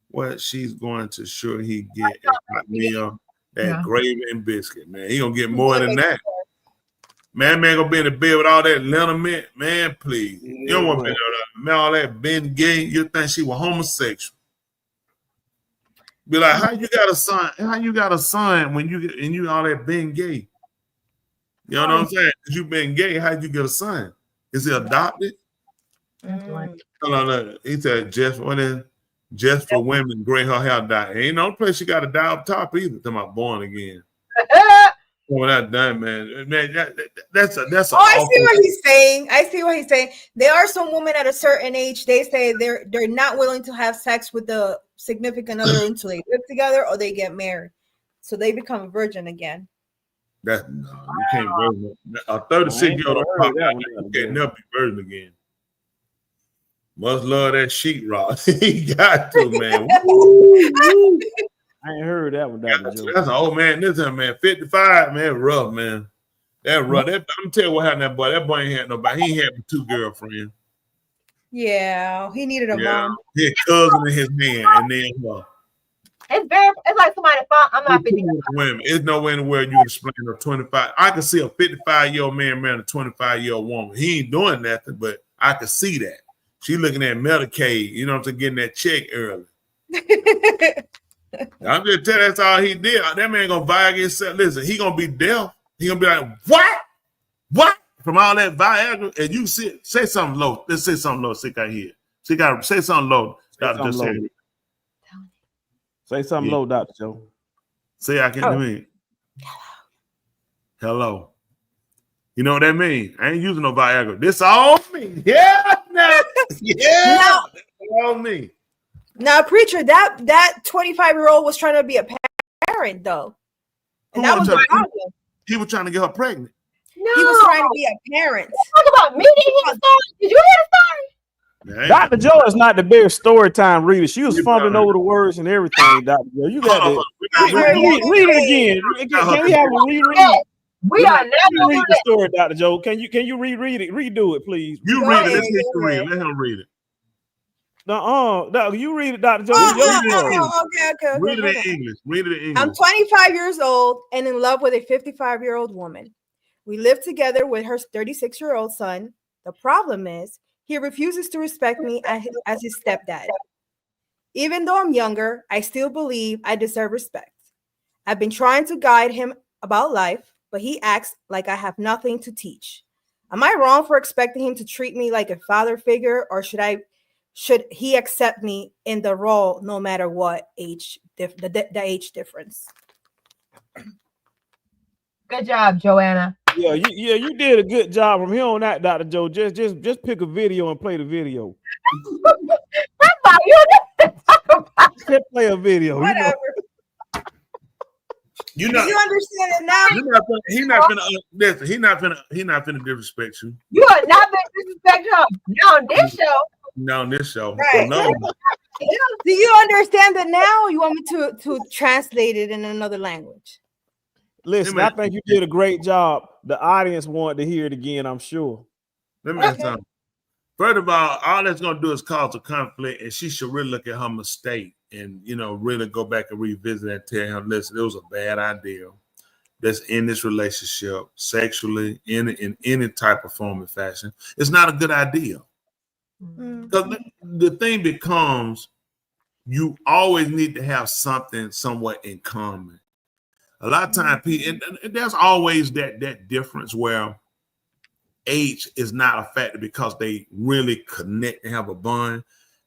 what she's going to sure he get a hot meal, that gravy and biscuit, man. He gonna get more than that. Man gonna be in the bed with all that liniment, man. Please, you don't want to be man. All that Ben Gay. You think she was homosexual? Be like, how you got a son? How you got a son when you get and you all that Ben Gay? You know what I'm saying? Because you been gay, how'd you get a son? Is he adopted? No. He said just for women, gray her hair dye. Ain't no place you got to dye up top either. To my born again. When that done, man, that's a. Oh, I see what he's saying. There are some women at a certain age. They say they're not willing to have sex with the significant other until they live together or they get married, so they become a virgin again. You can't virgin. A 36-year-old can't never be virgin again. Must love that sheetrock. He got to, man. I ain't heard that one. That's an old man. This is man, 55, man, rough, man. That rough. I'm tell you what happened to that boy. That boy ain't had nobody. He had 2 girlfriends. Yeah, he needed a mom. His cousin and his man, and then It's like somebody thought I'm not 50. Women. There's no way in the world you can explain a 25. I can see a 55-year-old man marrying a 25-year-old woman. He ain't doing nothing, but I can see that. She looking at Medicaid, you know what I'm saying, getting that check early. I'm just telling you, that's all he did. That man gonna Viagra himself. Listen, he gonna be deaf. He gonna be like, what? From all that Viagra, and you say something low. Let's say something low. Sick I hear. She got say something low. Doctor just said. Say something low, Dr. Joe. Say I can't mean. Hello. You know what that means? I ain't using no Viagra. This all me. Yeah. Yeah. All me. Now, preacher, that 25-year-old was trying to be a parent, though. And that was the problem. He was trying to get her pregnant. No. He was trying to be a parent. Talk about me. Did you hear the story? Dr. Joe is not the best story time reader. She was fumbling over the words and everything, Dr. Joe. You got to read it again. Can we have a reread? We are never read the story, Dr. Joe. Can you reread it? Redo it, please. You read it. Let's get you read. Let him read it. No, you read it, Dr. Joe. Okay. Read it in English. Read it in English. I'm 25 years old and in love with a 55-year-old woman. We live together with her 36-year-old son. The problem is he refuses to respect me as his stepdad. Even though I'm younger, I still believe I deserve respect. I've been trying to guide him about life, but he acts like I have nothing to teach. Am I wrong for expecting him to treat me like a father figure, or should he accept me in the role no matter what age, the age difference? Good job, Joanna. Yeah, you did a good job from here on out, Dr. Joe. Just pick a video and play the video. That's all you Just play a video. Whatever. You know, you understand it now? He's not gonna listen. He's not gonna disrespect you. You are not gonna disrespect her. Not on this show. No, on this show. Right. No. Do you understand it now, or you want me to translate it in another language? Listen, I think you did a great job. The audience wanted to hear it again, I'm sure. Let me ask something. First of all that's gonna do is cause a conflict, and she should really look at her mistake and really go back and revisit and tell him, listen, it was a bad idea. that's in this relationship sexually in any type of form and fashion, it's not a good idea. Because the thing becomes, you always need to have something somewhat in common. A lot of times, and there's always that difference where age is not a factor because they really connect and have a bond.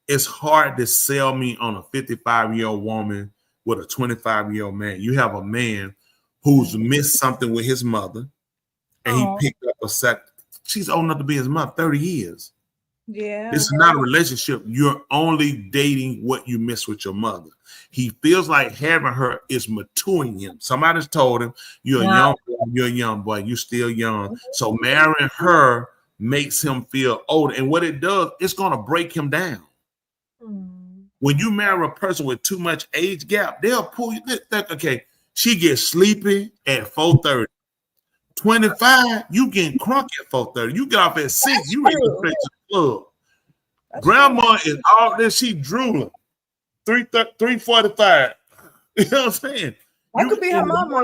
It's hard to sell me on a 55-year-old woman with a 25-year-old man. You have a man who's missed something with his mother, and he picked up a set. She's old enough to be his mother, 30 years. Yeah. This is not a relationship. You're only dating what you miss with your mother. He feels like having her is maturing him. Somebody's told him, you're a young boy, you're still young. So marrying her makes him feel old. And what it does, it's going to break him down. When you marry a person with too much age gap, they'll pull you. Okay, she gets sleepy at 4:30. 25, you getting crunk at 4:30. You get off at 6, you ready to go straight to the club. Grandma is all this, she drooling. 3:45. You know what I'm saying? That could be her mama.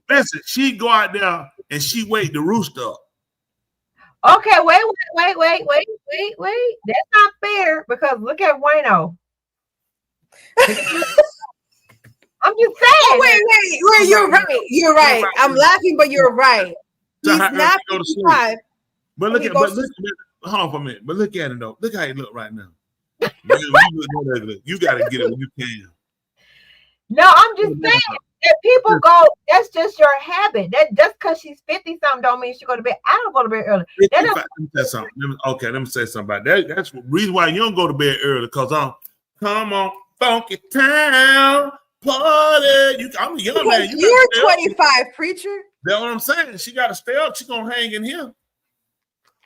Listen, she go out there and she wake the rooster up. Okay, wait. That's not fair because look at Wayno. I'm just saying. Wait. You're right. I'm laughing, but you're right. He's not 55. But look hold on for a minute. But look at it though. Look how he look right now. You got to get it when you can. No, I'm just saying that people go. That's just your habit. That just because she's 50 something don't mean she go to bed. I don't go to bed early. Let me say something about that. That's the reason why you don't go to bed early. Cause come on, funky town party. I'm a young man. You're 25, preacher. That's what I'm saying. She got to stay up. She gonna hang in here.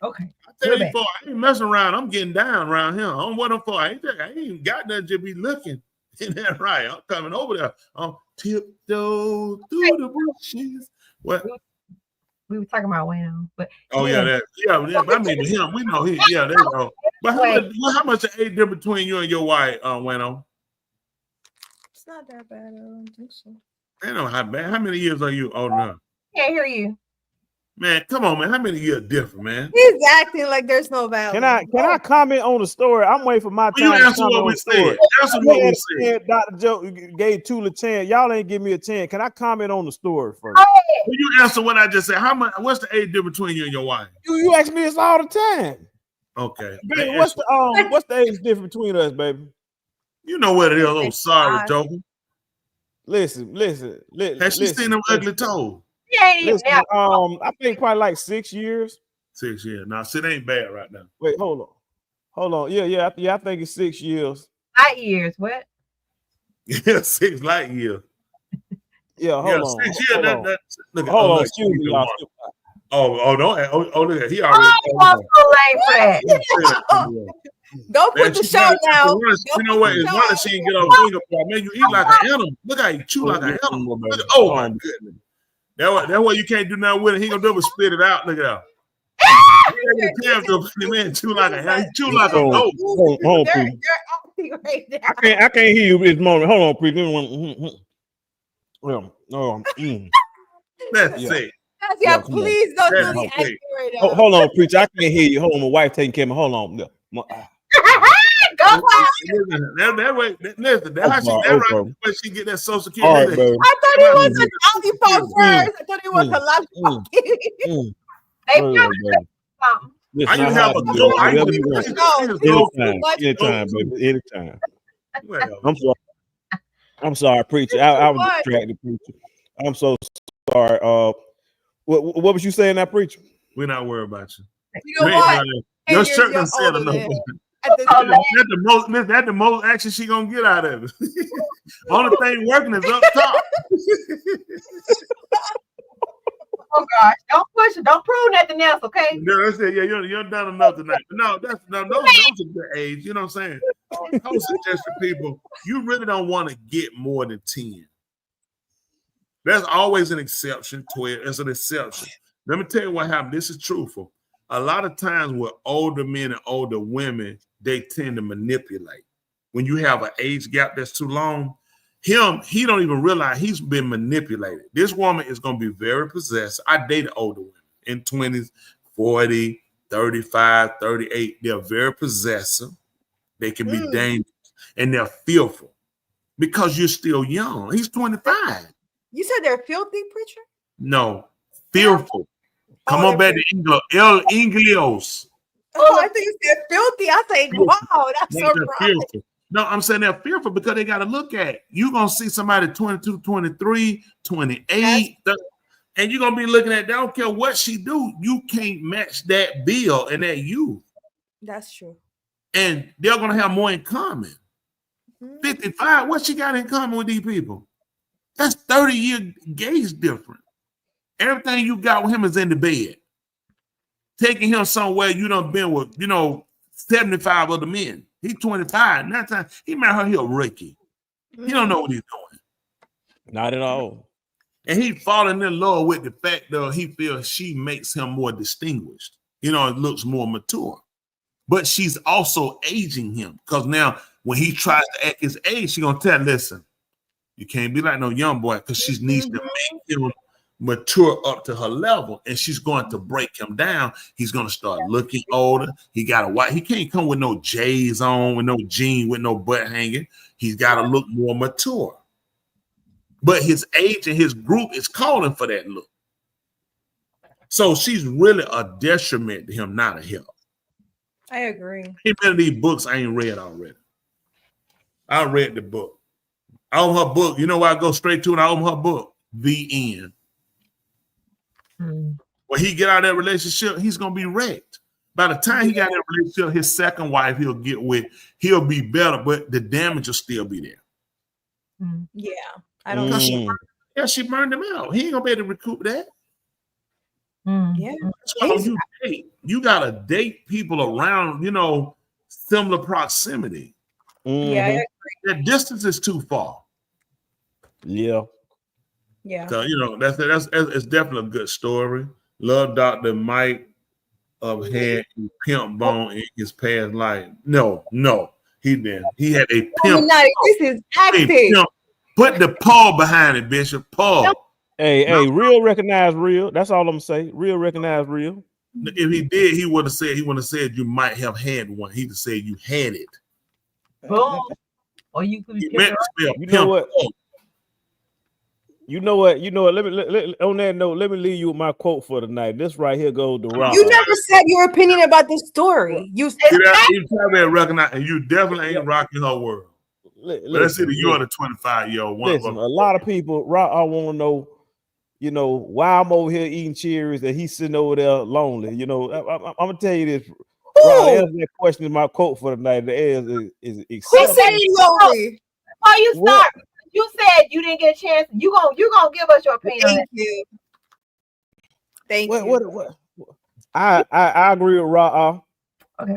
Okay. I tell you, I ain't messing around. I'm getting down around here. I don't what I'm for. I ain't got nothing to be looking. Isn't that right? I'm coming over there. I'm tiptoe through the bushes. What? We were talking about Wayno, but I mean him. We know he. Yeah, there you go. But how much age difference between you and your wife, Wayno? It's not that bad. I don't think so. I know how bad. How many years are you older than her? Can't hear you. Man, come on, man. How many years different, man? He's acting like there's no value. Can I comment on the story? I'm waiting for my time. You answer what we said. Answer what we said. Dr. Joe gave Tula a chance. Y'all ain't give me a chance. Can I comment on the story first? Will you answer what I just said? What's the age difference between you and your wife? You ask me this all the time. Okay. Baby, what's the age difference between us, baby? You know what it is. Oh, sorry, Joker. Listen. Has she seen them ugly toes? Listen, I think probably like 6 years. 6 years. Now, shit ain't bad right now. Wait, hold on. Yeah. I think it's 6 years. Light years. What? Yeah, 6 light years. Yeah, hold on. 6 years. Hold on. Excuse me, y'all. Look at he already. I'm so late for that. Go put the show now. You know what? It's one that she didn't get on finger for. Man, you eat like an animal. Look how you chew like an animal. Oh my goodness. That's why you can't do nothing with it. He gonna do is spit it out. Look at that. Man, chew like a goat. Hold on, please. I can't hear you this moment. Hold on, please. That's it. Yeah, please don't do the acting right now. Hold on, preacher. I can't hear you. Hold on, my wife taking care of me. Hold on. Go that way. Listen, that's how she get that Social Security. Right, I thought it was an Olipop first. I thought it was a lollipop. I used to have a go. Anytime, baby. Anytime. I'm sorry, preacher. I was distracted, preacher. I'm so sorry. What was you saying, that preacher? We're not worried about you. You know what? Your shirt done said enough. That's the most action she gonna get out of it. Only thing working is up top. Oh gosh, don't push it. Don't prove nothing else, okay? No, that's it. Yeah, you're done enough tonight. But those are the age. You know what I'm saying? I would suggest to people, you really don't want to get more than 10. There's always an exception. 12 is an exception. Let me tell you what happened. This is truthful. A lot of times with older men and older women, they tend to manipulate. When you have an age gap that's too long, he don't even realize he's been manipulated. This woman is going to be very possessive. I dated older women in 20s, 40, 35, 38. They're very possessive. They can be dangerous, and they're fearful because you're still young. He's 25. You said they're filthy, preacher? No, fearful. Come on back to English. El Inglios. Oh, I think you said filthy. I say, wow, that's so They're right. fearful. No, I'm saying they're fearful because they got to look at it. You're going to see somebody 22, 23, 28, 30, and you're going to be looking at, they don't care what she do. You can't match that bill and that youth. That's true. And they're going to have more in common. 55, what she got in common with these people? That's 30-year gauge difference. Everything you got with him is in the bed. Taking him somewhere you done been with, 75 other men. He's 25. That time he met her, he a rookie. He don't know what he's doing. Not at all. And he falling in love with the fact that he feels she makes him more distinguished. It looks more mature. But she's also aging him. Because now when he tries to act his age, she's gonna tell him, listen, you can't be like no young boy, because she needs to make him mature up to her level, and she's going to break him down. He's going to start looking older. He got a white. He can't come with no J's on, with no jean, with no butt hanging. He's got to look more mature. But his age and his group is calling for that look. So she's really a detriment to him, not a help. I agree. How many of these books I ain't read already? I read the book. I own her book. You know where I go straight to, and I own her book. The End. When he get out of that relationship, he's gonna be wrecked. By the time he got in that relationship, his second wife he'll get with, he'll be better, but the damage will still be there. Yeah, I don't. She burned him out. He ain't gonna be able to recoup that. Yeah, That's why when you date, you gotta date people around, similar proximity. Yeah, I agree. That distance is too far. Yeah. Yeah. So that's it's definitely a good story. Love Dr. Mike had pimp bone in his past life. No, he didn't. He had a pimp. This is acting. Put the Paul behind it, Bishop. Paul. Hey, real recognize real. That's all I'm gonna say. Real recognize real. If he did, he would have said you might have had one. He'd have said you had it. Boom. Or you could You know what? You know what? Let me on that note, let me leave you with my quote for tonight. This right here goes to Rob. You never said your opinion about this story. You said you probably recognize, and you definitely ain't rocking her world. Let's see, you're the 25-year-old. Listen, a lot of people, I want to know, why I'm over here eating cherries and he's sitting over there lonely. I'm gonna tell you this. Rob, answer that question is my quote for tonight. The answer is who said you lonely? Oh, you start. You said you didn't get a chance. You gonna give us your opinion. Thank you. Thank you. What? I agree with Ra. Okay.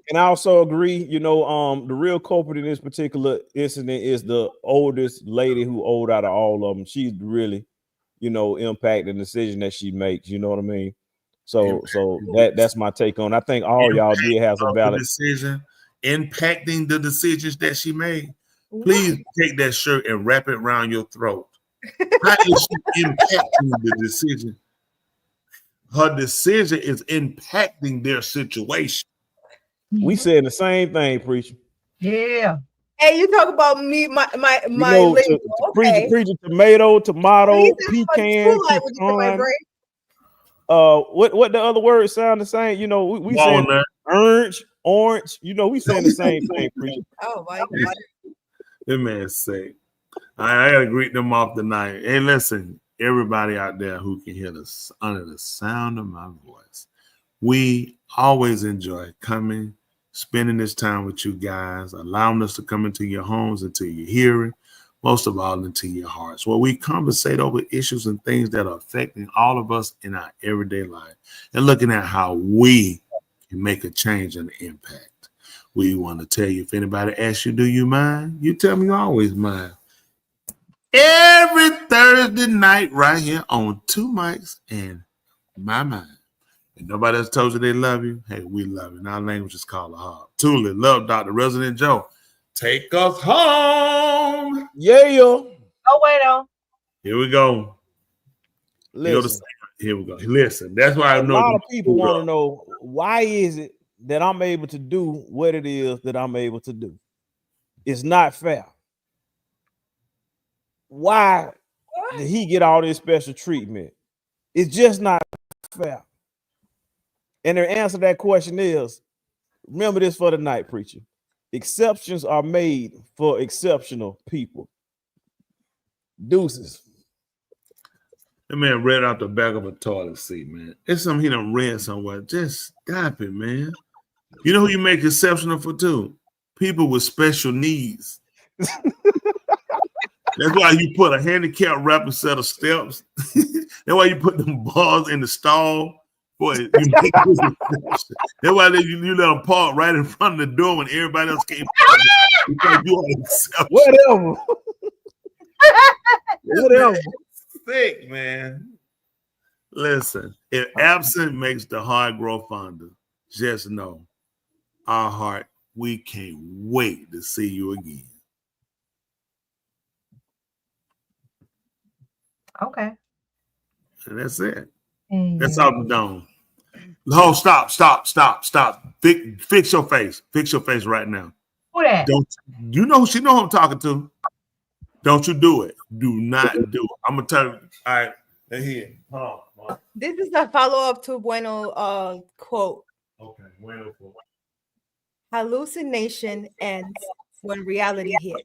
And I also agree, the real culprit in this particular incident is the oldest lady who old out of all of them. She's really, impact the decision that she makes. You know what I mean? So that's my take on it. I think all y'all did have some valid decision impacting the decisions that she made. Please take that shirt and wrap it around your throat. How is she impacting the decision? Her decision is impacting their situation. We said the same thing, preacher. Yeah. Hey, you talk about me, my preacher, tomato, pecan, pecan. What the other words sound the same? We saying orange. We saying the same thing, preacher. Oh my God. That man say, I gotta greet them off tonight. Hey, listen, everybody out there who can hear us under the sound of my voice, we always enjoy coming, spending this time with you guys, allowing us to come into your homes, into your hearing, most of all into your hearts, where we conversate over issues and things that are affecting all of us in our everyday life and looking at how we can make a change and impact. We want to tell you, if anybody asks you, do you mind? You tell me you always mind. Every Thursday night right here on Two Mics and My Mind. And nobody else told you they love you. Hey, we love you. And our language is called a heart. Truly, love Dr. Resident Joe. Take us home. Yeah. Oh, wait on. Here we go. Listen. Here we go. Listen, that's why I A know lot of people want to know, why is it that I'm able to do what it is that I'm able to do? It's not fair. Why did he get all this special treatment? It's just not fair. And the answer to that question is, remember this for the night, preacher. Exceptions are made for exceptional people. Deuces. That man read out the back of a toilet seat, man. It's something he done read somewhere. Just stop it, man. You know who you make exceptional for too? People with special needs. That's why you put a handicap rapid set of steps. That's why you put them bars in the stall. Boy, you make this exception. That's why you let them park right in front of the door when everybody else came. Because you are an exception. Whatever. Whatever. Sick, man. Listen, if absent makes the heart grow fonder, just know our heart, we can't wait to see you again. Okay. And that's it. That's all I'm done. Oh, stop. Fix your face. Fix your face right now. Who that? Don't you know she know who I'm talking to? Don't you do it. Do not do it. I'm gonna tell you. All right, they're here. Hold on. This is a follow-up to Bueno quote. Okay, Bueno quote. Hallucination ends when reality hits.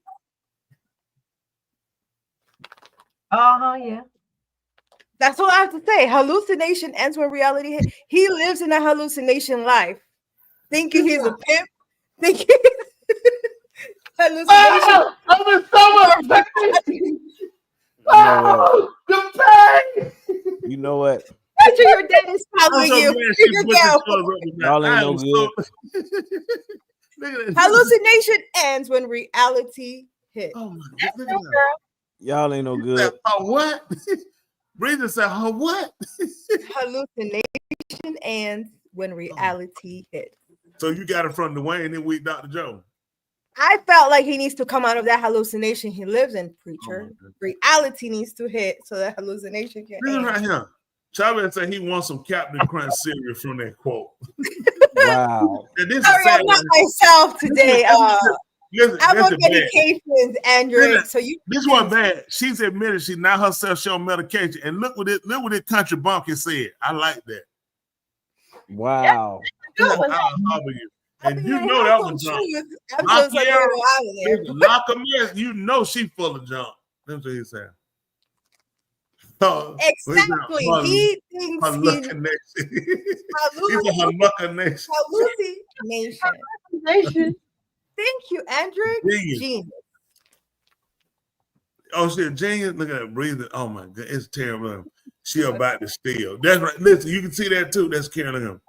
Yeah. That's all I have to say. Hallucination ends when reality hits. He lives in a hallucination life, thinking he's a pimp, thinking hallucination. I'm in summer. Oh, the pain. You know what? Picture your dad is following you. Figure it out. Y'all ain't no good. Hallucination ends when reality hits. Oh my God. Y'all ain't no good. What? Breathe said, what? Hallucination ends when reality hits. So you got it from Dwayne and we Dr. Joe. I felt like he needs to come out of that hallucination he lives in, preacher. Reality needs to hit so that hallucination can Listen end. right here. Chavez said he wants some Captain Crunch cereal from that quote. Wow. This Sorry, I'm not myself today. Listen, I'm on bad. medications, Andrew. So you This one bad. She's admitted she's not herself showing medication. And look what it country bumpkin said. I like that. Wow. How are you? And you know that was junk. I'm so sorry. Lock a mess. You know she full of junk. That's what he said. Exactly. He thinks hallucination. Thank you, Andrew. Genius. Oh shit, genius. Look at that breathing. Oh my God, it's terrible. She about to steal. That's right. Listen, you can see that too. That's Karen him.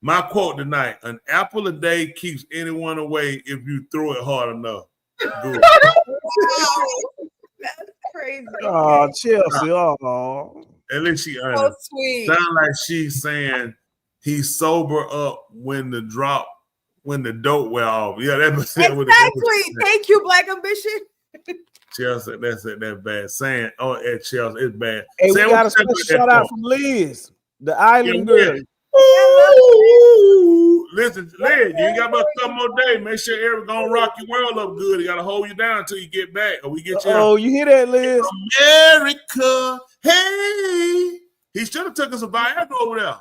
My quote tonight: an apple a day keeps anyone away if you throw it hard enough. Good. That's crazy. Oh, Chelsea. Oh. At least she earned So it. sweet. Sound like she's saying he's sober up when the dope wear off. Yeah, that's Exactly. Thank you, Black Ambition. Chelsea, that's it. That's bad. Saying, at Chelsea, it's bad. Hey, we Saying got a what you special said shout about out from Liz, the island Yeah, girl. Ooh, listen, Liz, you ain't got about a couple more days. Make sure Eric gonna rock your world up good. He gotta hold you down until you get back, or we get you. Oh, you hear that, Liz? America, hey, he should have took us a Viagra over there.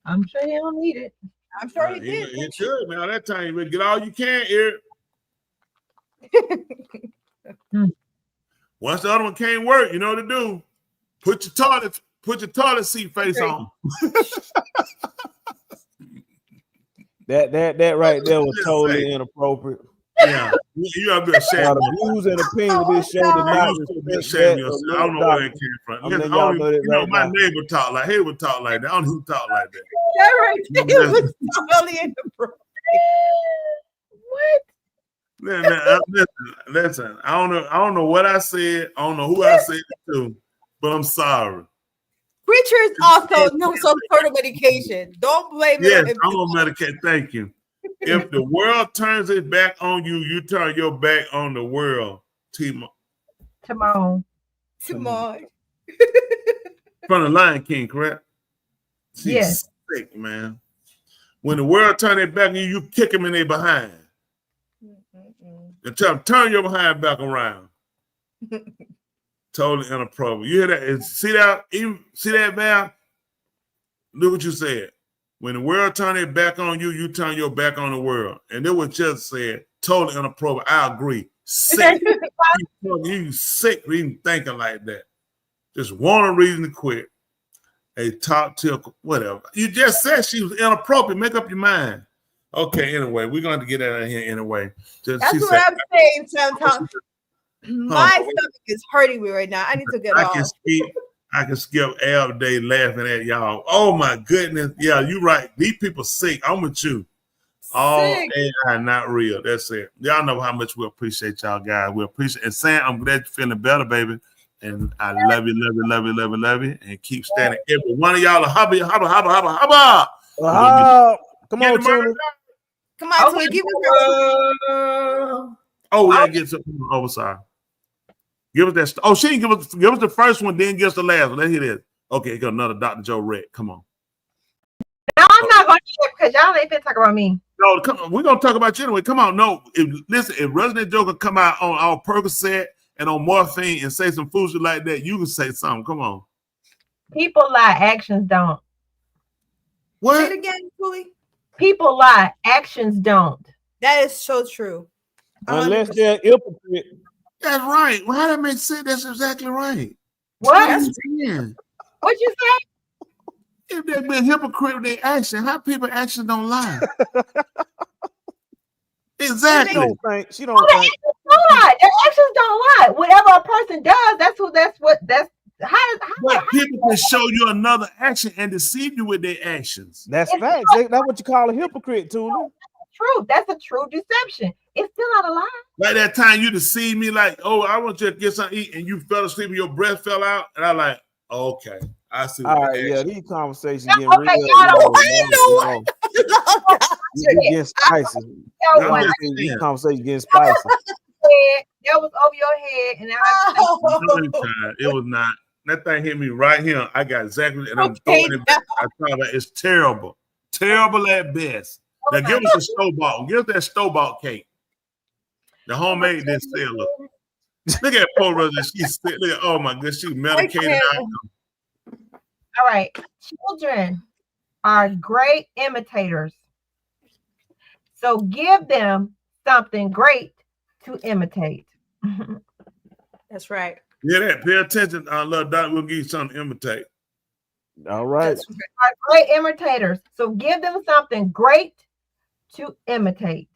I'm sure he don't need it. I'm sure he He did. should, man. That time you better get all you can, Eric. Once the other one can't work, you know what to do. Put your toilet seat face on. That right there was totally inappropriate. Yeah, you gotta be ashamed. Now, the views and opinions of this show did not You should be respect ashamed that of of yourself. no I don't know where that doctor. came from. I'm Listen, letting I y'all don't know even- that you know, right my now. neighbor talk like he would talk like that. I don't know who talk like that. That right there was totally inappropriate. What? Listen. I don't know what I said. I don't know who I said it to, but I'm sorry. Preacher is also no some sort of medication. Don't blame it Yes, on him. I'm on Medicaid. Thank you. If the world turns its back on you, you turn your back on the world. Timon. Timon. Timon. From the Lion King, correct? She's Yes. sick, man. When the world turn their back on you, you kick them in their behind. And tell them, turn your behind back around. Totally inappropriate. You hear that? And see that? See that, Val? Look what you said. When the world turn their back on you, you turn your back on the world. And that was just said, totally inappropriate. I agree. Sick. You sick for even thinking like that. Just want a reason to quit. A top tier, whatever. You just said she was inappropriate. Make up your mind. Okay, anyway, we're going to get out of here anyway. That's what I'm saying sometimes. My stomach is hurting me right now. I need to get off. I can skip all day laughing at y'all. Oh my goodness. Yeah, you're right. These people sick. I'm with you. All AI not real. That's it. Y'all know how much we appreciate y'all guys. We appreciate it. And Sam, I'm glad you're feeling better, baby. And I love you, love you, love you, love you, love you. And keep standing. Every one of y'all, hubba. Come on, Tony. Come on, Tony. Give us Oh, yeah, get something. Oh, sorry. Give us that. Oh, she didn't give us the first one, then give us the last one. Let's hear this. Okay, got another Dr. Joe Redd. Come on. No, I'm not going to do it because y'all ain't finna talk about me. No, come on. We're going to talk about you anyway. Come on. No, if Resident Joe can come out on our Percocet and on morphine and say some food like that, you can say something. Come on. People lie, actions don't. What? Say it again, Julie. People lie, actions don't. That is so true. Unless they're hypocrite. That's right. Well, how that makes sense? That's exactly right. What? What'd you say? If they've been hypocrite with their action, how people actions don't lie? Exactly. She don't think. Their actions don't lie. Whatever a person does, that's But people can show you another action and deceive you with their actions. That's facts. That's what you call a hypocrite, Tula. True. That's a true deception. It's still not a lie. Like that time you deceived me, like, oh, I want you to get something to eat, and you fell asleep and your breath fell out, and I'm like, okay, I see. All right, yeah, these conversations getting Okay, real. You get spicy. These conversations getting spicy. That was over your head, and It was not. That thing hit me right here. I got exactly, and I'm throwing it back. I thought about it's terrible, terrible at best. Now give us a store-bought. Give us that store-bought cake. The homemade didn't sell. Look at poor Rosa. She's look at, oh my goodness, she's medicated out. All right, children are great imitators. So give them something great to imitate. That's right. Yeah, that. Pay attention. Love Doc. We'll give you something to imitate. All right. Are great imitators. So give them something great to imitate.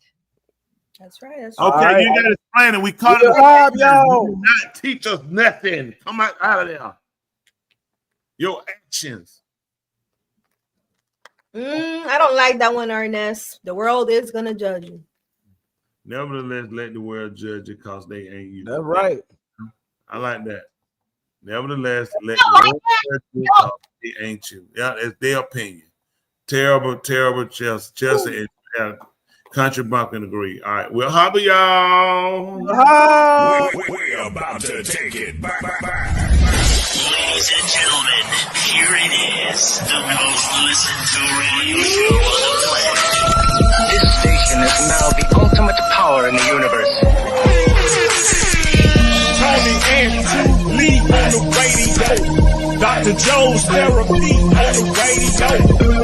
That's right. That's Okay, right. you gotta explain it. We caught Good it. job, y'all. You do not teach us nothing. Come out of there. Your actions. I don't like that one, Ernest. The world is gonna judge you. Nevertheless, let the world judge you because they ain't you. That's right. I like that. Nevertheless, let the world judge you because they ain't you. Yeah, it's their opinion. Terrible, terrible Chelsea and Country Bumpkin agree. All right, well, hobby y'all. We're about to take it back. Ladies and gentlemen, here it is, the most listened to radio show on the planet. This station is now the ultimate power in the universe. Tony and Lee on the radio. Dr. Joe's therapy on the radio.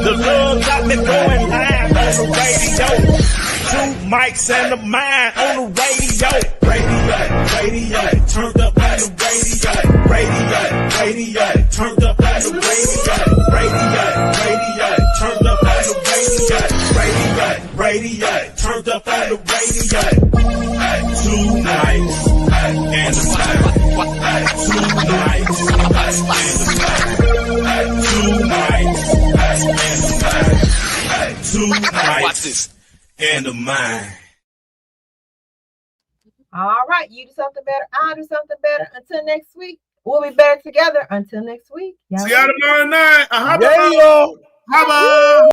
The love got me going live on the radio. Two mics and a mind on the radio. Radio, turned up on the radio. Radio, turned up on the radio. Radio, turned up on the radio. Radio, turned up on the radio. Two nights and a mind. Two nights and a mind. All right, you do something better. I'll do something better. Until next week, we'll be better together. Until next week. See y'all tomorrow night. How about